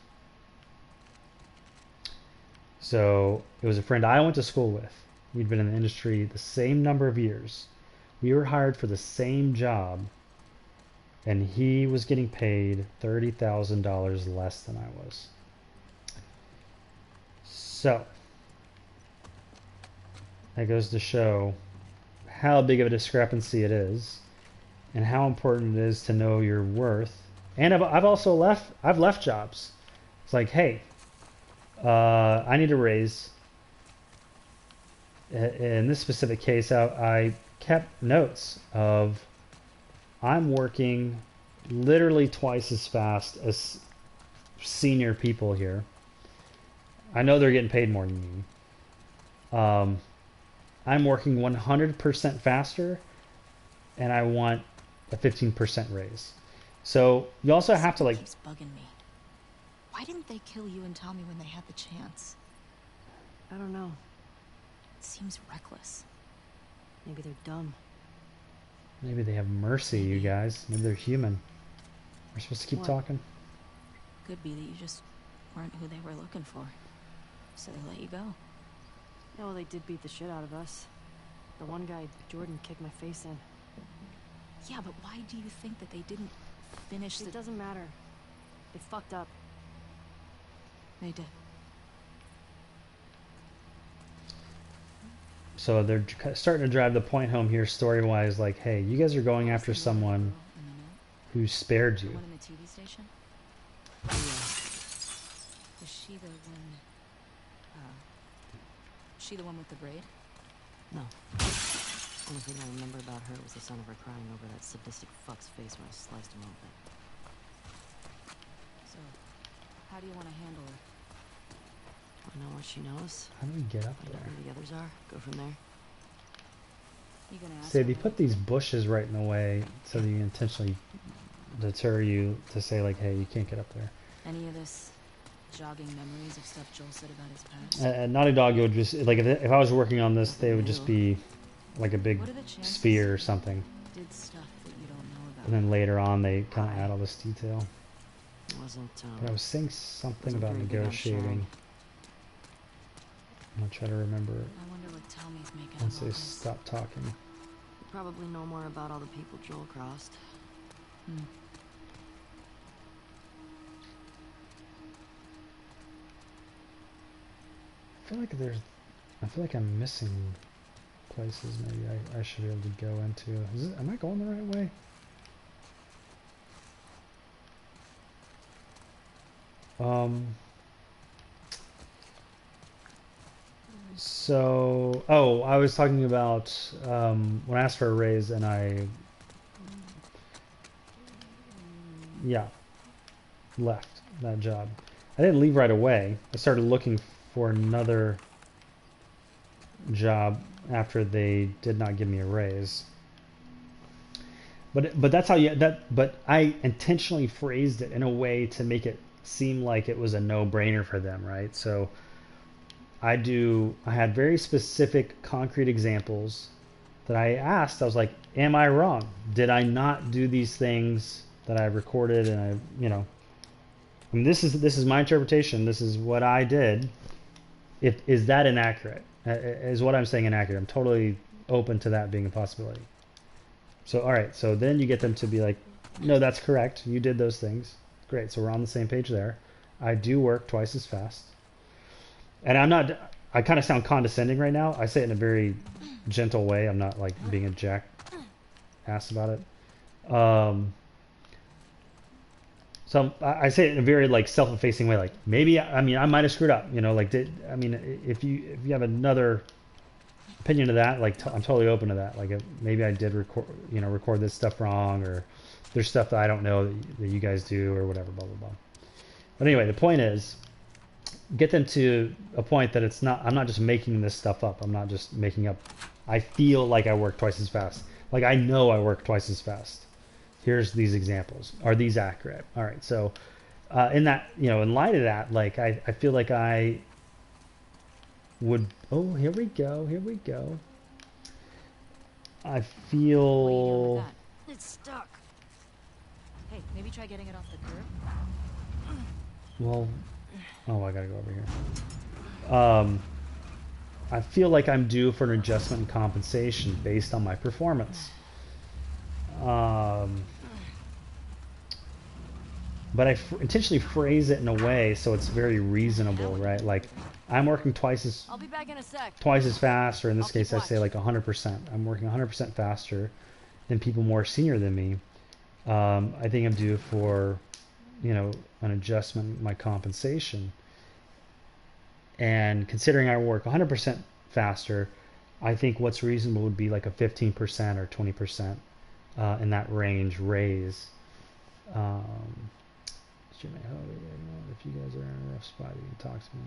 So it was a friend I went to school with. We'd been in the industry the same number of years. We were hired for the same job, and he was getting paid $30,000 less than I was. So that goes to show how big of a discrepancy it is, and how important it is to know your worth. And I've also left jobs. It's like, hey, I need a raise. In this specific case, I kept notes of, I'm working literally twice as fast as senior people here. I know they're getting paid more than me. I'm working 100% faster, and I want a 15% raise. So you also have to, like, keeps bugging me. Why didn't they kill you and Tommy when they had the chance? I don't know. It seems reckless. Maybe they're dumb. Maybe they have mercy, you guys. Maybe they're human. We're supposed to keep What? talking. Could be that you just weren't who they were looking for. So they let you go. Yeah, well, they did beat the shit out of us. The one guy, Jordan, kicked my face in. Yeah, but why do you think that they didn't finish It the... doesn't matter. They fucked up. They did. So they're starting to drive the point home here, story-wise, like, hey, you guys are going after someone who spared you. The one in the TV station? Yeah. Was she the one... she the one with the braid? No. Only thing I remember about her was the sound of her crying over that sadistic fuck's face when I sliced him open. So, how do you want to handle her? I know what she knows. How do we get up Find out there? who the others are. Go from there. You gonna ask Say her they what put these bushes right in the way so they intentionally deter you to say like, hey, you can't get up there. Any of this jogging memories of stuff Joel said about his past? At Naughty Dog, it would just like if I was working on this, they would just be like a big What are the chances sphere or something, did stuff that you don't know about? and then later on they kind of add all this detail. Wasn't, But I was saying something wasn't about very big on negotiating. sharing. I'll try to remember it I wonder what Tommy's making once of they all this. stop talking. You probably know more about all the people Joel crossed. Hmm. I feel like I'm missing places maybe I should be able to go into. Am I going the right way? So, I was talking about when I asked for a raise and yeah, left that job. I didn't leave right away. I started looking for another job after they did not give me a raise. But that's how but I intentionally phrased it in a way to make it seem like it was a no-brainer for them, right? So I had very specific concrete examples that I asked. I was like, am I wrong? Did I not do these things that I recorded? And I mean, this is my interpretation. This is what I did. Is that inaccurate? Is what I'm saying inaccurate? I'm totally open to that being a possibility. So, all right. So then you get them to be like, no, that's correct. You did those things. Great. So we're on the same page there. I do work twice as fast. And I kind of sound condescending right now. I say it in a very gentle way. I'm not like being a jackass about it. So I say it in a very like self-effacing way. Like maybe, I mean, I might have screwed up, like if you have another opinion of that, like I'm totally open to that. Like maybe I did record this stuff wrong, or there's stuff that I don't know that you guys do or whatever, blah, blah, blah. But anyway, the point is, get them to a point that I'm not just making this stuff up. I'm not just making up. I feel like I work twice as fast. Like I know I work twice as fast. Here's these examples. Are these accurate? All right. So in that, in light of that, like I feel like I would, oh, here we go. I feel. What are you doing with that? It's stuck. Hey, maybe try getting it off the curb. Well, I gotta go over here. I feel like I'm due for an adjustment in compensation based on my performance. But I intentionally phrase it in a way so it's very reasonable, right? Like I'm working I'll be back in a sec. twice as fast, or in this I'll case, keep I say watch. like 100%. I'm working 100% faster than people more senior than me. I think I'm due for, an adjustment in my compensation. And considering I work 100% faster, I think what's reasonable would be like a 15% or 20% in that range raise. If you guys are in a rough spot, you can talk to me.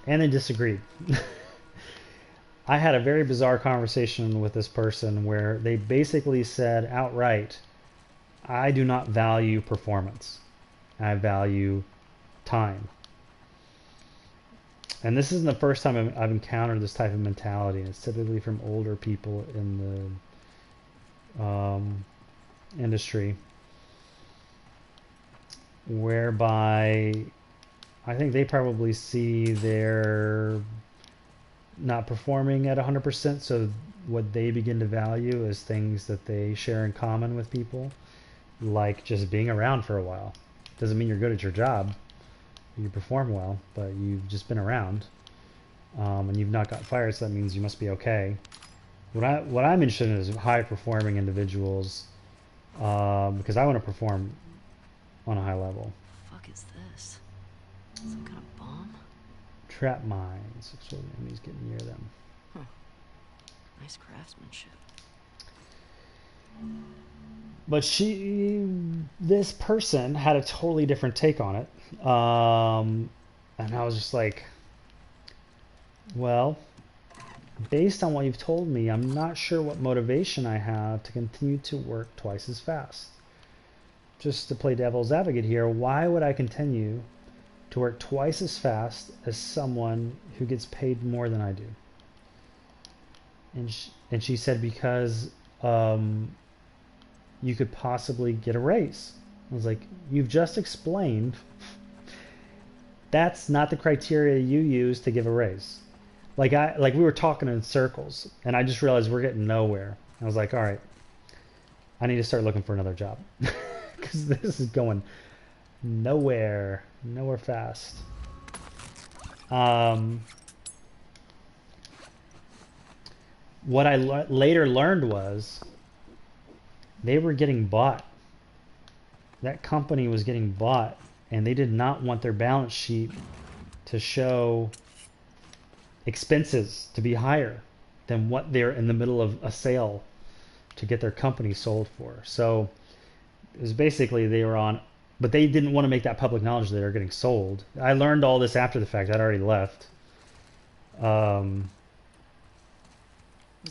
And they disagreed. I had a very bizarre conversation with this person where they basically said outright, I do not value performance. I value time. And this isn't the first time I've encountered this type of mentality. It's typically from older people in the industry, whereby I think they probably see they're not performing at 100%, so what they begin to value is things that they share in common with people, like just being around for a while. Doesn't mean you're good at your job, you perform well, but you've just been around, and you've not got fired, so that means you must be okay. What I'm interested in is high performing individuals, because I want to perform on a high level. What the fuck is this? Some kind of bomb? Trap mines. Exploding enemies get near them. Nice craftsmanship. But this person had a totally different take on it. And I was just like, well, based on what you've told me, I'm not sure what motivation I have to continue to work twice as fast. Just to play devil's advocate here, why would I continue to work twice as fast as someone who gets paid more than I do? And she said, because you could possibly get a raise. I was like, you've just explained that's not the criteria you use to give a raise. Like we were talking in circles, and I just realized we're getting nowhere. I was like, all right, I need to start looking for another job because this is going nowhere fast. What I later learned was they were getting bought. That company was getting bought, and they did not want their balance sheet to show expenses to be higher than what they're in the middle of a sale to get their company sold for. So it was basically they were on, but they didn't want to make that public knowledge that they're getting sold. I learned all this after the fact. I'd already left. Was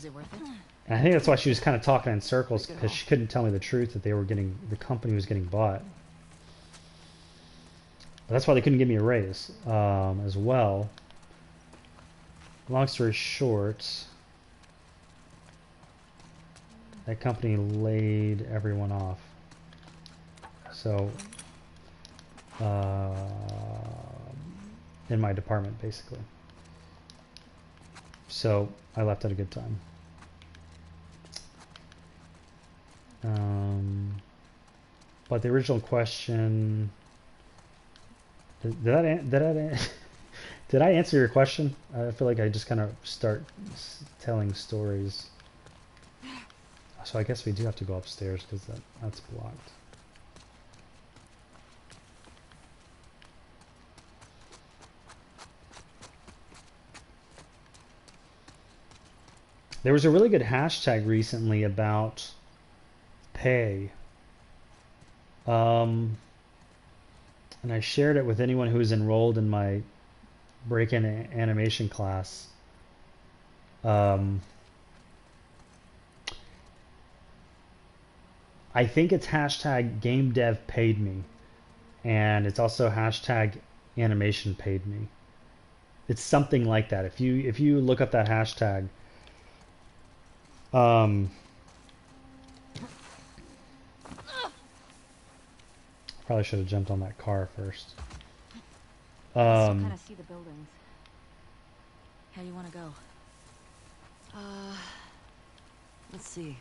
it worth it? And I think that's why she was kind of talking in circles, because she couldn't tell me the truth that the company was getting bought. But that's why they couldn't give me a raise as well. Long story short, that company laid everyone off. So, in my department, basically. So, I left at a good time. But the original question, did I answer your question? I feel like I just kind of start telling stories. So I guess we do have to go upstairs because that's blocked. There was a really good hashtag recently about pay. And I shared it with anyone who was enrolled in my break-in animation class. I think it's hashtag game dev paid me, and it's also hashtag animation paid me. It's something like that. If you look up that hashtag, probably should have jumped on that car first. Kind of see the buildings. How do you want to go? Let's see.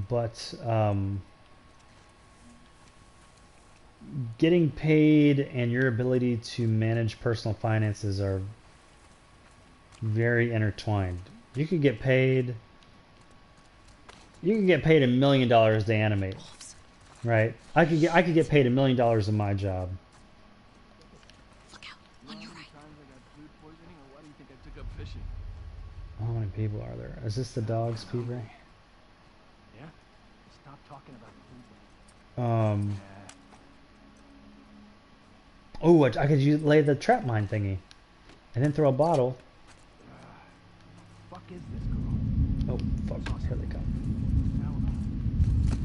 But getting paid and your ability to manage personal finances are very intertwined. You could get paid $1 million to animate, right? I could get paid $1 million in my job. Look out, on your right. How many people are there? Is this the dogs, people? Yeah? Stop talking about food. Oh, I could lay the trap mine thingy, and then throw a bottle. Fuck is this girl? Oh, fuck! Here they come.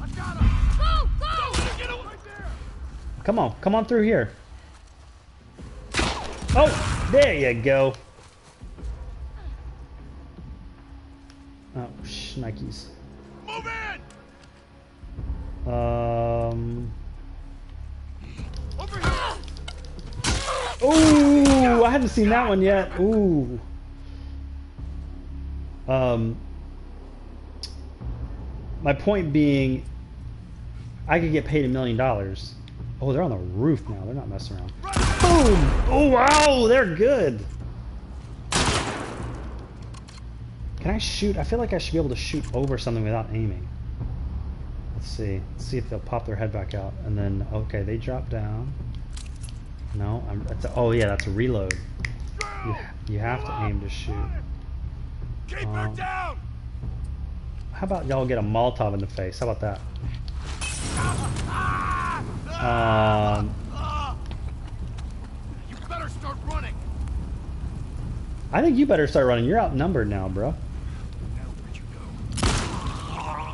I got him! Go! Go! Get away right there! Come on through here. Oh, there you go. Oh, shnikes. Move in! Over here! Ooh, I haven't seen that one yet. Ooh. My point being, I could get paid $1 million. Oh, they're on the roof now. They're not messing around. Boom! Oh, wow, they're good. Can I shoot? I feel like I should be able to shoot over something without aiming. Let's see. Let's see if they'll pop their head back out. And then, okay, they drop down. No, oh yeah, that's a reload. You have to aim to shoot. Keep her down! How about y'all get a Molotov in the face? How about that? You better start running. I think you better start running. You're outnumbered now, bro. Now where'd you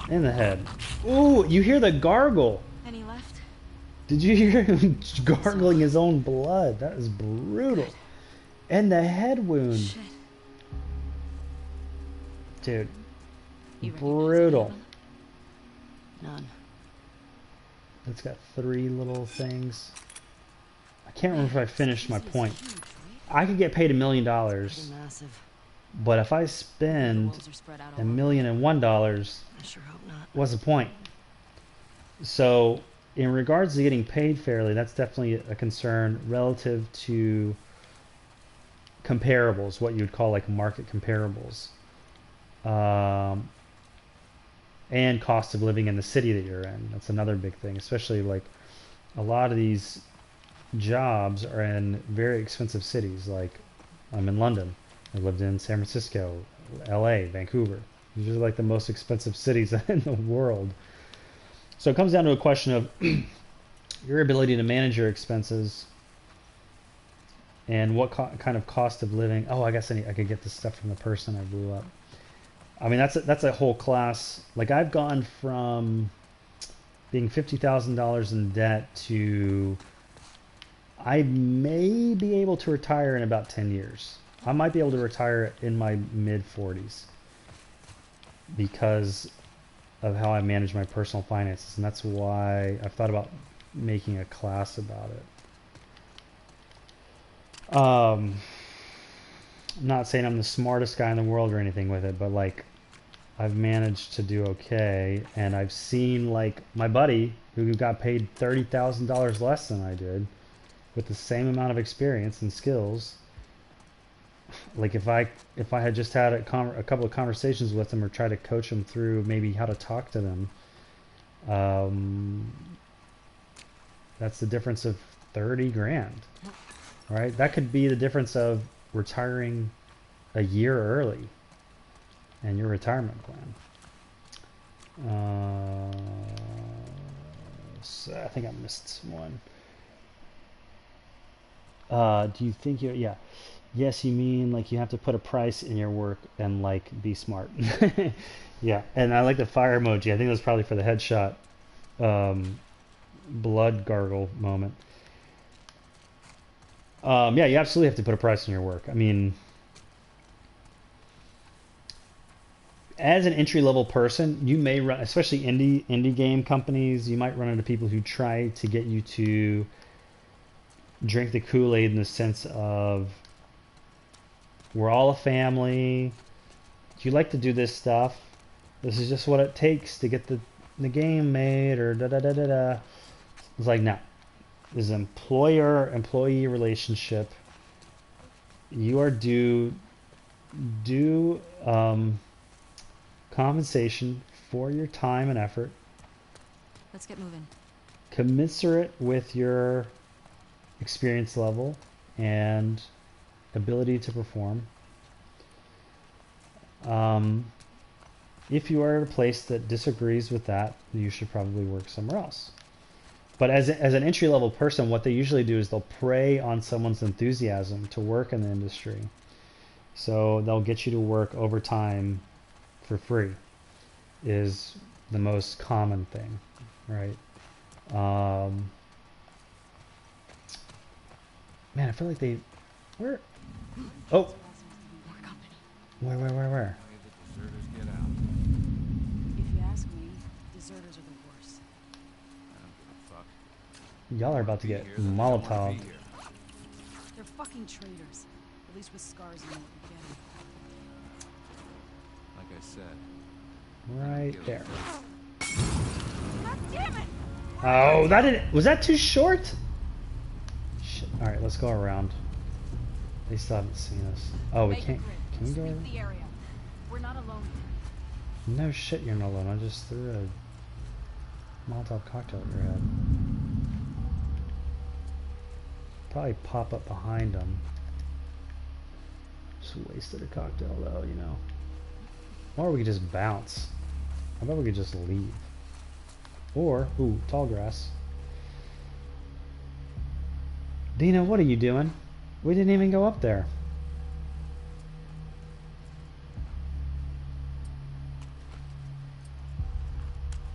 go? In the head. Ooh, you hear the gargle. Any left? Did you hear him gargling his own blood? That is brutal. And the head wound. Shit. Dude. You recognize Brutal. anyone? None. It's got 3 little things. I can't remember if I finished my point. I could get paid $1 million, Pretty massive. but if I The spend wolves are spread out all $1 over. million and $1, I sure hope not. what's the point? So, in regards to getting paid fairly, that's definitely a concern relative to comparables, what you would call like market comparables, and cost of living in the city that you're in. That's another big thing, especially like a lot of these jobs are in very expensive cities. Like I'm in London. I lived in San Francisco, LA, Vancouver. These are like the most expensive cities in the world. So it comes down to a question of your ability to manage your expenses and what kind of cost of living. Oh, I guess I could get this stuff from the person I blew up. I mean, that's a whole class. Like I've gone from being $50,000 in debt to I may be able to retire in about 10 years. I might be able to retire in my mid 40s because of how I manage my personal finances, and that's why I've thought about making a class about it. I'm not saying I'm the smartest guy in the world or anything with it, but like I've managed to do okay, and I've seen like my buddy who got paid $30,000 less than I did with the same amount of experience and skills. Like if I had just had a couple of conversations with them or tried to coach them through maybe how to talk to them, that's the difference of 30 grand, right? That could be the difference of retiring a year early and your retirement plan. So I think I missed one. Do you think yeah. Yes, you mean like you have to put a price in your work and like be smart. Yeah, and I like the fire emoji. I think that's probably for the headshot blood gargle moment. Yeah, you absolutely have to put a price in your work. I mean, as an entry-level person, you may run, especially indie game companies, you might run into people who try to get you to drink the Kool-Aid in the sense of we're all a family. Do you like to do this stuff? This is just what it takes to get the game made, or da da da da da. It's like, no. This is an employer-employee relationship. You are due compensation for your time and effort, Let's get moving. commensurate with your experience level and ability to perform. If you are at a place that disagrees with that, you should probably work somewhere else. But as an entry-level person, what they usually do is they'll prey on someone's enthusiasm to work in the industry. So they'll get you to work overtime for free is the most common thing, right? Man, I feel like they... Where? Oh! Where? Way the deserters get out. If you ask me, deserters are the worst. I don't give a fuck. Y'all are about to get Here, then I don't wanna Molotov. be here. They're fucking traitors. At least with scars, you know what you're getting. Like I said. Right there. God damn it! Oh, that didn't... Was that too short? Shit. Alright, let's go around. They still haven't seen us. Oh, we Make it can't... grid. Can we go Sweep around? the area. We're not alone here. No shit, you're not alone. I just threw a Molotov cocktail at your head. Probably pop up behind them. Just wasted a cocktail though, you know. Or we could just bounce. How about we could just leave? Or, ooh, tall grass. Dina, what are you doing? We didn't even go up there.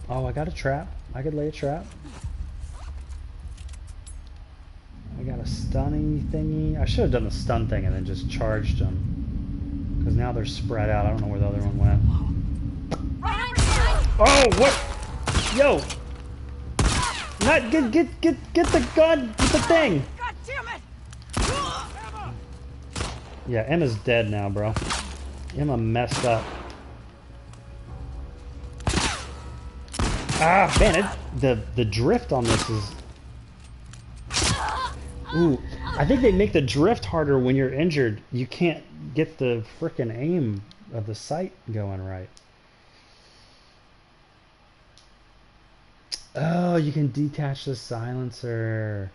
Oh, I got a trap. I could lay a trap. I got a stunny thingy. I should have done the stun thing and then just charged them. Because now they're spread out. I don't know where the other one went. Oh, what? Yo! Not get the gun! Get the thing! God damn it! Yeah, Emma's dead now, bro. Emma messed up. Ah, man, the drift on this is... Ooh, I think they make the drift harder when you're injured. You can't get the frickin' aim of the sight going right. Oh, you can detach the silencer.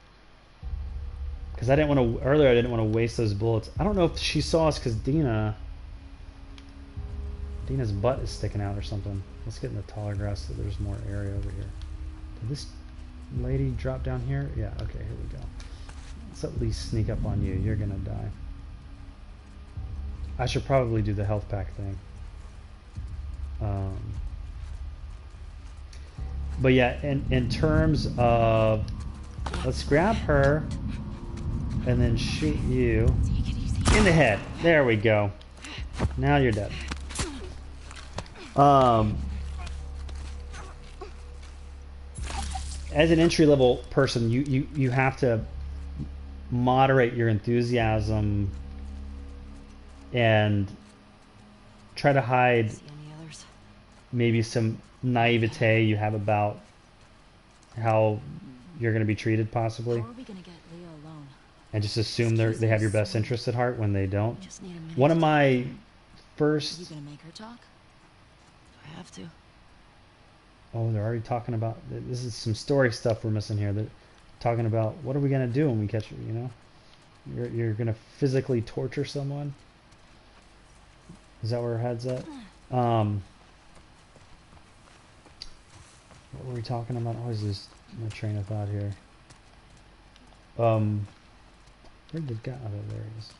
Because I didn't want to... Earlier, I didn't want to waste those bullets. I don't know if she saw us because Dina's butt is sticking out or something. Let's get in the taller grass so there's more area over here. Did this lady drop down here? Yeah, okay, here we go. Let's at least sneak up on you. You're gonna die. I should probably do the health pack thing. But yeah, in terms of... Let's grab her and then shoot you in the head. There we go. Now you're dead. As an entry-level person, you have to moderate your enthusiasm and try to hide maybe some naivete you have about how you're going to be treated, possibly, and just assume they have your best interest at heart when they don't. One of my first... Are you gonna make her talk? I have to. Oh, they're already talking about... This is some story stuff we're missing here. They're talking about, what are we going to do when we catch you, you know? You're going to physically torture someone? Is that where her head's at? What were we talking about? Oh, is this my train of thought here? Where did it go? Oh, there it is.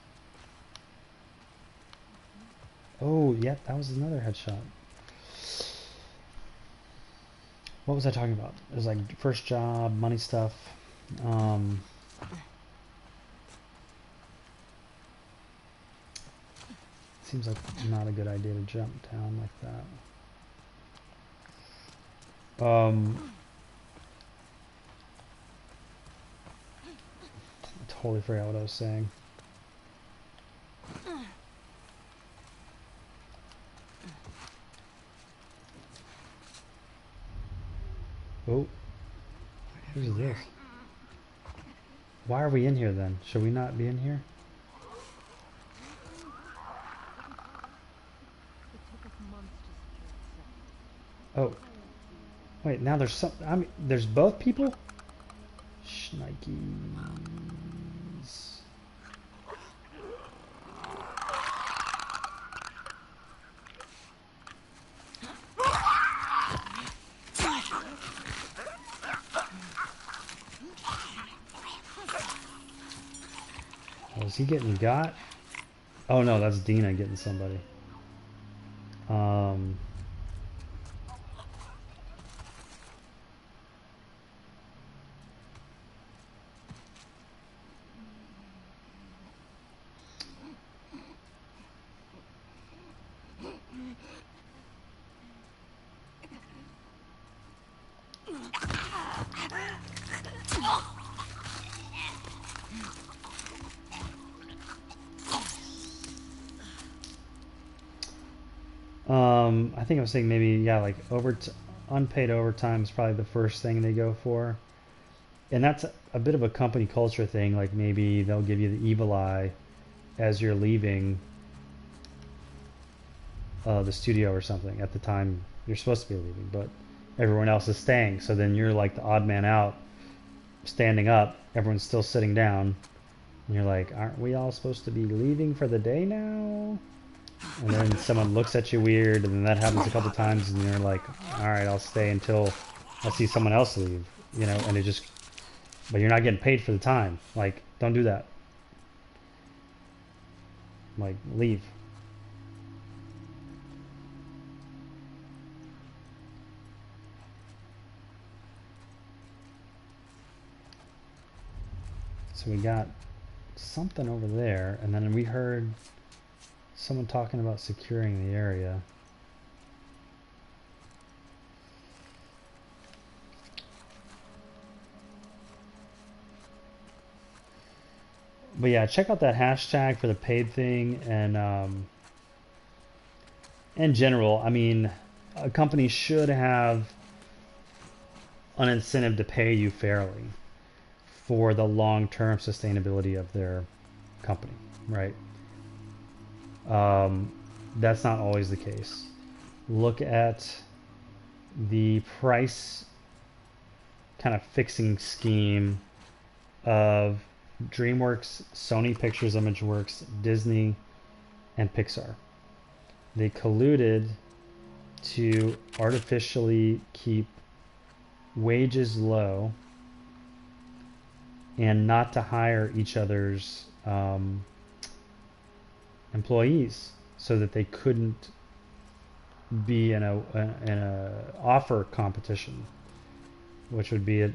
Oh, yeah, that was another headshot. What was I talking about? It was like first job, money stuff. Seems like not a good idea to jump down like that. I totally forgot what I was saying. Oh, who's this? Why are we in here then? Should we not be in here? Oh, wait. Now there's some. I mean, there's both people. Shnikes. Oh, is he getting got? Oh no, that's Dina getting somebody. I think I was saying maybe, yeah, like unpaid overtime is probably the first thing they go for. And that's a bit of a company culture thing. Like maybe they'll give you the evil eye as you're leaving the studio or something at the time you're supposed to be leaving, but everyone else is staying. So then you're like the odd man out, standing up. Everyone's still sitting down. And you're like, aren't we all supposed to be leaving for the day now? And then someone looks at you weird, and then that happens a couple times, and you're like, all right, I'll stay until I see someone else leave, you know, and it just, but you're not getting paid for the time. Like, don't do that. Like, leave. So we got something over there, and then we heard someone talking about securing the area. But yeah, check out that hashtag for the paid thing, and in general, I mean, a company should have an incentive to pay you fairly for the long-term sustainability of their company, right? That's not always the case. Look at the price kind of fixing scheme of DreamWorks, Sony Pictures Imageworks, Disney, and Pixar. They colluded to artificially keep wages low and not to hire each other's employees, so that they couldn't be in a offer competition, which would be a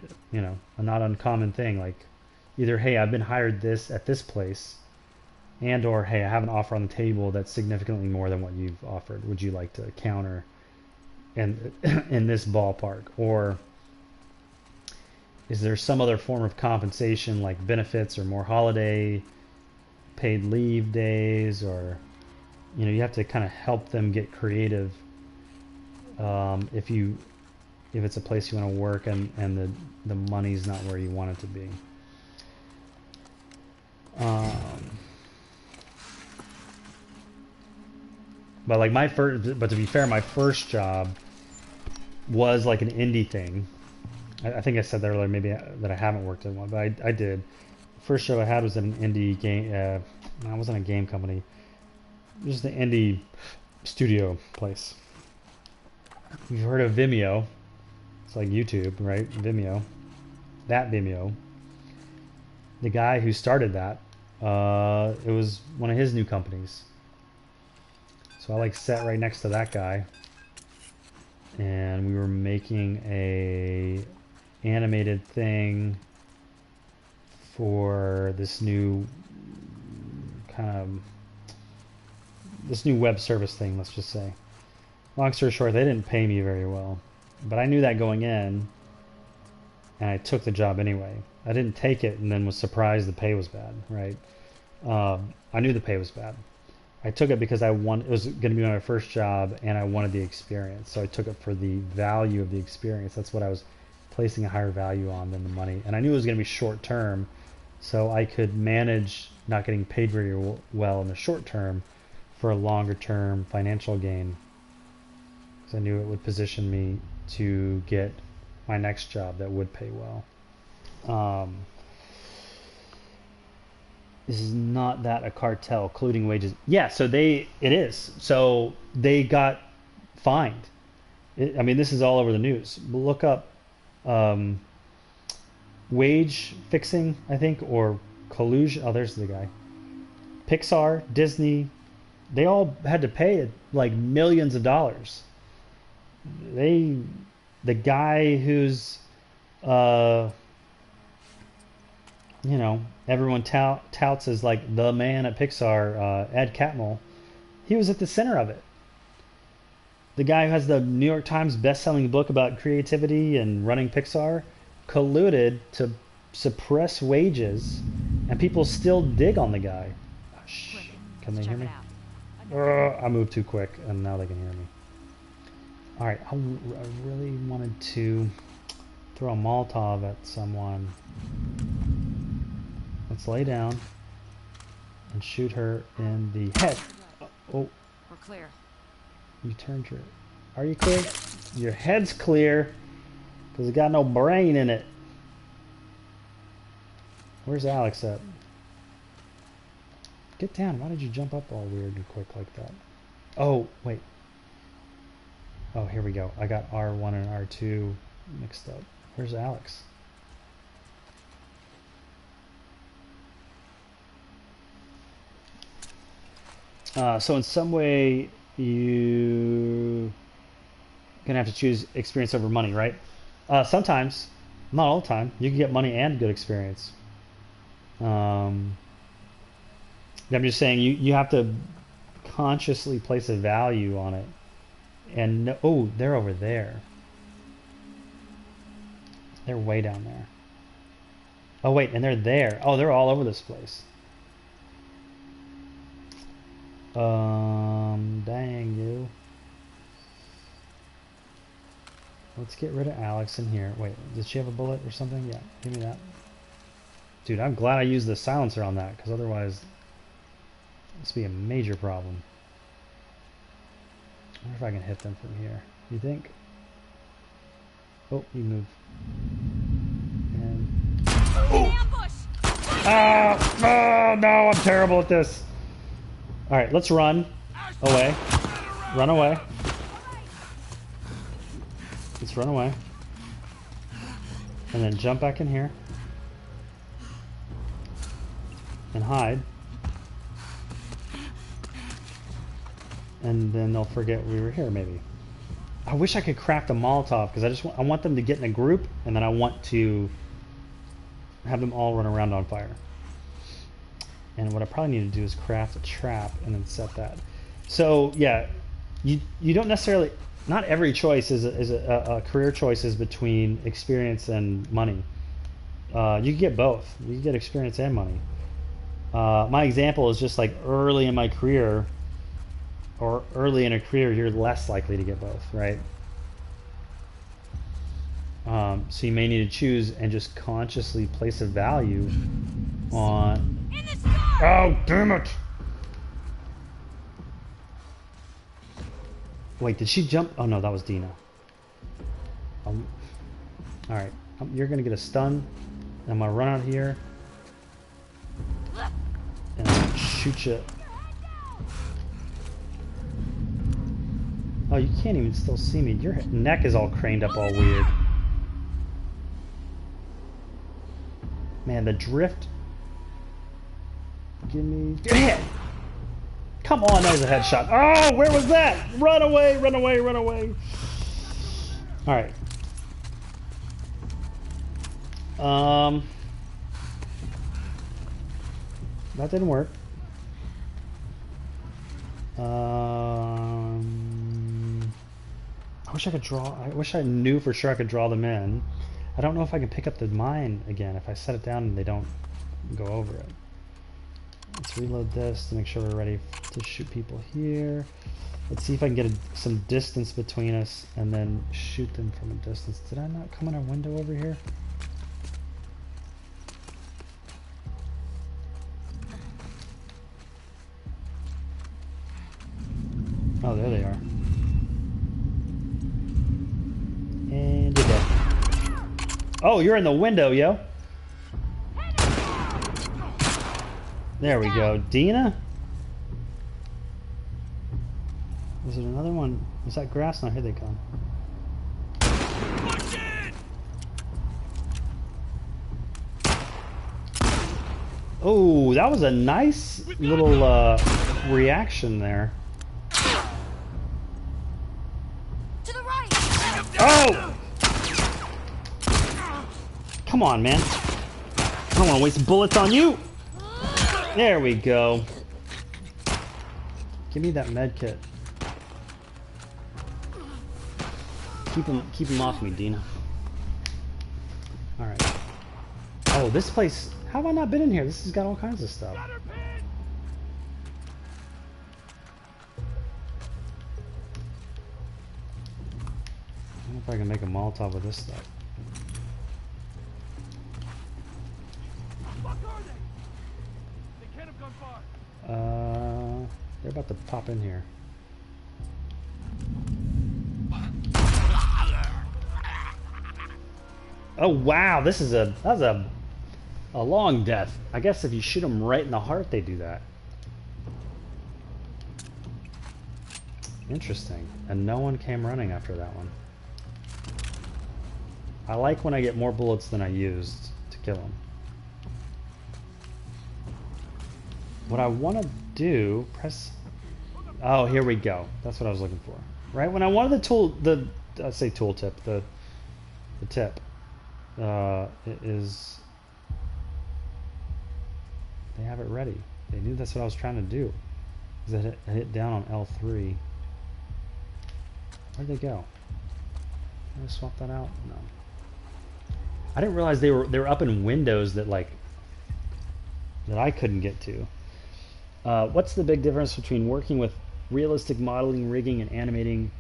not uncommon thing. Like, either, hey, I've been hired at this place, and or, hey, I have an offer on the table that's significantly more than what you've offered. Would you like to counter in this ballpark? Or is there some other form of compensation, like benefits or more holiday paid leave days? Or, you have to kind of help them get creative if it's a place you want to work and the money's not where you want it to be. But like but to be fair, my first job was like an indie thing. I think I said that earlier, maybe that I haven't worked in one, but I did. First show I had was an indie game. I wasn't a game company. It was just an indie studio place. You've heard of Vimeo? It's like YouTube, right? Vimeo. That Vimeo. The guy who started that, it was one of his new companies. So I like sat right next to that guy, and we were making a animated thing for this new web service thing, let's just say. Long story short, they didn't pay me very well, but I knew that going in, and I took the job anyway. I didn't take it and then was surprised the pay was bad, right? I knew the pay was bad. I took it because it was going to be my first job, and I wanted the experience. So I took it for the value of the experience. That's what I was placing a higher value on than the money. And I knew it was going to be short term, so I could manage not getting paid very well in the short term for a longer term financial gain. Because I knew it would position me to get my next job that would pay well. This is not that a cartel colluding wages. Yeah, so it is. So they got fined. I mean, this is all over the news. Look up wage fixing, I think, or collusion. Oh, there's the guy. Pixar, Disney, they all had to pay like millions of dollars. The guy who's everyone touts as like the man at Pixar, Ed Catmull, he was at the center of it. The guy who has the New York Times best-selling book about creativity and running Pixar colluded to suppress wages, and people still dig on the guy. Oh, can they hear me? I moved too quick, and now they can hear me. All right, I really wanted to throw a Molotov at someone. Let's lay down and shoot her in the head. Oh. We're clear. You turned your... Are you clear? Your head's clear because it got no brain in it. Where's Alex at? Get down. Why did you jump up all weird and quick like that? Oh, wait. Oh, here we go. I got R1 and R2 mixed up. Where's Alex? So in some way, you gonna have to choose experience over money, right? Sometimes, not all the time. You can get money and good experience. I'm just saying you have to consciously place a value on it. And no, oh, they're over there. They're way down there. Oh wait, and they're there. Oh, they're all over this place. Dang you. Let's get rid of Alex in here. Wait, did she have a bullet or something? Yeah, give me that. Dude, I'm glad I used the silencer on that, because otherwise this would be a major problem. I wonder if I can hit them from here. You think? Oh, you move. And oh! Oh no, I'm terrible at this. Alright, let's run away. Run away. Let's run away. And then jump back in here. And hide. And then they'll forget we were here, maybe. I wish I could craft a Molotov, because I want them to get in a group, and then I want to have them all run around on fire. And what I probably need to do is craft a trap and then set that. So yeah, you don't necessarily, not every choice is a career choice is between experience and money. You can get both. You can get experience and money. My example is just like early in my career, or early in a career, you're less likely to get both, right? So you may need to choose and just consciously place a value on. Oh, damn it! Wait, did she jump? Oh no, that was Dina. Alright, you're gonna get a stun. I'm gonna run out here. And I'm gonna shoot you. Oh, you can't even still see me. Your neck is all craned up all weird. Man, the drift. Give me. Get hit! Come on, that was a headshot. Oh, where was that? Run away, run away, run away. Alright. That didn't work. I wish I could draw. I wish I knew for sure I could draw them in. I don't know if I can pick up the mine again if I set it down and they don't go over it. Let's reload this to make sure we're ready to shoot people here. Let's see if I can get some distance between us and then shoot them from a distance. Did I not come in a window over here? Oh, there they are. And you're dead. Oh, you're in the window, yo. There we go. Dina? Is there another one? Is that grass? No, here they come. Oh, that was a nice little reaction there. Oh! Come on, man. I don't want to waste bullets on you. There we go. Give me that med kit. Keep him off me, Dina. All right. Oh, this place. How have I not been in here? This has got all kinds of stuff. I don't know if I can make a Molotov with this stuff. They're about to pop in here. Oh wow, that's a long death. I guess if you shoot them right in the heart, they do that. Interesting. And no one came running after that one. I like when I get more bullets than I used to kill him. What I want to do, press... Oh, here we go. That's what I was looking for. Right when I wanted the tool, I'd say tooltip, the tip, it is... They have it ready. They knew that's what I was trying to do. Because I hit down on L3. Where'd they go? Did I swap that out? No. I didn't realize they were up in windows that that I couldn't get to. What's the big difference between working with realistic modeling, rigging, and animating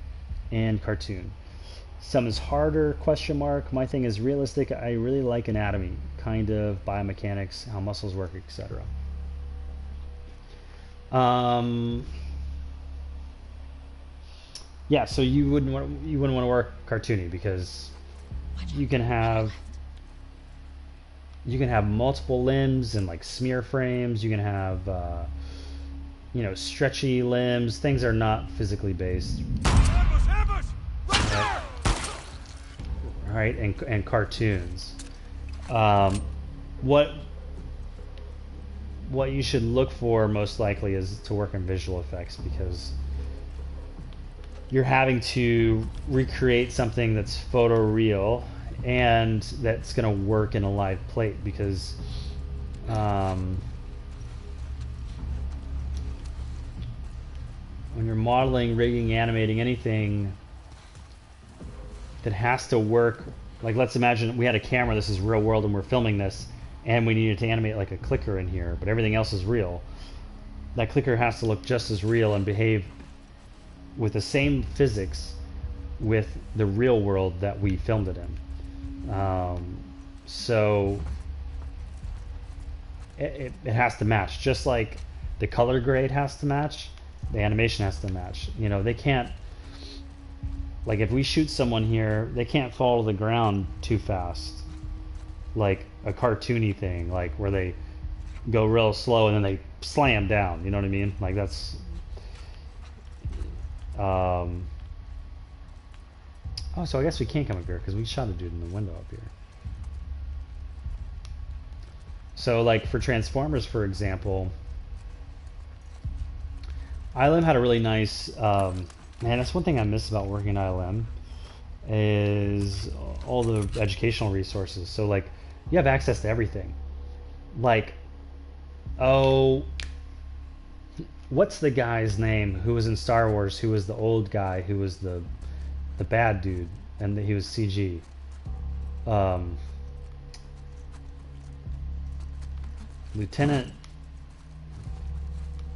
and cartoon? Some is harder, question mark. My thing is realistic. I really like anatomy, kind of biomechanics, how muscles work, etc. Yeah, so you wouldn't want to work cartoony because you can have multiple limbs and like smear frames. You can have you know, stretchy limbs. Things are not physically based. Ambush! Right there! Right, and cartoons. What you should look for most likely is to work in visual effects, because you're having to recreate something that's photoreal and that's going to work in a live plate, because when you're modeling, rigging, animating anything that has to work, like let's imagine we had a camera, this is real world, and we're filming this, and we needed to animate like a clicker in here, but everything else is real. That clicker has to look just as real and behave with the same physics with the real world that we filmed it in. So it has to match, just like the color grade has to match, the animation has to match. You know, they can't, like if we shoot someone here, they can't fall to the ground too fast, like a cartoony thing, like where they go real slow and then they slam down, you know what I mean? Like that's oh, so I guess we can't come up here because we shot a dude in the window up here. So like for Transformers, for example, ILM had a really nice man, that's one thing I miss about working at ILM, is all the educational resources. So like you have access to everything. Like, oh, what's the guy's name who was in Star Wars, who was the old guy, who was the bad dude, and he was CG? Lieutenant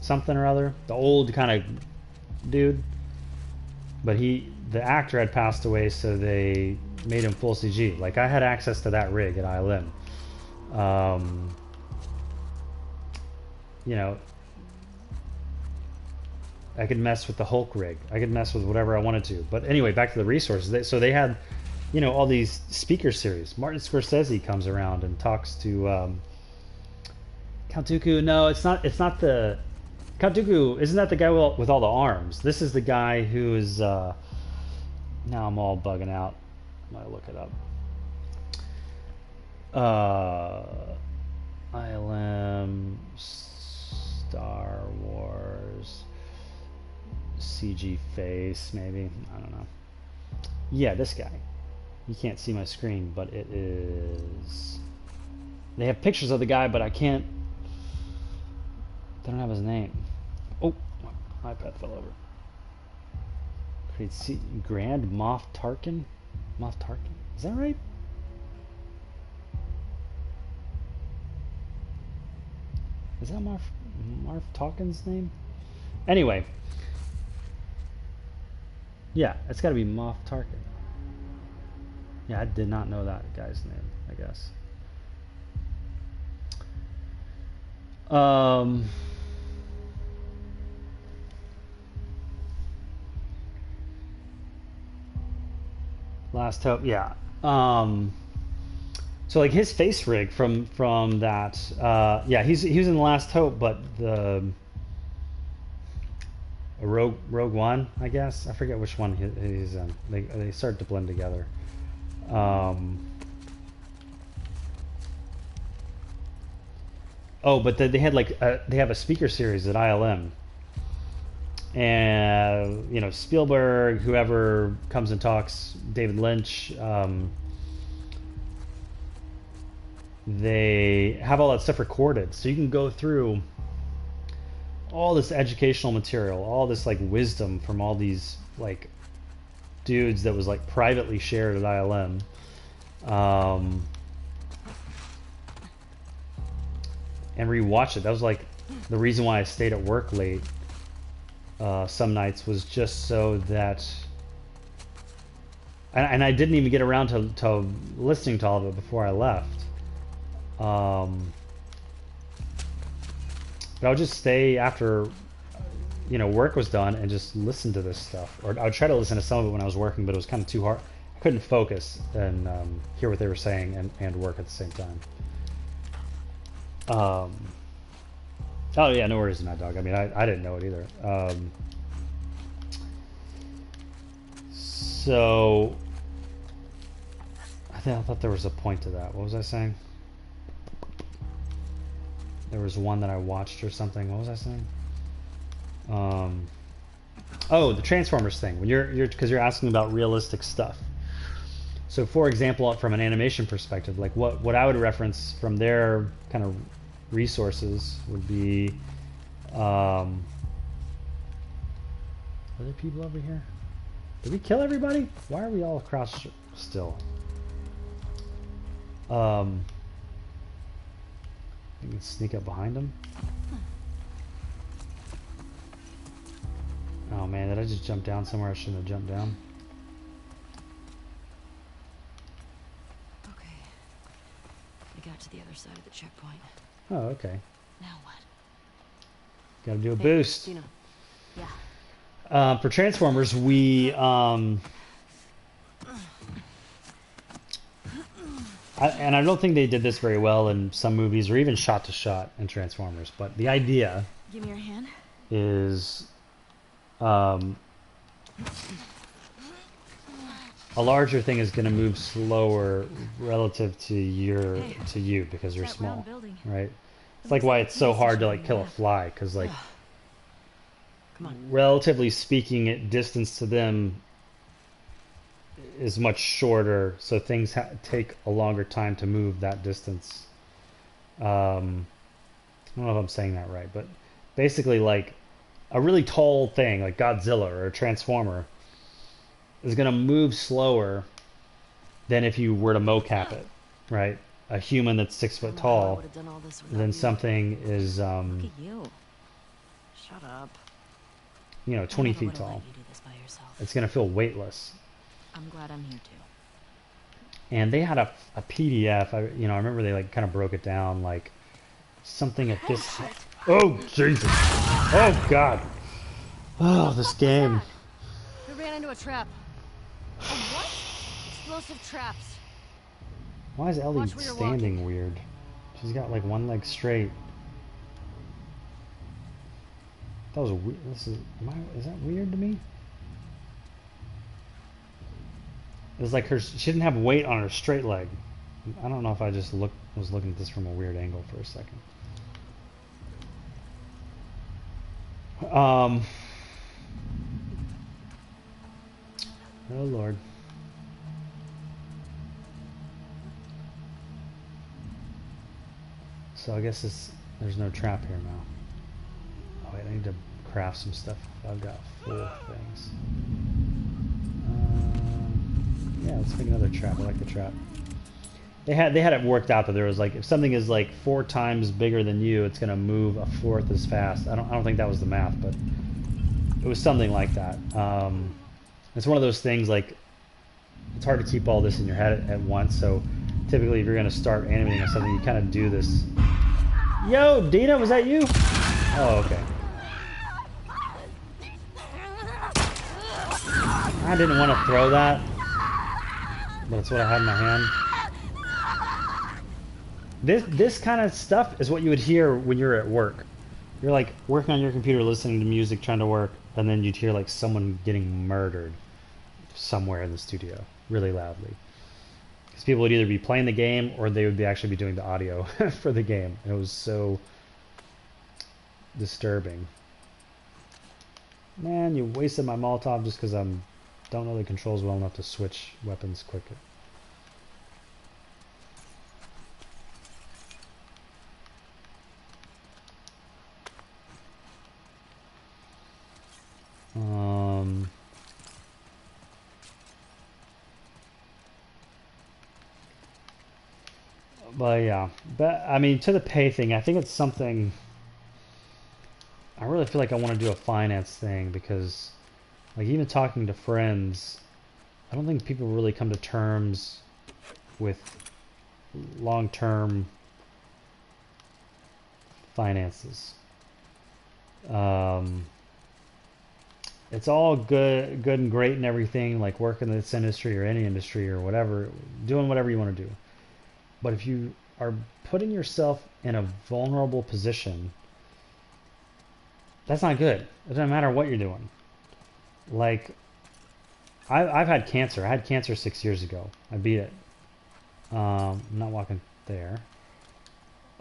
something or other, the old kind of dude, but the actor had passed away, so they made him full CG. Like I had access to that rig at ILM. You know, I could mess with the Hulk rig. I could mess with whatever I wanted to. But anyway, back to the resources. So they had, you know, all these speaker series. Martin Scorsese comes around and talks to Count Dooku. No, it's not the Count Dooku. Isn't that the guy with all the arms? This is the guy who is. Now I'm all bugging out. I might look it up. ILM Star Wars CG face, maybe, I don't know. Yeah, this guy. You can't see my screen, but it is. They have pictures of the guy, but I can't. They don't have his name. Oh, my iPad fell over. Grand Moff Tarkin? Moff Tarkin? Is that right? Is that Moff Tarkin's name? Anyway. Yeah, it's got to be Moff Tarkin. Yeah, I did not know that guy's name, I guess. Last Hope, yeah. So like his face rig from that, yeah, he was in The Last Hope, but Rogue One, I guess. I forget which one he's in. They start to blend together. Oh, but they had like they have a speaker series at ILM, and you know, Spielberg, whoever comes and talks, David Lynch. They have all that stuff recorded, so you can go through all this educational material, all this like wisdom from all these like dudes that was like privately shared at ILM. And rewatch it. That was like the reason why I stayed at work late some nights, was just so that, and I didn't even get around to listening to all of it before I left. But I would just stay after, you know, work was done and just listen to this stuff. Or I would try to listen to some of it when I was working, but it was kind of too hard. I couldn't focus and hear what they were saying and work at the same time. Oh yeah, no worries, Mad Dog. I mean, I didn't know it either. So I thought there was a point to that. What was I saying? There was one that I watched or something. What was I saying? Oh, the Transformers thing. When because you're asking about realistic stuff. So, for example, from an animation perspective, like what I would reference from their kind of resources would be, are there people over here? Did we kill everybody? Why are we all across still? You can sneak up behind him. Oh man, did I just jump down somewhere I shouldn't have jumped down? Okay. I got to the other side of the checkpoint. Oh, okay. Now what? Gotta do a boost. Gina. Yeah. For Transformers, we and I don't think they did this very well in some movies, or even shot to shot in Transformers. But the idea Give me your hand. is a larger thing is going to move slower relative to you because you're small, right? It's like why it's so hard to like kill a fly, because like Come on. relatively speaking, distance to them is much shorter, so things take a longer time to move that distance. I don't know if I'm saying that right, but basically, like a really tall thing like Godzilla or a Transformer is going to move slower than if you were to mocap it, right? A human that's 6 foot tall, then something is, Look at you. Shut up. you know, 20 feet tall. You do this by yourself. It's going to feel weightless. I'm glad I'm here too. And they had a PDF. I remember they like kind of broke it down, like something at this. Oh Jesus! Oh God! Oh, this game. We ran into a trap. A what? Explosive traps. Why is Ellie Watch where you're standing weird? She's got like one leg straight. That was weird. Is that weird to me? It's like she didn't have weight on her straight leg. I don't know if I just was looking at this from a weird angle for a second. Oh Lord. So I guess there's no trap here now. Oh wait, I need to craft some stuff. I've got 4 things. Yeah, let's make another trap. I like the trap. They had it worked out that there was like, if something is like 4 times bigger than you, it's gonna move a 4th as fast. I don't think that was the math, but it was something like that. It's one of those things like it's hard to keep all this in your head at once. So typically, if you're gonna start animating or something, you kind of do this. Yo, Dina, was that you? Oh, okay. I didn't want to throw that, but it's what I had in my hand. This kind of stuff is what you would hear when you're at work. You're like working on your computer, listening to music, trying to work, and then you'd hear like someone getting murdered somewhere in the studio really loudly. Because people would either be playing the game or they would be actually be doing the audio for the game. And it was so disturbing. Man, you wasted my Molotov just because I don't know the controls well enough to switch weapons quicker. But yeah, but I mean, to the pay thing, I think it's something. I really feel like I want to do a finance thing because, like, even talking to friends, I don't think people really come to terms with long-term finances. It's all good and great and everything, like working in this industry or any industry or whatever, doing whatever you want to do. But if you are putting yourself in a vulnerable position, that's not good. It doesn't matter what you're doing. Like, I've had cancer. I had cancer 6 years ago. I beat it. I'm not walking there.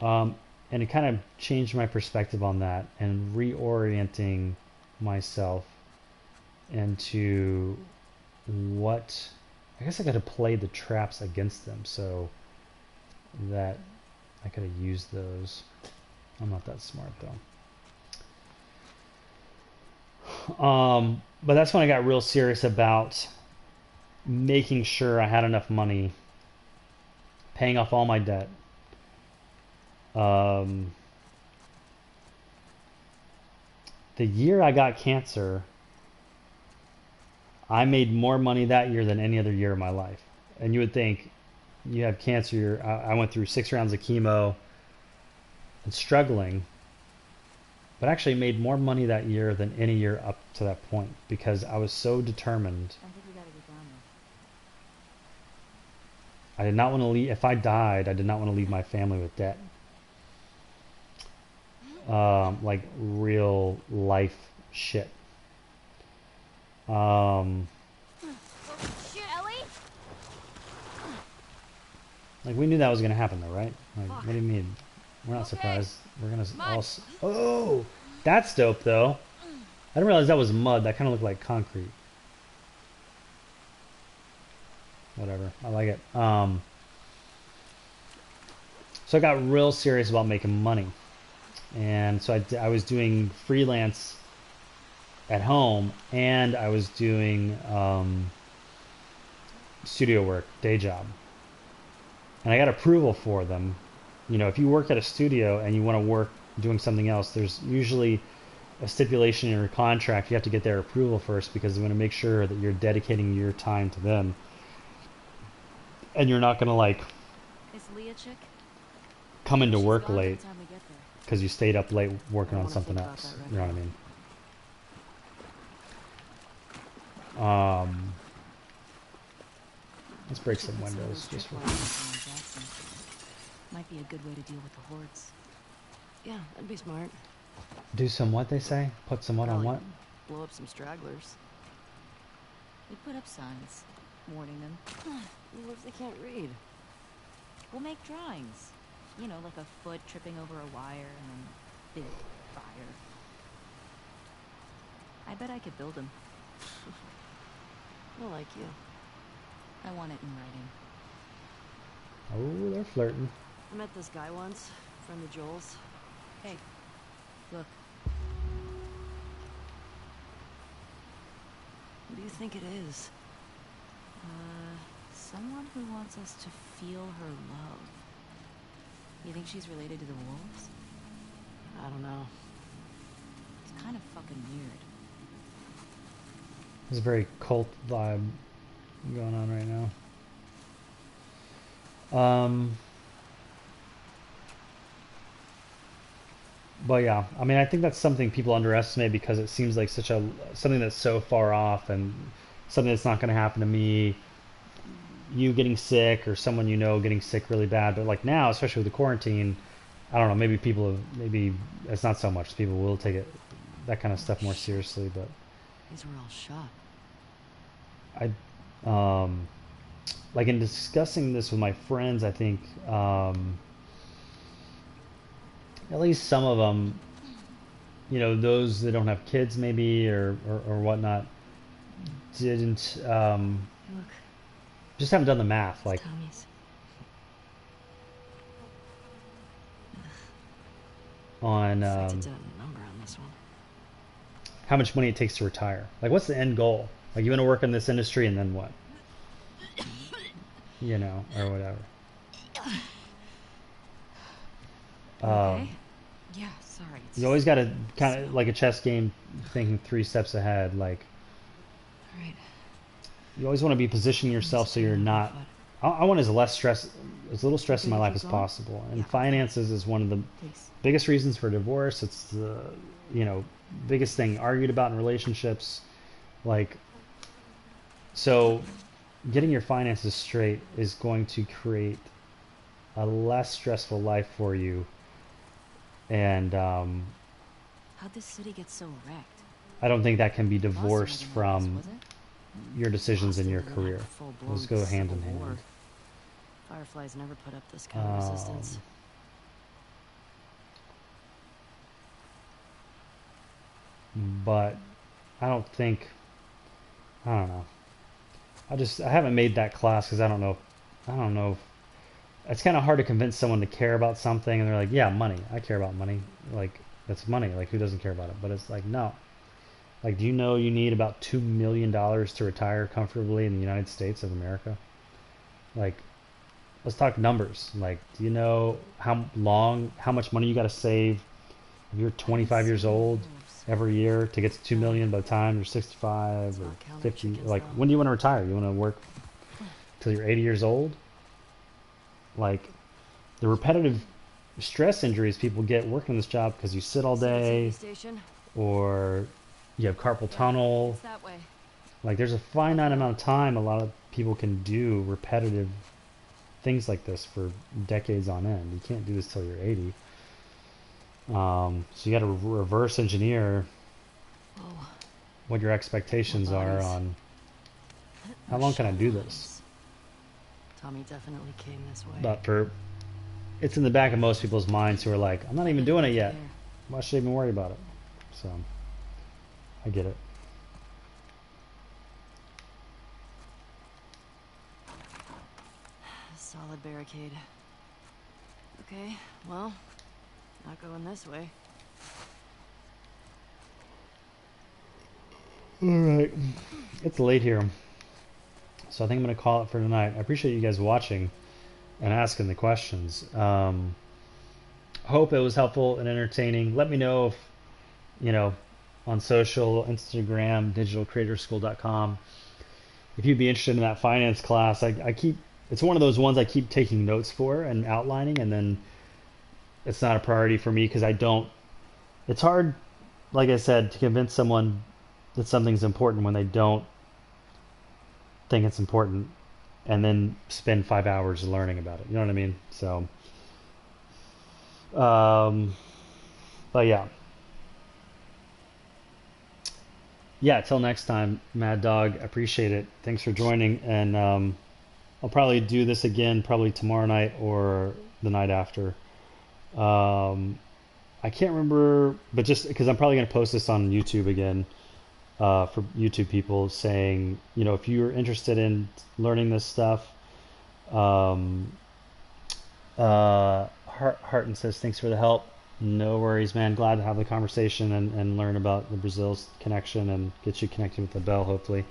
And it kind of changed my perspective on that and reorienting myself into what... I guess I got to play the traps against them so that I could have used those. I'm not that smart though. But that's when I got real serious about making sure I had enough money, paying off all my debt. The year I got cancer, I made more money that year than any other year of my life. And you would think, you have cancer, I went through 6 rounds of chemo and struggling, but actually made more money that year than any year up to that point because I was so determined. I think we gotta get down I did not want to leave. If I died, I did not want to leave my family with debt. Like real life shit. Like, we knew that was going to happen, though, right? Like, what do you mean? We're not surprised. We're going to all... Oh! That's dope, though. I didn't realize that was mud. That kind of looked like concrete. Whatever. I like it. So I got real serious about making money. And so I was doing freelance at home, and I was doing studio work, day job. And I got approval for them. You know, if you work at a studio and you want to work doing something else, there's usually a stipulation in your contract. You have to get their approval first because they want to make sure that you're dedicating your time to them. And you're not going to, like, Is Leah chick? come into She's work gone by the late time we get there. because you stayed up late working I on wanna something think about else. that right You know what I now. mean? Let's break some Should put windows of those just for... trip wires on Jackson. Might be a good way to deal with the hordes. Yeah, that'd be smart. Do some what, they say? Put some what on Probably what? blow up some stragglers. We put up signs, warning them. What if they can't read? We'll make drawings. You know, like a foot tripping over a wire and then big fire. I bet I could build them. I like you. I want it in writing. Oh, they're flirting. I met this guy once, friend of Joel's. Hey, look. What do you think it is? Someone who wants us to feel her love. You think she's related to the wolves? I don't know. It's kind of fucking weird. There's a very cult vibe going on right now. But yeah, I mean, I think that's something people underestimate because it seems like something that's so far off and something that's not going to happen to me. You getting sick or someone you know getting sick really bad, but like now, especially with the quarantine, I don't know, maybe people have, maybe it's not so much. People will take it, that kind of stuff more seriously, but These were all shot. like in discussing this with my friends, I think, at least some of them, you know, those that don't have kids maybe or whatnot, didn't, Look, just haven't done the math. Like, Tommy's. on Looks like to done a number on this one. how much money it takes to retire. Like, what's the end goal? Like, you want to work in this industry and then what? You know, or whatever. Okay. Yeah, sorry. You always got to kind of like a chess game, thinking 3 steps ahead. Like, All right. you always want to be positioning yourself so you're not. I want as little stress in my life as possible. And finances is one of the Please. biggest reasons for divorce. It's the, you know, biggest thing argued about in relationships. Like, so getting your finances straight is going to create a less stressful life for you. And How'd this city get so wrecked? I don't think that can be Boston divorced wasn't like this, from was it? your decisions in your Boston didn't have career. a full-blown Those go hand in civil war. hand. Fireflies never put up this kind of resistance. But I don't think, I don't know. I haven't made that class because I don't know. It's kind of hard to convince someone to care about something and they're like, yeah, money. I care about money. Like, that's money. Like, who doesn't care about it? But it's like, no. Like, do you know you need about $2 million to retire comfortably in the United States of America? Like, let's talk numbers. Like, do you know how much money you got to save if you're 25 years old every year to get to 2 million by the time you're 65 or 50? Like, when do you want to retire? You want to work till you're 80 years old? Like, the repetitive stress injuries people get working this job because you sit all day or you have carpal tunnel. It's that way. Like, there's a finite amount of time a lot of people can do repetitive things like this for decades on end. You can't do this till you're 80. So you got to reverse engineer what your expectations are on how long can I do this. Tommy definitely came this way. But it's in the back of most people's minds who are like, I'm not even doing it yet. Why should I even worry about it? So I get it. Solid barricade. Okay, well, not going this way. All right, it's late here, so I think I'm gonna call it for tonight. I appreciate you guys watching and asking the questions. Hope it was helpful and entertaining. Let me know if, you know, on social, Instagram, digitalcreatorschool.com, if you'd be interested in that finance class. It's one of those ones I keep taking notes for and outlining, and then it's not a priority for me because it's hard, like I said, to convince someone that something's important when they don't think it's important and then spend 5 hours learning about it. You know what I mean? So, but yeah, till next time, Mad Dog, appreciate it. Thanks for joining. And, I'll probably do this again probably tomorrow night or the night after. I can't remember, but just because I'm probably going to post this on YouTube again, for YouTube people, saying, you know, if you're interested in learning this stuff, Harton says, thanks for the help. No worries, man. Glad to have the conversation and learn about the Brazil's connection and get you connected with the bell, hopefully.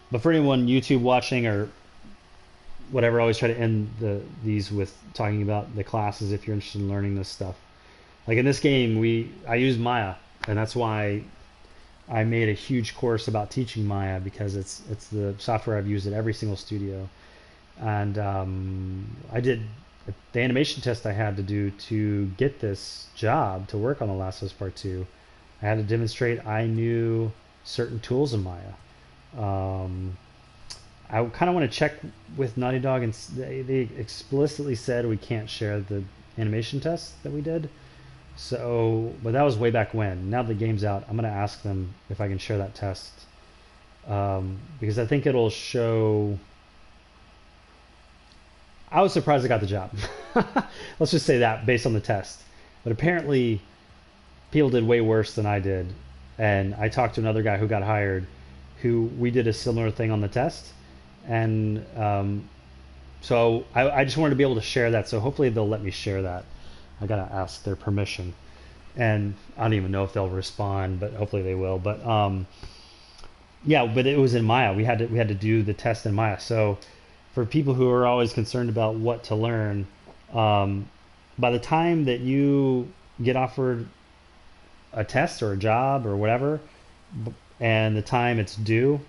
But for anyone YouTube watching or whatever, I always try to end these with talking about the classes if you're interested in learning this stuff. Like in this game, I use Maya, and that's why I made a huge course about teaching Maya, because it's the software I've used at every single studio. And I did the animation test I had to do to get this job to work on The Last of Us Part 2. I had to demonstrate I knew certain tools in Maya. I kind of want to check with Naughty Dog, and they explicitly said we can't share the animation test that we did. So, but that was way back when. Now the game's out, I'm gonna ask them if I can share that test, because I think it'll show. I was surprised I got the job. Let's just say that based on the test. But apparently, people did way worse than I did, and I talked to another guy who got hired, who we did a similar thing on the test, and so I just wanted to be able to share that. So hopefully they'll let me share that. I gotta ask their permission, and I don't even know if they'll respond, but hopefully they will. But yeah, but it was in Maya. We had to do the test in Maya. So for people who are always concerned about what to learn, by the time that you get offered a test or a job or whatever, and the time it's due,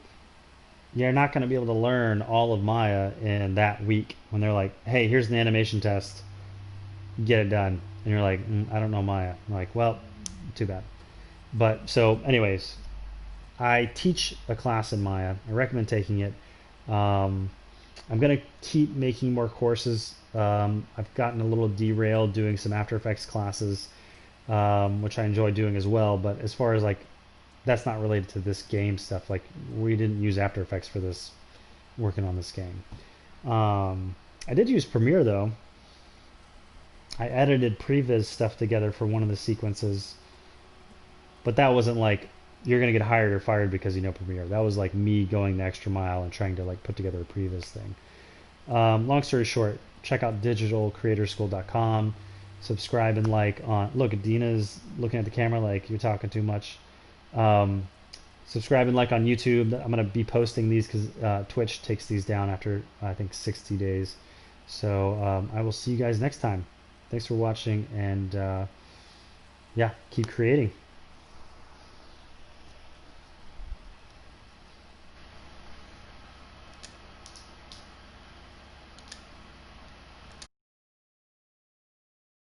you're not going to be able to learn all of Maya in that week. When they're like, hey, here's an animation test, get it done. And you're like, I don't know Maya. I'm like, well, too bad. But so anyways, I teach a class in Maya. I recommend taking it. I'm going to keep making more courses. I've gotten a little derailed doing some After Effects classes, which I enjoy doing as well. But as far as like, that's not related to this game stuff. Like, we didn't use After Effects for this, working on this game. I did use Premiere though. I edited previs stuff together for one of the sequences, but that wasn't like you're gonna get hired or fired because you know Premiere. That was like me going the extra mile and trying to like put together a previs thing. Long story short, check out digitalcreatorschool.com. Subscribe and like on. Look, Dina's looking at the camera like you're talking too much. Subscribe and like on YouTube. I'm gonna be posting these because Twitch takes these down after I think 60 days. So I will see you guys next time. Thanks for watching, and yeah, keep creating.